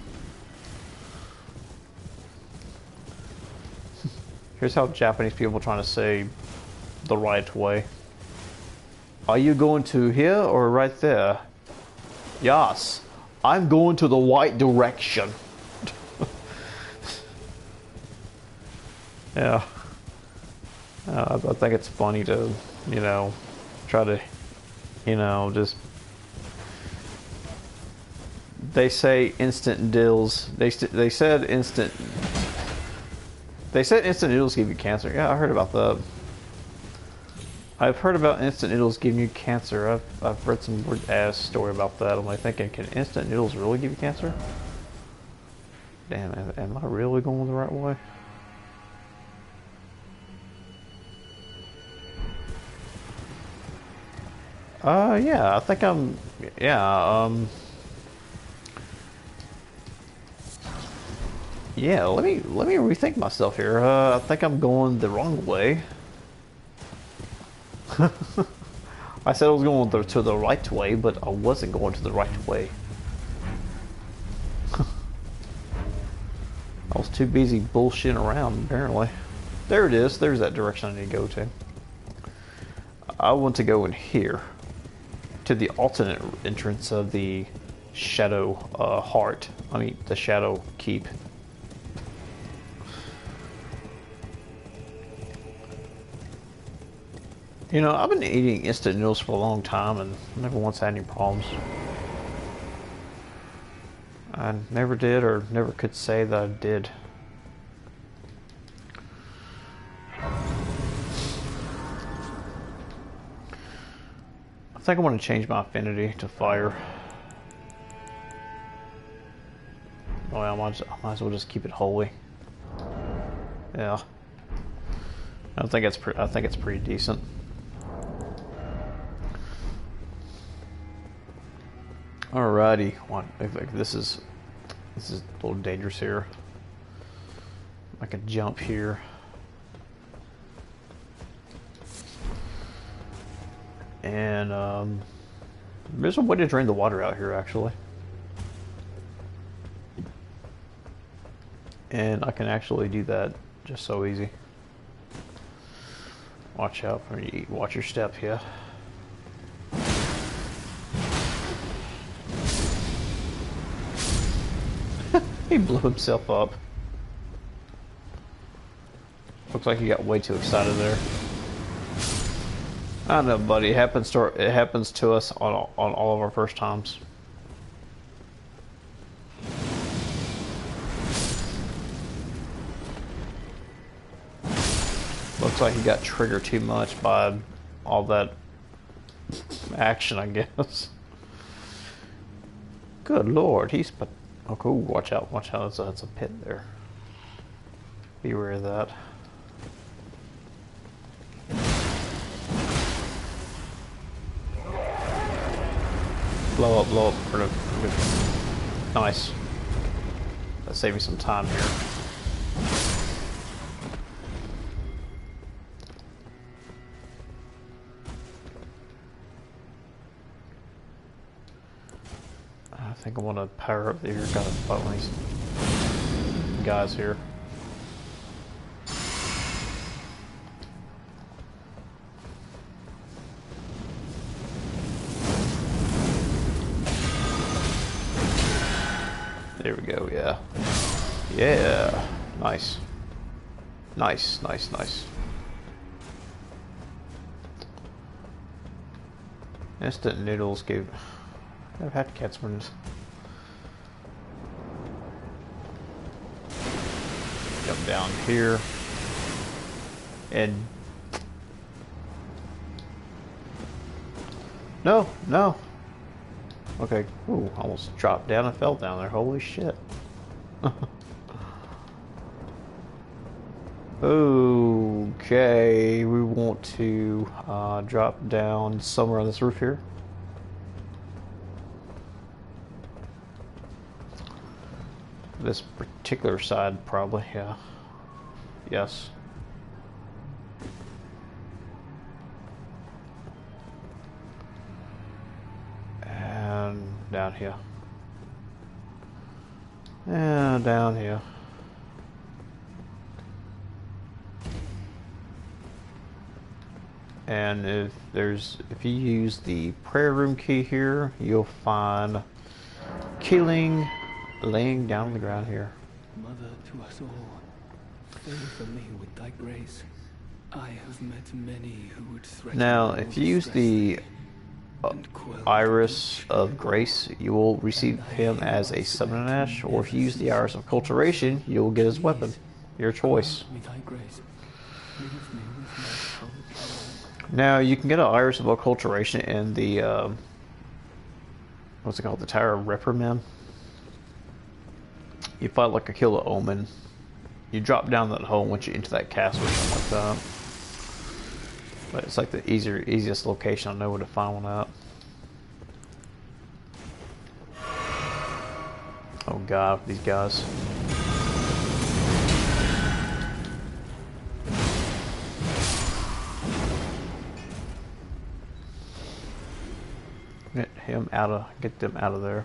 Here's how Japanese people are trying to say the right way. Are you going to here or right there? Yes, I'm going to the right direction. Yeah. I think it's funny to, you know, try to, you know, just... They say instant deals. They said instant... They said instant noodles give you cancer. Yeah, I heard about that. I've heard about instant noodles giving you cancer. I've read some weird ass story about that. I'm like thinking, can instant noodles really give you cancer? Damn, am I really going the right way? Yeah, I think I'm, yeah, yeah, let me rethink myself here. I think I'm going the wrong way. I said I was going to the right way, but I wasn't going to the right way. I was too busy bullshitting around, apparently. There it is. There's that direction I need to go to. I want to go in here. To the alternate entrance of the Shadow Heart. I mean, the Shadow Keep. You know, I've been eating instant noodles for a long time and never once had any problems. I never did or never could say that I did. I think I want to change my affinity to fire. Oh, yeah, I might as well just keep it holy. Yeah. I think it's pretty decent. Alrighty, this is a little dangerous here. I can jump here. And there's a way to drain the water out here actually. And I can actually do that just so easy. Watch out for you, watch your step here. He blew himself up. Looks like he got way too excited there. I don't know, buddy. It happens to us on all of our first times. Looks like he got triggered too much by all that action, I guess. Good lord, he's... Oh, cool. Watch out, watch out. That's a pit there. Beware of that. Blow up. Nice. That saved me some time here. I think I want to power up here. Got to fight one of these guys here. There we go, yeah. Yeah. Nice. Nice. Instant noodles gave... I've had cats when... Jump down here. And... No! Okay, ooh, almost dropped down and fell down there. Holy shit. Okay, we want to drop down somewhere on this roof here. This particular side, probably, yeah. Yes. And down here. And down here. And if you use the prayer room key here, you'll find killing laying down on the ground here.
Mother to us all, favor me with thy grace. I have met many who would threaten
Now,
all
if you use
distress
the Iris of Grace, you will receive him as a Summon Ash, or if you use the Iris of Culturation, you will get his weapon. Your choice.
grant me thy grace. Leave me with my cold hand.
Now, you can get an Iris of Acculturation in the, what's it called? The Tower of Reprimand. You fight like a Killer Omen. You drop down that hole once you enter that castle or something like that. But it's like the easiest location I know where to find one at. Oh god, these guys. Get them out of there.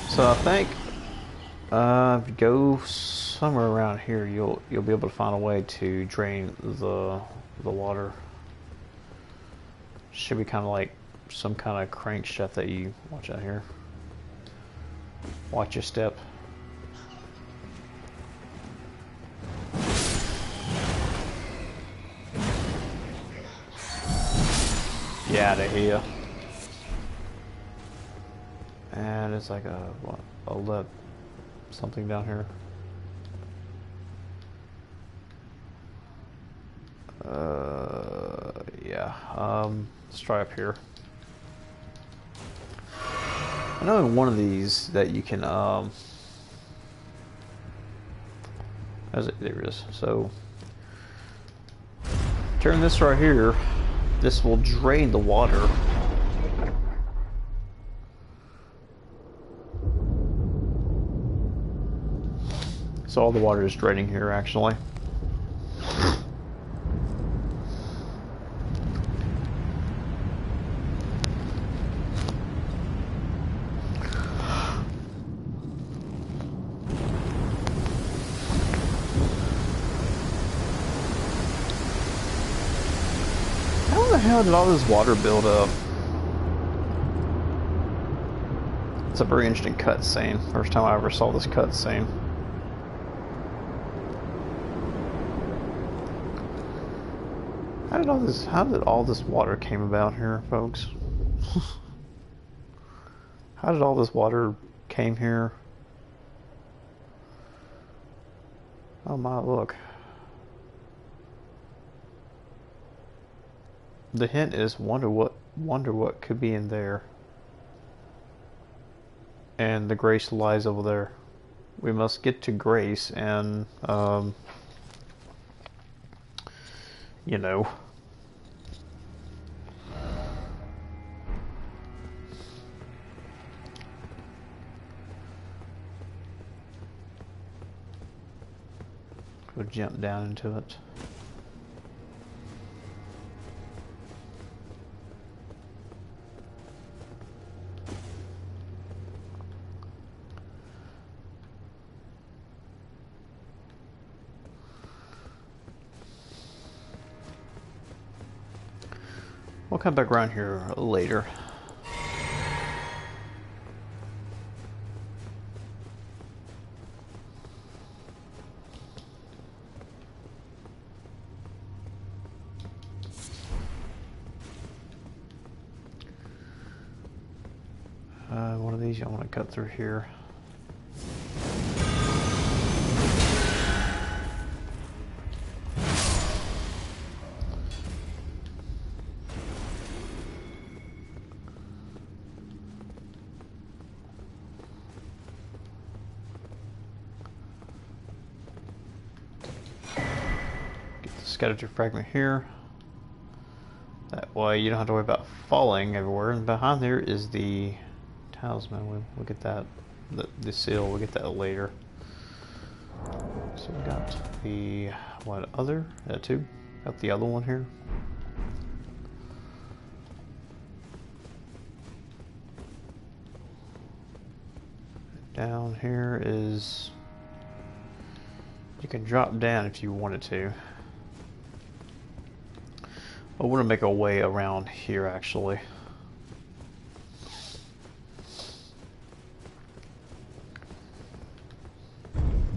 So I think if you go somewhere around here, you'll be able to find a way to drain the water. Should be kind of like some kind of crankshaft that you watch out here. Watch your step. Get out of here. And it's like a lip something down here. Yeah. Let's try up here. I know in one of these that you can there it is. So turn this right here. This will drain the water. So all the water is draining here actually. How the hell did all this water build up? It's a very interesting cutscene. First time I ever saw this cutscene. How did all this water came about here, folks? How did all this water came here? Oh my, look. The hint is wonder what could be in there. And the Grace lies over there. We must get to Grace and you know. We'll jump down into it. We'll come back around here later. One of these I want to cut through here. Scatter fragment here. That way you don't have to worry about falling everywhere. And behind there is the talisman. We'll get that. The seal. We'll get that later. So we got the other? Two. Got the other one here. Down here is. You can drop down if you wanted to. I want to make a way around here actually.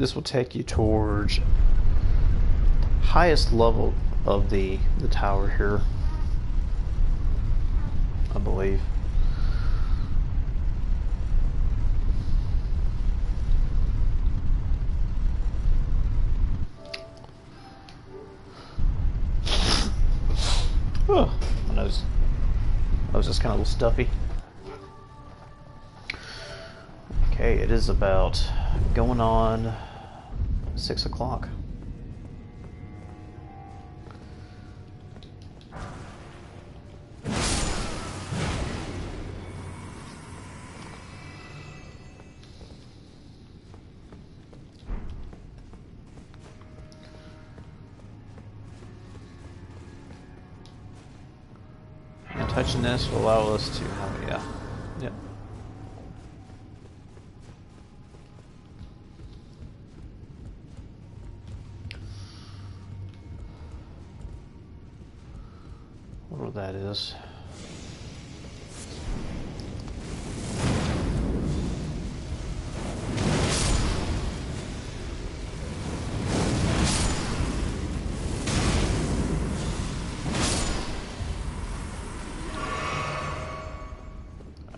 this will take you towards highest level of the tower here, I believe. Oh, my nose was just kind of a little stuffy. Okay, it is about going on 6 o'clock. And touching this will allow us to, oh yeah, yep. Whatever that is.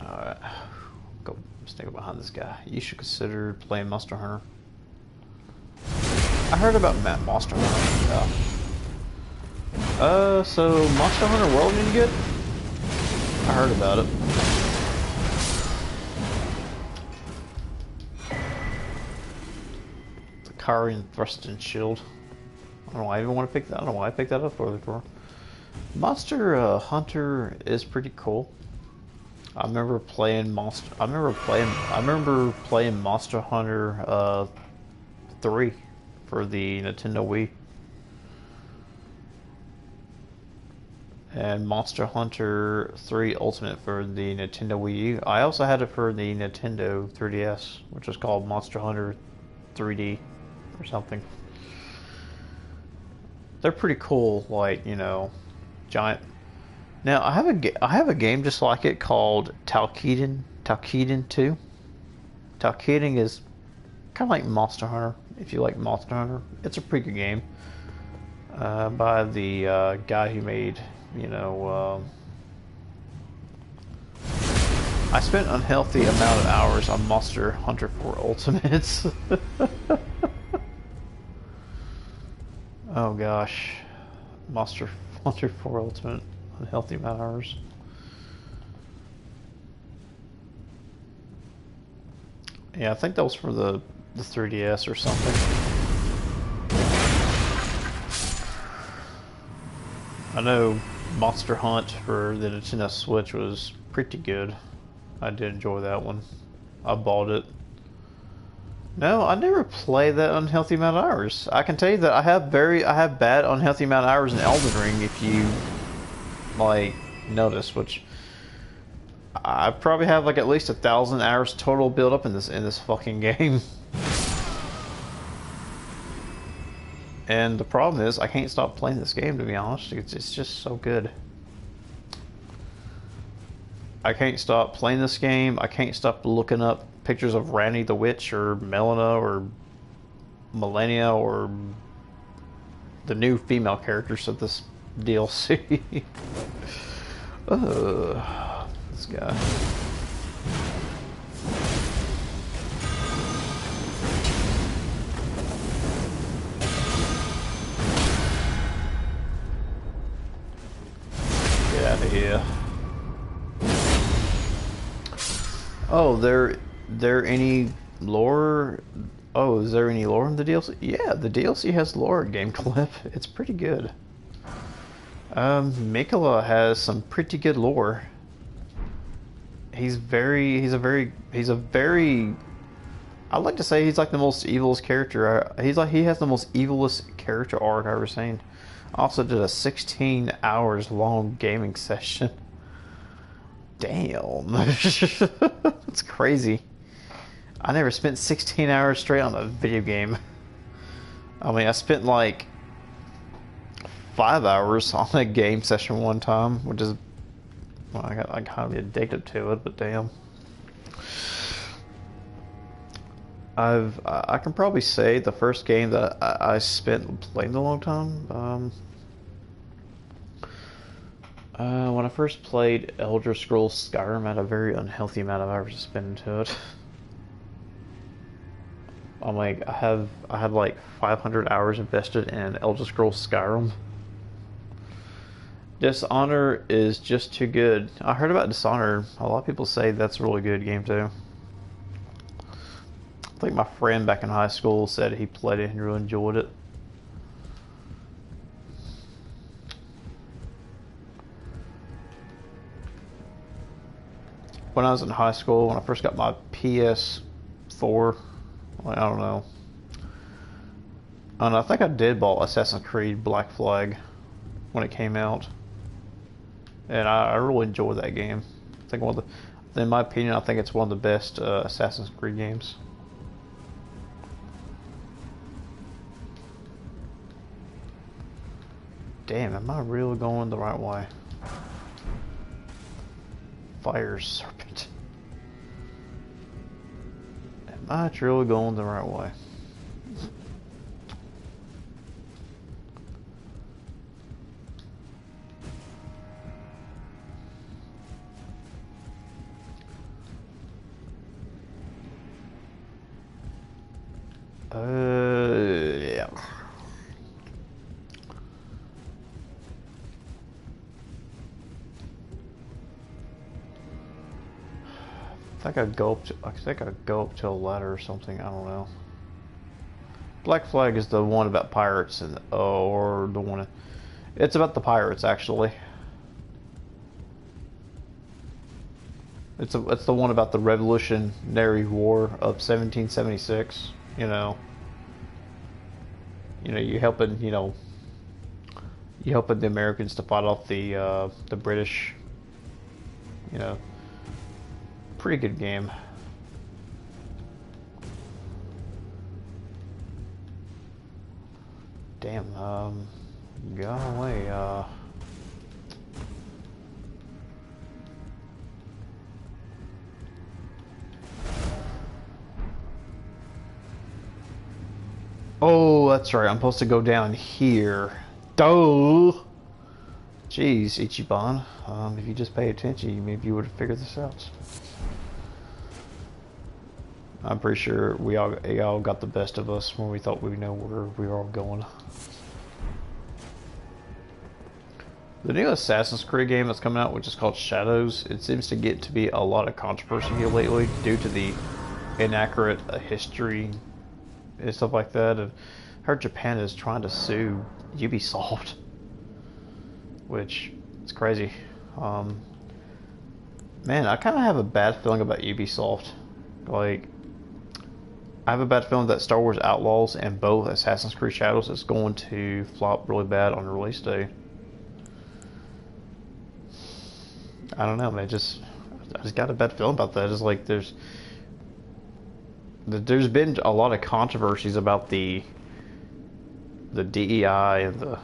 Alright. Go stay behind this guy. You should consider playing Monster Hunter. I heard about Monster Hunter. Yeah. So Monster Hunter World any good? I heard about it. The Karian Thrust and Shield. I don't know why I even want to pick that. I don't know why I picked that up for. Monster Hunter is pretty cool. I remember playing Monster Hunter 3 for the Nintendo Wii. And Monster Hunter 3 Ultimate for the Nintendo Wii U. I also had it for the Nintendo 3DS, which was called Monster Hunter 3D or something. They're pretty cool, like, you know, giant. Now, I have a game just like it called Talkeiden 2. Talkeiden is kind of like Monster Hunter, if you like Monster Hunter. It's a pretty good game. By the guy who made, you know, I spent an unhealthy amount of hours on Monster Hunter 4 Ultimates. Oh gosh, Monster Hunter 4 Ultimate, unhealthy amount of hours. Yeah, I think that was for the 3DS or something. I know Monster Hunt for the Nintendo Switch was pretty good. I did enjoy that one. I bought it. No, I never played that unhealthy amount of hours. I can tell you that I have bad unhealthy amount of hours in Elden Ring if you like notice, which I probably have like at least 1,000 hours total built up in this fucking game. And the problem is, I can't stop playing this game, to be honest. It's just so good. I can't stop playing this game. I can't stop looking up pictures of Randy the Witch, or Melina, or Millennia, or the new female characters of this DLC. This guy. Get out of here. Oh, there any lore? Oh, is there any lore in the DLC? Yeah, the DLC has lore, Game Clip. It's pretty good. Mikola has some pretty good lore. He's a very I'd like to say he's like the most evilest character. He has the most evilest character arc I've ever seen. Also did a 16 hours long gaming session. Damn. That's crazy. I never spent 16 hours straight on a video game. I mean, I spent like 5 hours on a game session one time, which is, well, I got kind of addicted to it, but damn. I can probably say the first game that I spent playing a long time. When I first played Elder Scrolls Skyrim, I had a very unhealthy amount of hours to spend into it. I'm like, I had like 500 hours invested in Elder Scrolls Skyrim. Dishonor is just too good. I heard about Dishonor. A lot of people say that's a really good game too. I think my friend back in high school said he played it and really enjoyed it. When I was in high school, when I first got my PS4, like, I don't know. And I think I did bought Assassin's Creed Black Flag when it came out. And I really enjoyed that game. I think one of the, in my opinion, I think it's one of the best Assassin's Creed games. Damn, am I really going the right way? Fire serpent. Am I truly going the right way? Yeah. I think I'd go up to a ladder or something. I don't know. Black Flag is the one about pirates, and or the one. It's about the pirates actually. It's the one about the Revolutionary War of 1776. You helping you helping the Americans to fight off the British. You know, pretty good game. Damn, gone away, Oh, that's right, I'm supposed to go down here. Duh! Jeez, Ichiban. If you just pay attention, maybe you would have figured this out. I'm pretty sure y'all got the best of us when we thought we know where we were all going. The new Assassin's Creed game that's coming out, which is called Shadows, it seems to get to be a lot of controversy here lately due to the inaccurate history and stuff like that. And I heard Japan is trying to sue Ubisoft, which is crazy. Man, I kind of have a bad feeling about Ubisoft. Like, I have a bad feeling that Star Wars Outlaws and both Assassin's Creed Shadows is going to flop really bad on the release day. I don't know, man. I just got a bad feeling about that. It's like there's been a lot of controversies about the DEI and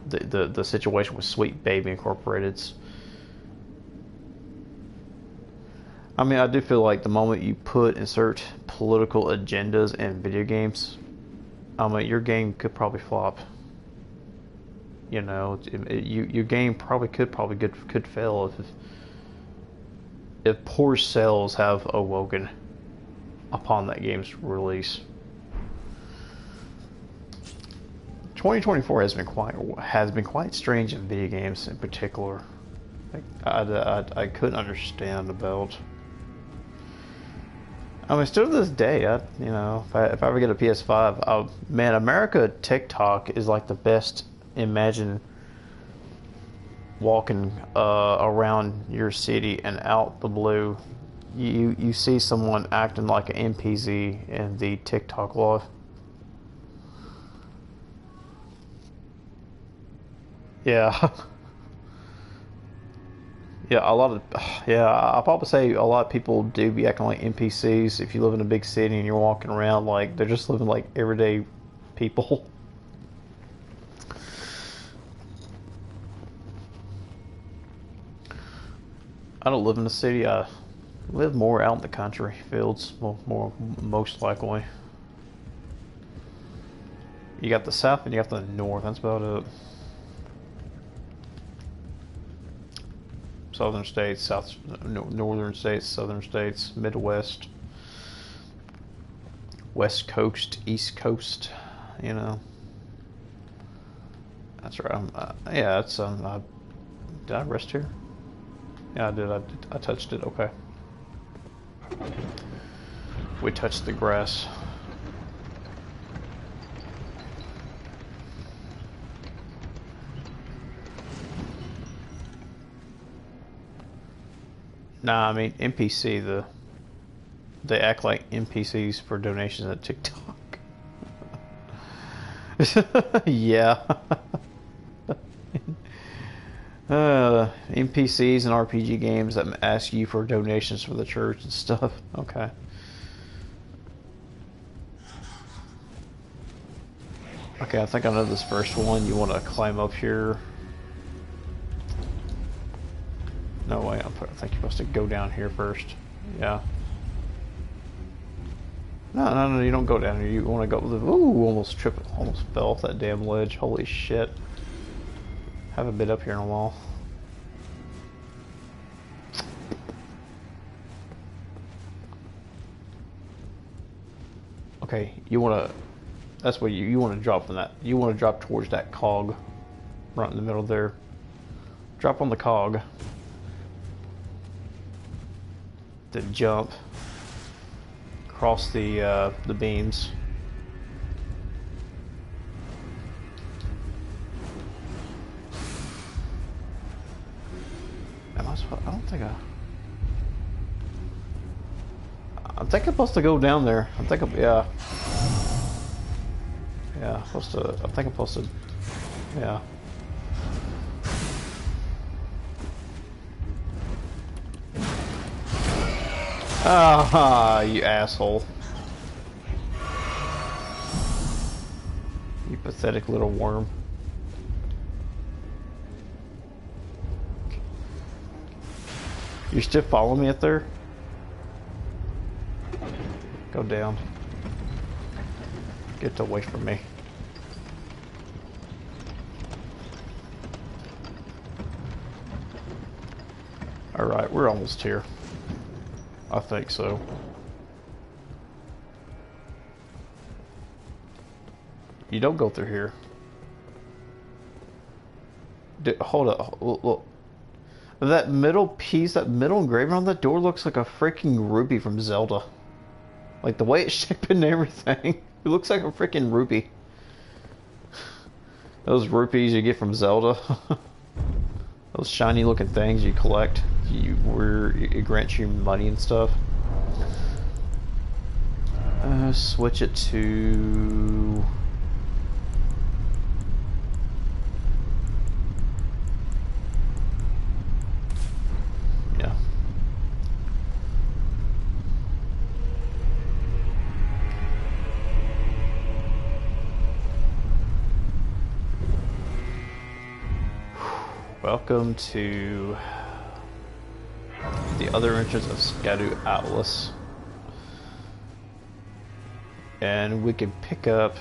the situation with Sweet Baby Incorporated. I mean, I do feel like the moment you insert political agendas in video games, I mean, your game could probably flop. You know, your game could fail if poor sales have awoken upon that game's release. 2024 has been quite strange in video games in particular. Like, I couldn't understand about. I mean, still to this day, if I ever get a PS5, man, America TikTok is like the best. Imagine walking around your city and out the blue, you see someone acting like an NPC in the TikTok live. Yeah. Yeah, I'll probably say a lot of people do be acting like NPCs if you live in a big city and you're walking around like they're just living like everyday people. I don't live in the city. Live more out in the country fields, well, more most likely. You got the south and you got the north. That's about it. Southern states, northern states, southern states, Midwest, West Coast, East Coast. You know. That's right. Yeah, it's did I rest here? Yeah, I did. I touched it. Okay. We touched the grass. Nah, I mean NPC. They act like NPCs for donations at TikTok. Yeah. NPCs and RPG games that ask you for donations for the church and stuff. Okay. Okay, I think I know this first one. You want to climb up here. No way, I think you're supposed to go down here first. Yeah. No, you don't go down here. You want to go... Ooh, almost fell off that damn ledge. Holy shit. Haven't been up here in a while. Okay, you want to... That's what you want to drop from that. You want to drop towards that cog. Right in the middle there. Drop on the cog. Then jump. Across the beams. Am I supposed... I don't think I think I'm supposed to go down there. I think I'm... Yeah. Yeah, I'm supposed to... I think I'm supposed to... Yeah. Ah, you asshole. You pathetic little worm. You still follow me up there? Go down. Get away from me. Alright, we're almost here. I think so. You don't go through here. Hold up. Look. That middle piece, that middle engraving on the door looks like a freaking rupee from Zelda. Like the way it's shaped and everything. It looks like a freaking rupee. Those rupees you get from Zelda. Those shiny looking things you collect. It grants you money and stuff. Switch it to... Yeah. Welcome to the other entrance of Skadu Atlas. And we can pick up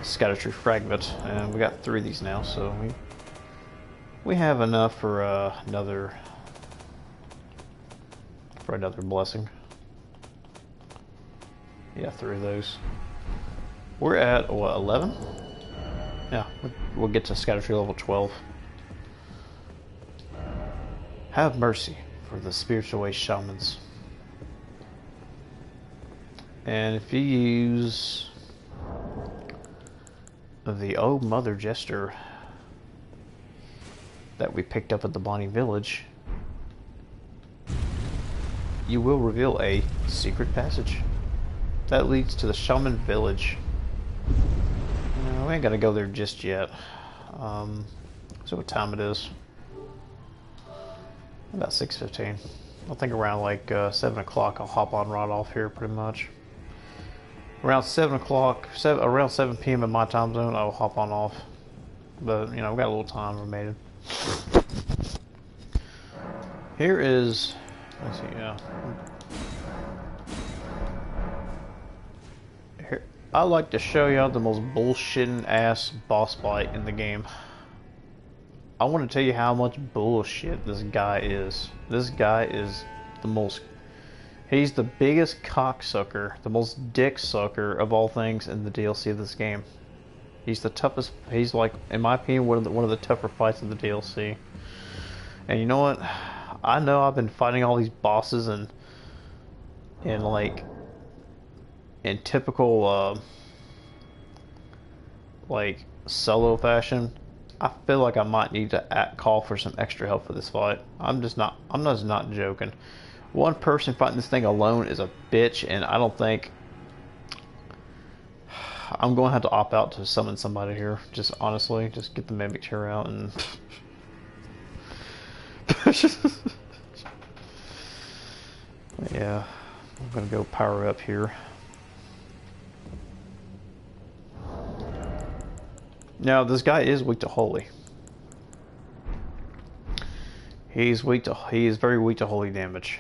Scadutree Fragment, and we got 3 of these now, so we have enough for another blessing. Yeah, 3 of those. We're at what, 11? Yeah, we'll get to Scadutree level 12. Have mercy for the spiritual way shamans. And if you use the old mother jester that we picked up at the Bonnie Village, you will reveal a secret passage that leads to the Shaman Village. We ain't gonna go there just yet. So what time it is? About 6:15. I think around like 7 o'clock I'll hop on right off here pretty much. Around 7 o'clock, around 7 p.m. in my time zone, I'll hop on off. But, you know, we got a little time remaining. Here is, let's see, yeah. Here, I like to show y'all the most bullshitting ass boss fight in the game. I want to tell you how much bullshit this guy is. This guy is the most, he's the biggest cocksucker, the most dick sucker of all things in the DLC of this game. He's the toughest, he's like, in my opinion, one of the tougher fights in the DLC. And you know what? I know I've been fighting all these bosses and like in typical like solo fashion. I feel like I might need to call for some extra help for this fight. I'm just not joking. One person fighting this thing alone is a bitch, and I don't think I'm going to have to opt out to summon somebody here. Just honestly, just get the mimic chair out and yeah, I'm gonna go power up here. Now this guy is weak to holy. He is very weak to holy damage.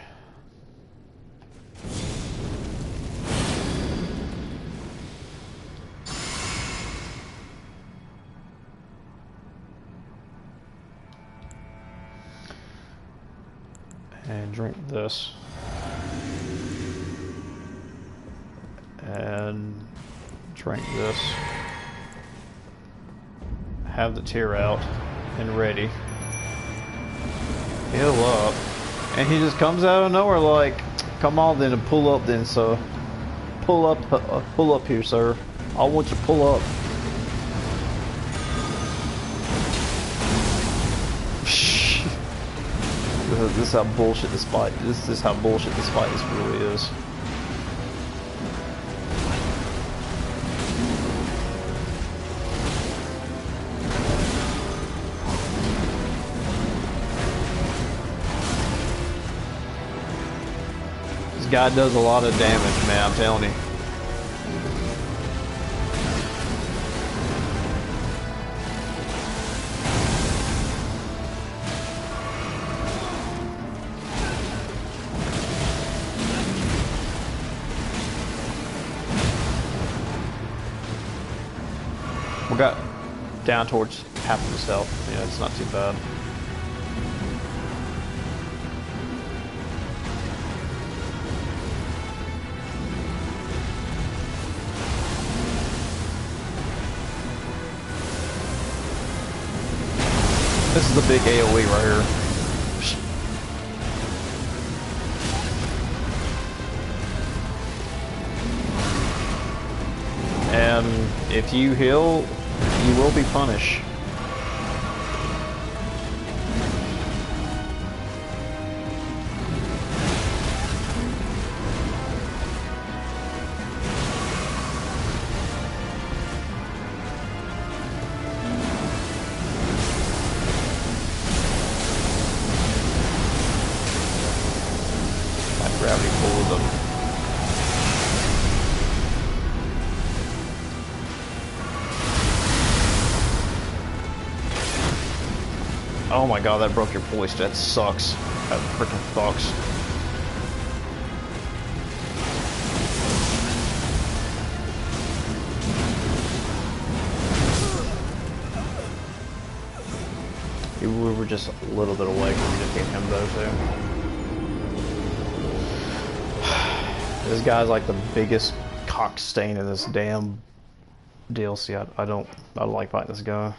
And drink this. And drink this. Have the tear out and ready. Heal up. And he just comes out of nowhere like, come on then and pull up then, so pull up here, sir. I want you to pull up. This is how bullshit this fight. This is how bullshit this fight really is. This guy does a lot of damage, man. I'm telling you. We got down towards half of his health. Yeah, it's not too bad. This is the big AoE right here. And if you heal, you will be punished. That gravity pulls them. Oh my god, that broke your voice. That sucks. That freaking sucks. We were just a little bit away from defeating him though too. This guy's like the biggest cock stain in this damn DLC. I don't like fighting this guy.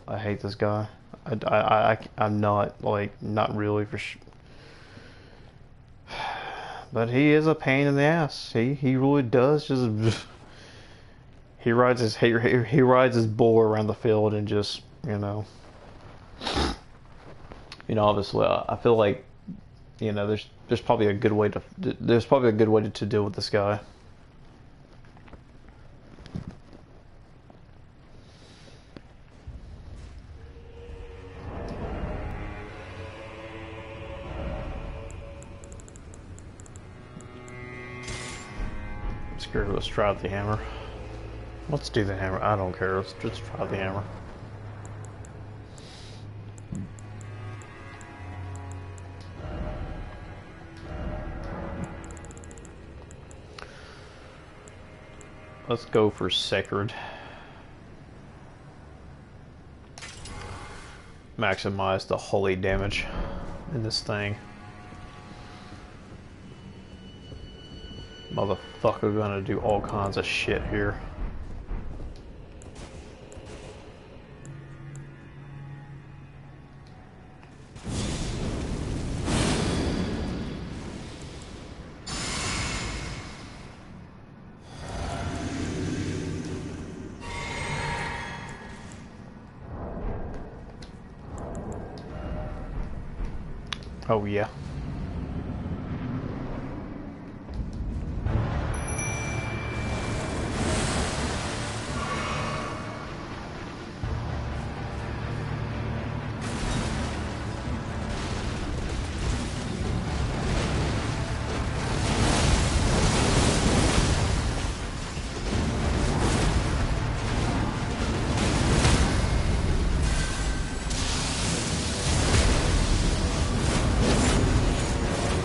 I hate this guy. I'm not, like, not really for sure. But he is a pain in the ass. He really does just he rides his bull around the field and just, obviously I feel like, there's probably a good way to deal with this guy. Screw it, let's try the hammer. Let's do the hammer. I don't care. Let's just try the hammer. Let's go for Sacred. Maximize the holy damage in this thing. Motherfucker gonna do all kinds of shit here. Oh yeah.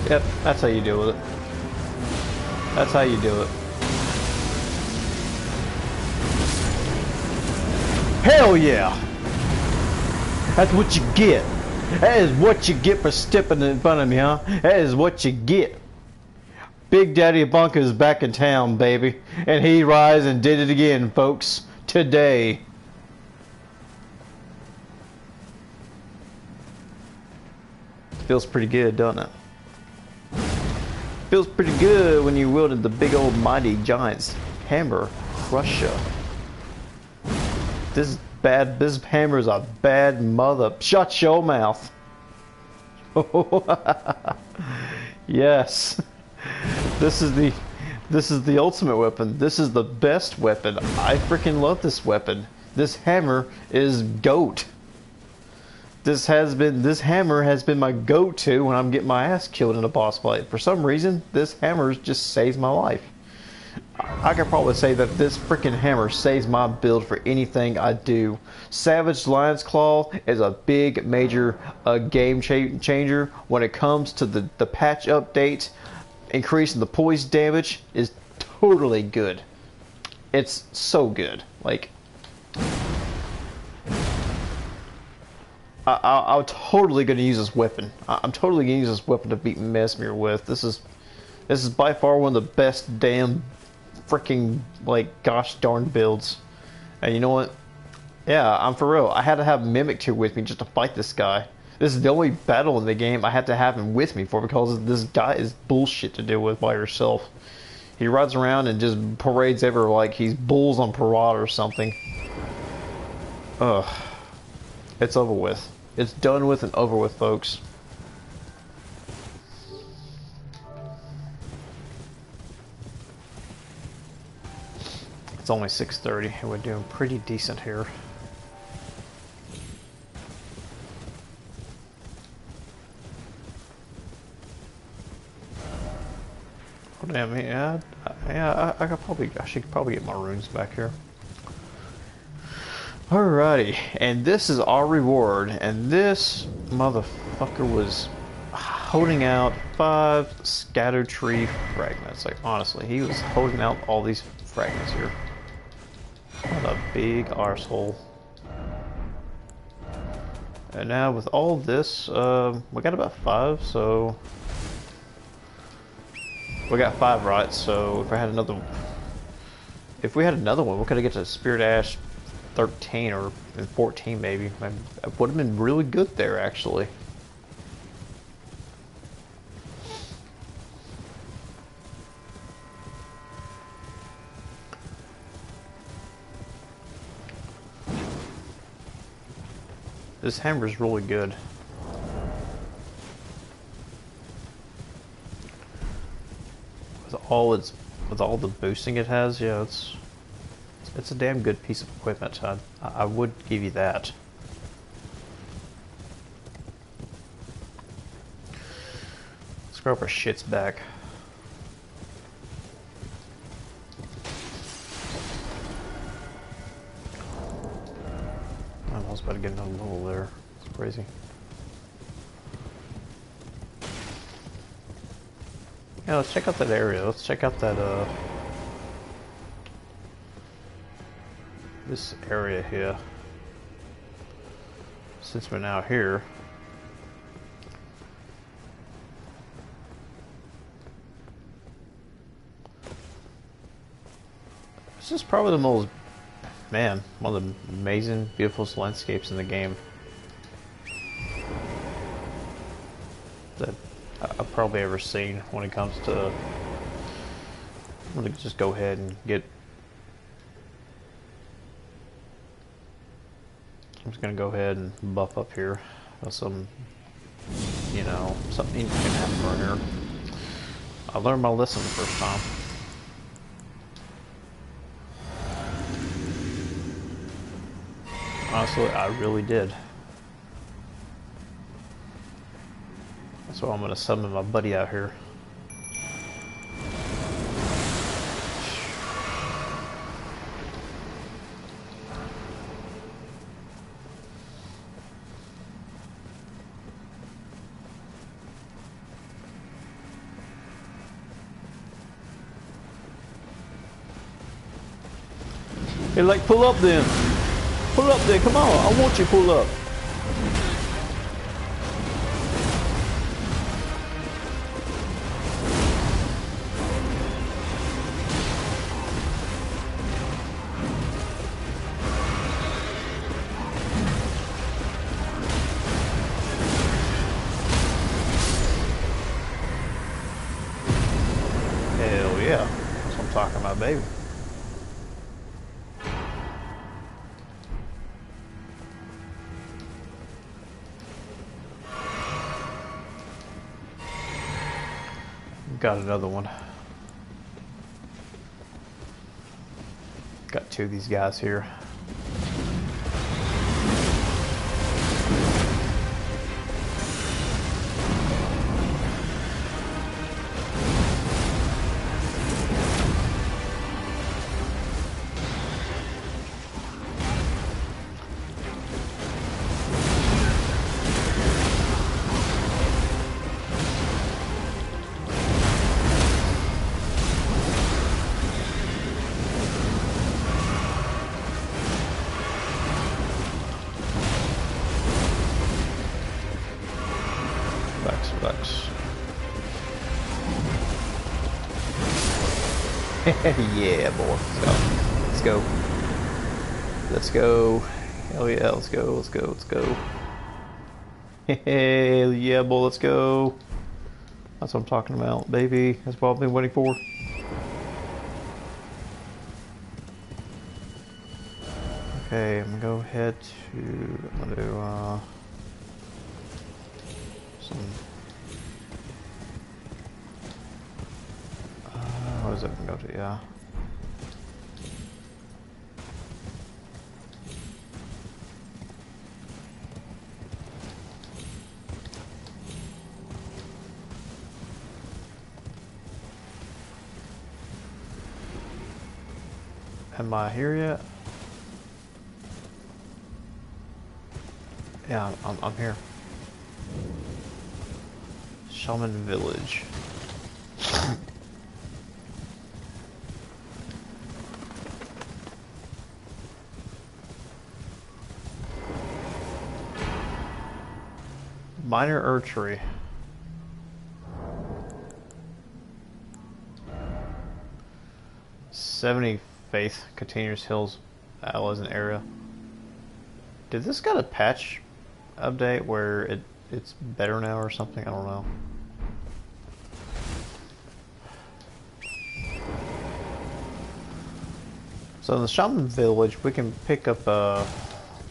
Yep, that's how you deal with it. That's how you do it. Hell yeah! That's what you get. That is what you get for stepping in front of me, huh? That is what you get. Big Daddy Bunker is back in town, baby. And he rise and did it again, folks. Today. Feels pretty good, doesn't it? Feels pretty good when you wielded the big old mighty giant's hammer crusher. This hammer is a bad mother. Shut your mouth. Yes. This is the ultimate weapon. This is the best weapon. I freaking love this weapon. This hammer is GOAT. This hammer has been my go-to when I'm getting my ass killed in a boss fight. For some reason, this hammer just saves my life. I could probably say that this freaking hammer saves my build for anything I do. Savage Lion's Claw is a big major game changer when it comes to the patch update. Increasing the poise damage is totally good. It's so good. Like, I'm totally going to use this weapon. I'm totally going to use this weapon to beat Mesmer with. This is by far one of the best damn freaking, like, gosh darn builds. And you know what? Yeah, I'm for real. I had to have Mimic 2 with me just to fight this guy. This is the only battle in the game I had to have him with me for, because this guy is bullshit to deal with by yourself. He rides around and just parades ever like he's bulls on parade or something. Ugh. It's over with. It's done with and over with, folks. It's only 6:30 and we're doing pretty decent here. Oh damn, yeah, I should probably get my runes back here. Alrighty, and this is our reward, and this motherfucker was holding out 5 scatter tree fragments. Like, honestly, he was holding out all these fragments here. What a big arsehole. And now with all this, we got about 5, so... We got 5 right, so if we had another one, we could have get to Spirit Ash 13 or 14 maybe. It would have been really good there, actually. This hammer is really good. With all the boosting it has, yeah, it's a damn good piece of equipment. I would give you that. Let's grab our shits back. I was about to get another level there. It's crazy. Yeah, let's check out that area. Let's check out that, this area here. Since we're now here. This is probably the most, man, one of the amazing, beautiful landscapes in the game that I've probably ever seen when it comes to. I'm gonna just go ahead and get. I'm just gonna go ahead and buff up here with some, you know, something you can have for here. I learned my lesson the first time. Honestly, I really did. That's why I'm gonna summon my buddy out here. Hey, like, pull up then. Pull up then, come on. I want you to pull up. Hell yeah. That's what I'm talking about, baby. Got another one. Got two of these guys here. Bucks. Yeah, boy. Let's go. Let's go. Hell yeah, let's go. Hell yeah, boy, let's go. That's what I'm talking about, baby. That's what I've been waiting for. Okay, I'm gonna go ahead to. I'm gonna do some. What is it gonna go to? Yeah. Am I here yet? Yeah, I'm here. Shaman Village. Minor archery. "70 Faith continuous hills allies an area." Did this got a patch update where it's better now or something? I don't know. So in the Shaman Village, we can pick up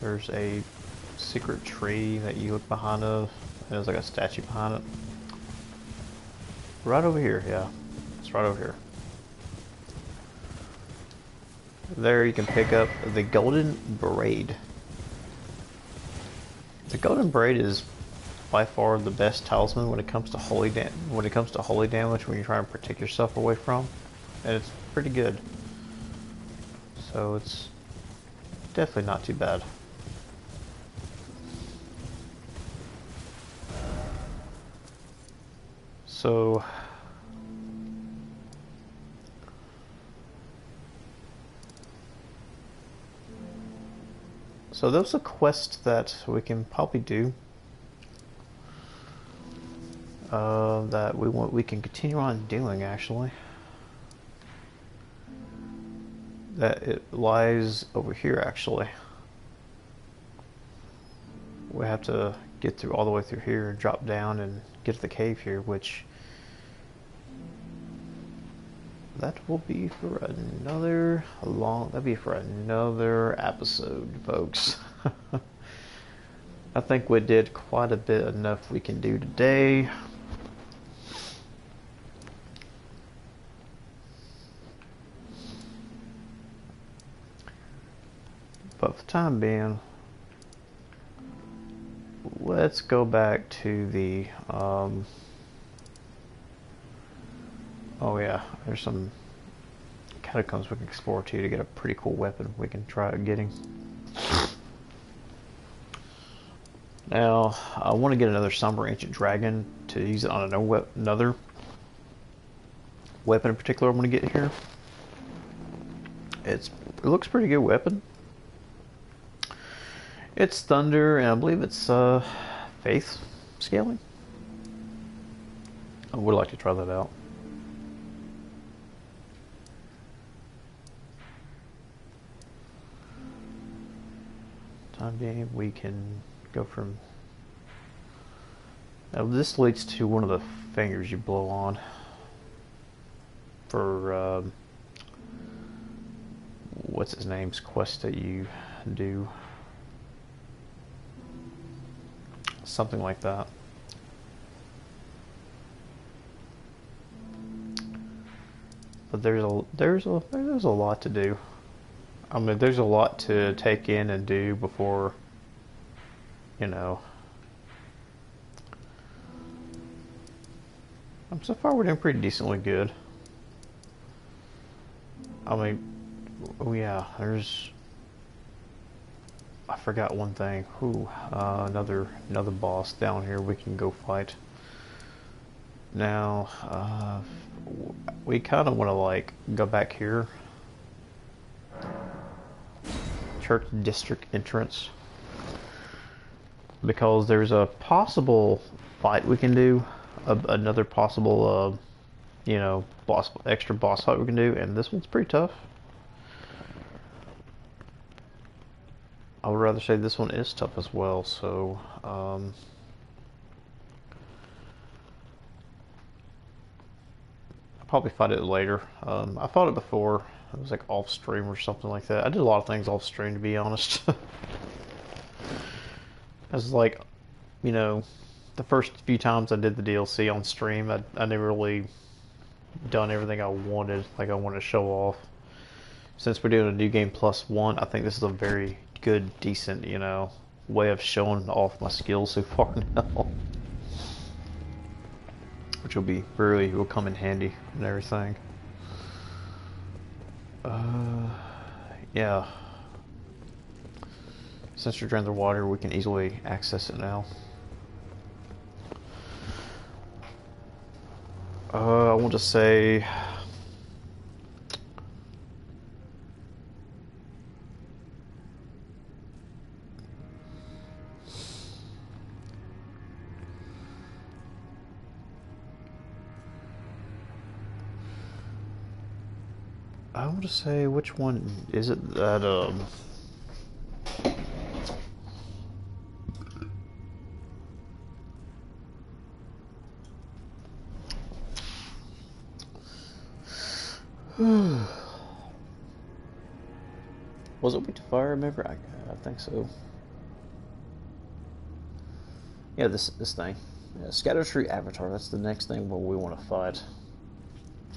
there's a secret tree that you look behind of. There's like a statue behind it. Right over here, yeah. It's right over here. There you can pick up the Golden Braid. The Golden Braid is by far the best talisman when it comes to holy damage when you're trying to protect yourself away from, and it's pretty good. So it's definitely not too bad. So So those are quests that we can probably do. That we can continue on doing actually. That it lies over here actually. We have to get through all the way through here and drop down and get to the cave here, which that will be for another episode, folks. I think we did quite a bit enough we can do today. But for the time being, let's go back to the oh yeah, there's some catacombs we can explore too to get a pretty cool weapon we can try getting. Now, I want to get another Somber Ancient Dragon to use it on another weapon in particular I'm going to get here. It looks pretty good weapon. It's thunder, and I believe it's faith scaling. I would like to try that out. Time being, we can go from. Now this leads to one of the fingers you blow on for what's his name's quest that you do. Something like that. But there's a lot to do. I mean, there's a lot to take in and do before, you know. So far we're doing pretty decently good. I mean, oh yeah, I forgot one thing. Ooh, another boss down here we can go fight. Now, we kind of want to like go back here. Church district entrance. Because there's a possible fight we can do. Another possible, you know, extra boss fight we can do. And this one's pretty tough. I would rather say this one is tough as well, so I'll probably fight it later. I fought it before. It was like off stream or something like that. I did a lot of things off stream, to be honest. I was like, you know, the first few times I did the DLC on stream, I never really done everything I wanted, like I wanted to show off. Since we're doing a New Game Plus 1, I think this is a very good, decent, you know, way of showing off my skills so far now. Which will come in handy and everything. Yeah. Since we're drained the water, we can easily access it now. I want to say which one is it that was it Weak to Fire? Remember, I think so. Yeah, this thing, yeah, Scatter Tree Avatar. That's the next thing what we want to fight.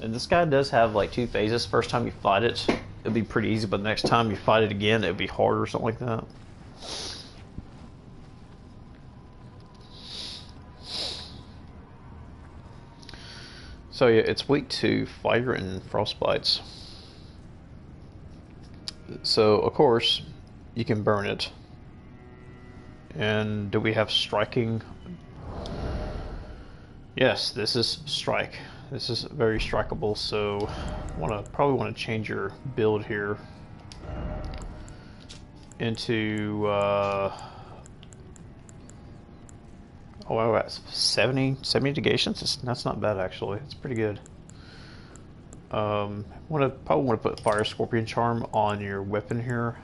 And this guy does have like 2 phases. First time you fight it, it'll be pretty easy, but the next time you fight it again, it'll be harder or something like that. So yeah, it's weak to fire and frostbites. So of course, you can burn it. And do we have striking? Yes, this is strike. This is very strikeable, so probably want to change your build here. into oh, wow, that's 70 negations. That's not bad actually. It's pretty good. Probably want to put Fire Scorpion Charm on your weapon here,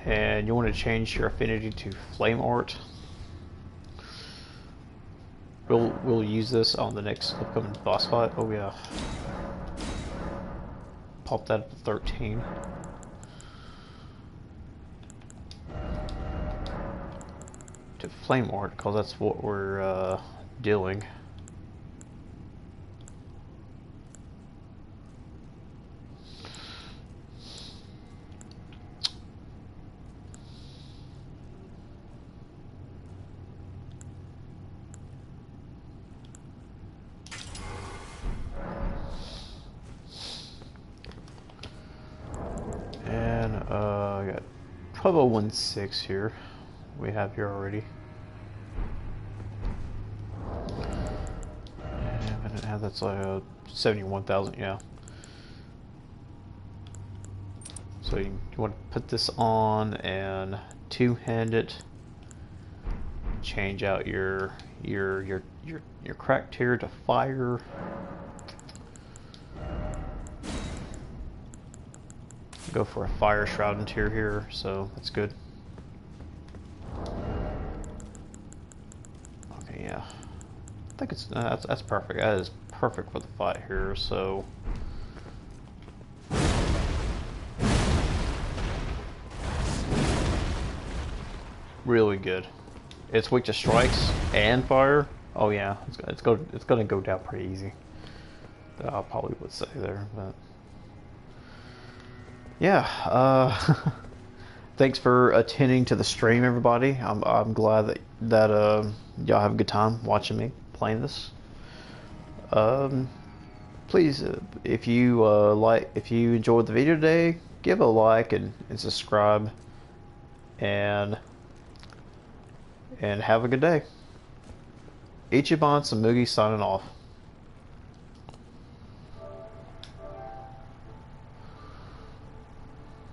and you want to change your affinity to Flame Art. We'll use this on the next upcoming boss fight. Oh yeah, pop that up to 13. To Flame Art, because that's what we're doing. I got 12016 here. We have here already. And that's like 71,000, yeah. So you want to put this on and two-hand it. Change out your cracked tier to fire. Go for a fire shroud tier here, so that's good. Okay, yeah. I think it's that's perfect. That is perfect for the fight here. So really good. It's weak to strikes and fire. Oh yeah, it's gonna go down pretty easy. I probably would say there, but yeah. Thanks for attending to the stream, everybody. I'm glad that y'all have a good time watching me playing this. Please, if you enjoyed the video today, give a like and subscribe, and have a good day. Ichiban Samugi signing off.